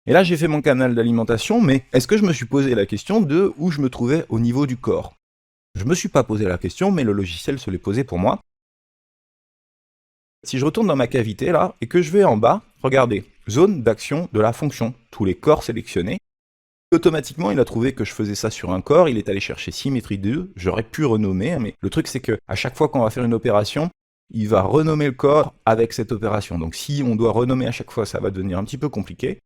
[SPEAKER 1] Et là, j'ai fait mon canal d'alimentation, mais est-ce que je me suis posé la question de où je me trouvais au niveau du corps? Je me suis pas posé la question, mais le logiciel se l'est posé pour moi. Si je retourne dans ma cavité, là, et que je vais en bas, regardez, zone d'action de la fonction, tous les corps sélectionnés. Automatiquement, il a trouvé que je faisais ça sur un corps, il est allé chercher symétrie 2, j'aurais pu renommer, mais le truc c'est que à chaque fois qu'on va faire une opération, il va renommer le corps avec cette opération. Donc si on doit renommer à chaque fois, ça va devenir un petit peu compliqué.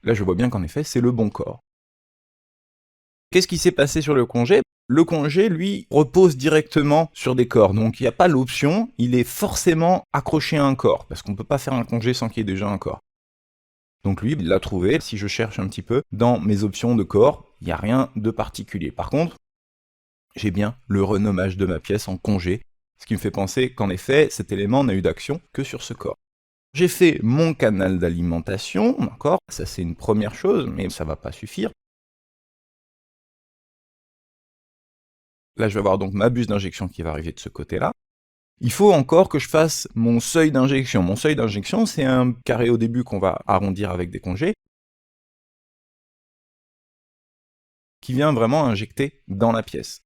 [SPEAKER 1] Là, je vois bien qu'en effet, c'est le bon corps. Qu'est-ce qui s'est passé sur le congé? Le congé, lui, repose directement sur des corps, donc il n'y a pas l'option, il est forcément accroché à un corps, parce qu'on ne peut pas faire un congé sans qu'il y ait déjà un corps. Donc lui, il l'a trouvé. Si je cherche un petit peu dans mes options de corps, il n'y a rien de particulier. Par contre, j'ai bien le renommage de ma pièce en congé, ce qui me fait penser qu'en effet, cet élément n'a eu d'action que sur ce corps. J'ai fait mon canal d'alimentation, d'accord? Ça c'est une première chose, mais ça va pas suffire. Là, je vais avoir donc ma buse d'injection qui va arriver de ce côté-là. Il faut encore que je fasse mon seuil d'injection. Mon seuil d'injection, c'est un carré au début qu'on va arrondir avec des congés, qui vient vraiment injecter dans la pièce.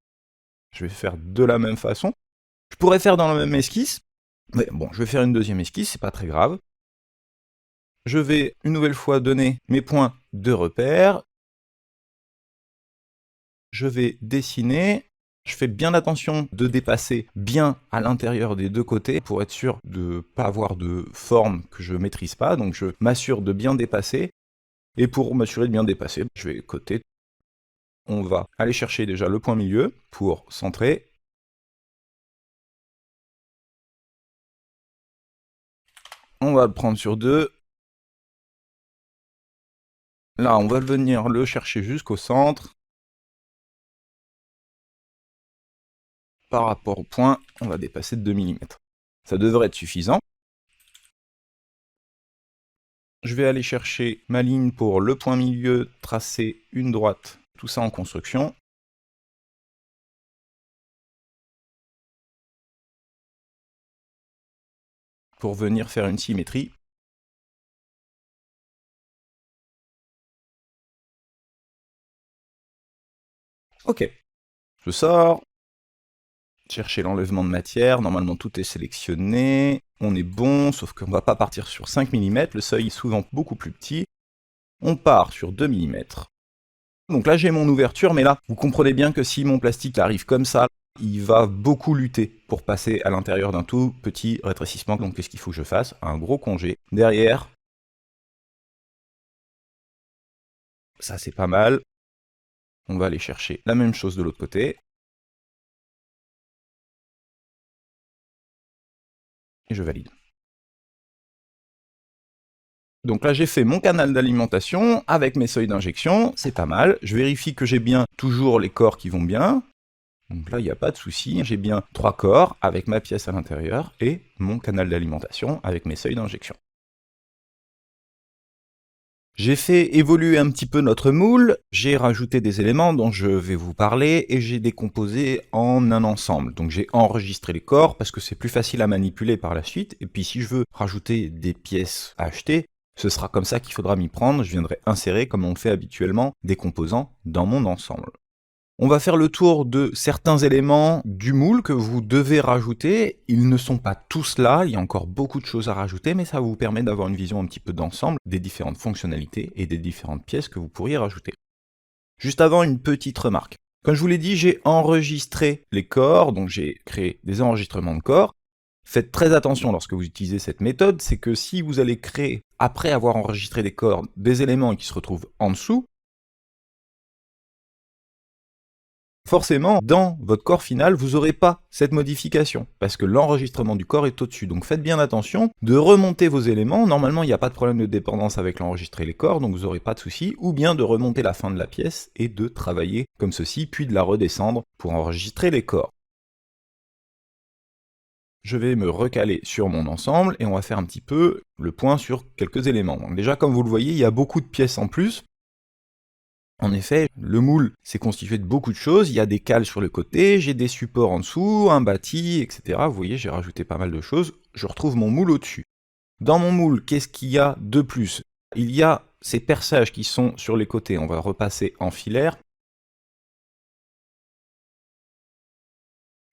[SPEAKER 1] Je vais faire de la même façon. Je pourrais faire dans la même esquisse, mais bon, je vais faire une deuxième esquisse, c'est pas très grave. Je vais une nouvelle fois donner mes points de repère. Je vais dessiner. Je fais bien attention de dépasser bien à l'intérieur des deux côtés pour être sûr de ne pas avoir de forme que je ne maîtrise pas. Donc je m'assure de bien dépasser. Et pour m'assurer de bien dépasser, je vais coter. On va aller chercher déjà le point milieu pour centrer. On va le prendre sur 2. Là, on va venir le chercher jusqu'au centre. Par rapport au point, on va dépasser de 2 mm. Ça devrait être suffisant. Je vais aller chercher ma ligne pour le point milieu, tracer une droite, tout ça en construction. Pour venir faire une symétrie. Ok, je sors, chercher l'enlèvement de matière, normalement tout est sélectionné, on est bon, sauf qu'on va pas partir sur 5 mm, le seuil est souvent beaucoup plus petit. On part sur 2 mm. Donc là j'ai mon ouverture, mais là, vous comprenez bien que si mon plastique arrive comme ça, il va beaucoup lutter pour passer à l'intérieur d'un tout petit rétrécissement. Donc qu'est-ce qu'il faut que je fasse? Un gros congé. Derrière, ça c'est pas mal. On va aller chercher la même chose de l'autre côté. Et je valide. Donc là j'ai fait mon canal d'alimentation avec mes seuils d'injection, c'est pas mal. Je vérifie que j'ai bien toujours les corps qui vont bien. Donc là il n'y a pas de souci, j'ai bien 3 corps avec ma pièce à l'intérieur et mon canal d'alimentation avec mes seuils d'injection. J'ai fait évoluer un petit peu notre moule, j'ai rajouté des éléments dont je vais vous parler et j'ai décomposé en un ensemble. Donc j'ai enregistré les corps parce que c'est plus facile à manipuler par la suite. Et puis si je veux rajouter des pièces à acheter, ce sera comme ça qu'il faudra m'y prendre. Je viendrai insérer, comme on le fait habituellement, des composants dans mon ensemble. On va faire le tour de certains éléments du moule que vous devez rajouter. Ils ne sont pas tous là, il y a encore beaucoup de choses à rajouter, mais ça vous permet d'avoir une vision un petit peu d'ensemble des différentes fonctionnalités et des différentes pièces que vous pourriez rajouter. Juste avant, une petite remarque. Comme je vous l'ai dit, j'ai enregistré les corps, donc j'ai créé des enregistrements de corps. Faites très attention lorsque vous utilisez cette méthode, c'est que si vous allez créer, après avoir enregistré des corps, des éléments qui se retrouvent en dessous, forcément, dans votre corps final, vous n'aurez pas cette modification, parce que l'enregistrement du corps est au-dessus. Donc faites bien attention de remonter vos éléments. Normalement, il n'y a pas de problème de dépendance avec l'enregistrer les corps, donc vous n'aurez pas de souci. Ou bien de remonter la fin de la pièce et de travailler comme ceci, puis de la redescendre pour enregistrer les corps. Je vais me recaler sur mon ensemble et on va faire un petit peu le point sur quelques éléments. Donc déjà, comme vous le voyez, il y a beaucoup de pièces en plus. En effet, le moule, c'est constitué de beaucoup de choses, il y a des cales sur le côté, j'ai des supports en dessous, un bâti, etc. Vous voyez, j'ai rajouté pas mal de choses, je retrouve mon moule au-dessus. Dans mon moule, qu'est-ce qu'il y a de plus? Il y a ces perçages qui sont sur les côtés, on va repasser en filaire,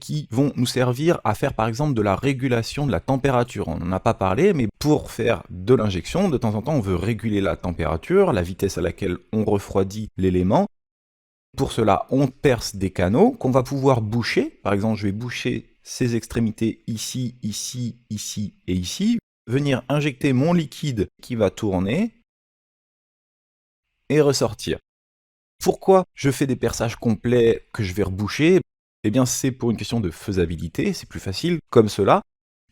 [SPEAKER 1] qui vont nous servir à faire par exemple de la régulation de la température. On n'en a pas parlé, mais pour faire de l'injection, de temps en temps on veut réguler la température, la vitesse à laquelle on refroidit l'élément. Pour cela, on perce des canaux qu'on va pouvoir boucher. Par exemple, je vais boucher ces extrémités ici, ici, ici et ici. Venir injecter mon liquide qui va tourner et ressortir. Pourquoi je fais des perçages complets que je vais reboucher? Eh bien, c'est pour une question de faisabilité, c'est plus facile comme cela.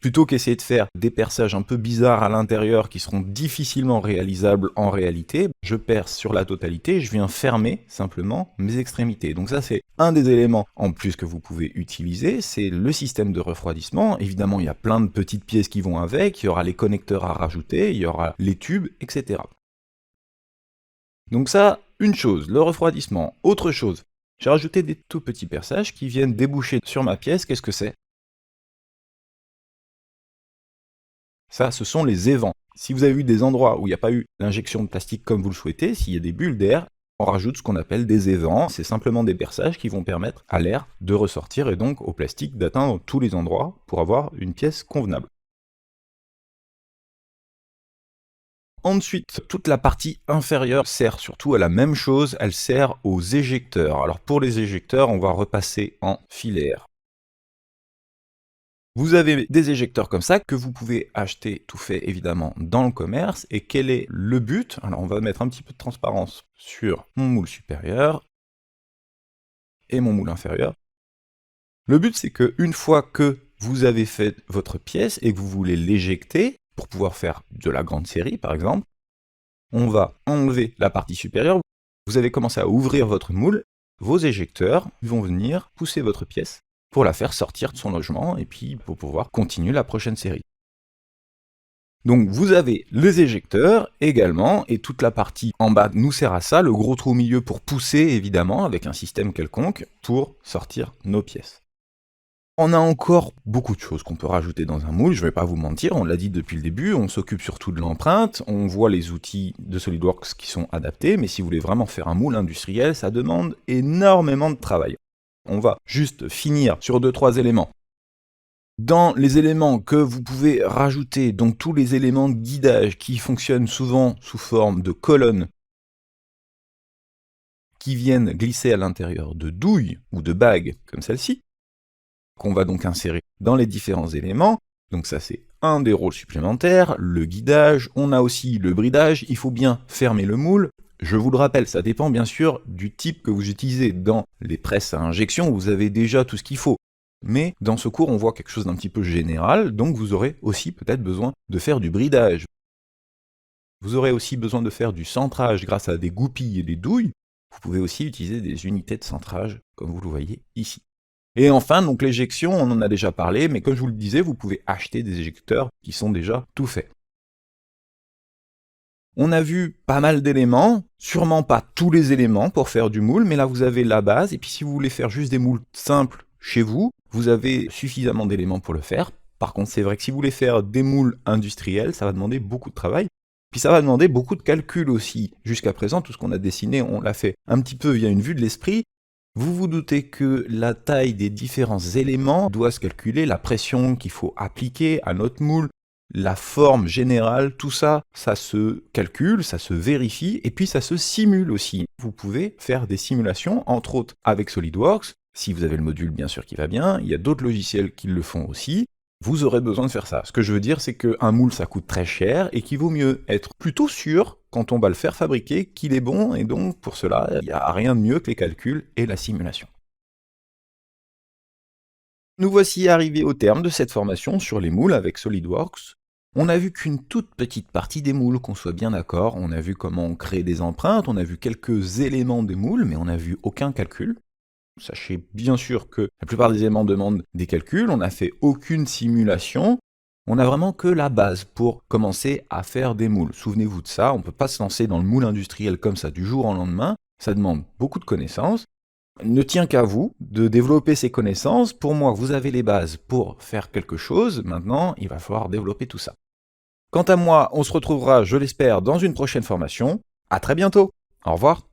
[SPEAKER 1] Plutôt qu'essayer de faire des perçages un peu bizarres à l'intérieur qui seront difficilement réalisables en réalité, je perce sur la totalité, je viens fermer simplement mes extrémités. Donc ça, c'est un des éléments en plus que vous pouvez utiliser, c'est le système de refroidissement. Évidemment, il y a plein de petites pièces qui vont avec, il y aura les connecteurs à rajouter, il y aura les tubes, etc. Donc ça, une chose, le refroidissement. Autre chose, j'ai rajouté des tout petits perçages qui viennent déboucher sur ma pièce. Qu'est-ce que c'est? Ça, ce sont les évents. Si vous avez eu des endroits où il n'y a pas eu l'injection de plastique comme vous le souhaitez, s'il y a des bulles d'air, on rajoute ce qu'on appelle des évents. C'est simplement des perçages qui vont permettre à l'air de ressortir et donc au plastique d'atteindre tous les endroits pour avoir une pièce convenable. Ensuite, toute la partie inférieure sert surtout à la même chose, elle sert aux éjecteurs. Alors pour les éjecteurs, on va repasser en filaire. Vous avez des éjecteurs comme ça que vous pouvez acheter tout fait évidemment dans le commerce. Et quel est le but? Alors on va mettre un petit peu de transparence sur mon moule supérieur et mon moule inférieur. Le but c'est que une fois que vous avez fait votre pièce et que vous voulez l'éjecter, pour pouvoir faire de la grande série par exemple, on va enlever la partie supérieure. Vous avez commencé à ouvrir votre moule, vos éjecteurs vont venir pousser votre pièce pour la faire sortir de son logement et puis pour pouvoir continuer la prochaine série. Donc vous avez les éjecteurs également, et toute la partie en bas nous sert à ça, le gros trou au milieu pour pousser évidemment, avec un système quelconque, pour sortir nos pièces. On a encore beaucoup de choses qu'on peut rajouter dans un moule, je ne vais pas vous mentir, on l'a dit depuis le début, on s'occupe surtout de l'empreinte, on voit les outils de SolidWorks qui sont adaptés, mais si vous voulez vraiment faire un moule industriel, ça demande énormément de travail. On va juste finir sur 2-3 éléments. Dans les éléments que vous pouvez rajouter, donc tous les éléments de guidage qui fonctionnent souvent sous forme de colonnes qui viennent glisser à l'intérieur de douilles ou de bagues comme celle-ci, qu'on va donc insérer dans les différents éléments. Donc ça c'est un des rôles supplémentaires, le guidage, on a aussi le bridage, il faut bien fermer le moule. Je vous le rappelle, ça dépend bien sûr du type que vous utilisez. Dans les presses à injection, vous avez déjà tout ce qu'il faut. Mais dans ce cours, on voit quelque chose d'un petit peu général, donc vous aurez aussi peut-être besoin de faire du bridage. Vous aurez aussi besoin de faire du centrage grâce à des goupilles et des douilles. Vous pouvez aussi utiliser des unités de centrage, comme vous le voyez ici. Et enfin, donc l'éjection, on en a déjà parlé, mais comme je vous le disais, vous pouvez acheter des éjecteurs qui sont déjà tout faits. On a vu pas mal d'éléments, sûrement pas tous les éléments pour faire du moule, mais là vous avez la base, et puis si vous voulez faire juste des moules simples chez vous, vous avez suffisamment d'éléments pour le faire. Par contre, c'est vrai que si vous voulez faire des moules industriels, ça va demander beaucoup de travail. Puis ça va demander beaucoup de calcul aussi. Jusqu'à présent, tout ce qu'on a dessiné, on l'a fait un petit peu via une vue de l'esprit. Vous vous doutez que la taille des différents éléments doit se calculer, la pression qu'il faut appliquer à notre moule, la forme générale, tout ça, ça se calcule, ça se vérifie, et puis ça se simule aussi. Vous pouvez faire des simulations, entre autres avec SolidWorks, si vous avez le module bien sûr qui va bien, il y a d'autres logiciels qui le font aussi, vous aurez besoin de faire ça. Ce que je veux dire, c'est qu'un moule, ça coûte très cher, et qu'il vaut mieux être plutôt sûr, quand on va le faire fabriquer, qu'il est bon, et donc pour cela, il n'y a rien de mieux que les calculs et la simulation. Nous voici arrivés au terme de cette formation sur les moules avec SolidWorks. On n'a vu qu'une toute petite partie des moules, qu'on soit bien d'accord. On a vu comment on crée des empreintes, on a vu quelques éléments des moules, mais on n'a vu aucun calcul. Sachez bien sûr que la plupart des éléments demandent des calculs, on n'a fait aucune simulation, on n'a vraiment que la base pour commencer à faire des moules. Souvenez-vous de ça, on ne peut pas se lancer dans le moule industriel comme ça du jour au lendemain, ça demande beaucoup de connaissances. Il ne tient qu'à vous de développer ces connaissances. Pour moi, vous avez les bases pour faire quelque chose, maintenant il va falloir développer tout ça. Quant à moi, on se retrouvera, je l'espère, dans une prochaine formation. À très bientôt. Au revoir.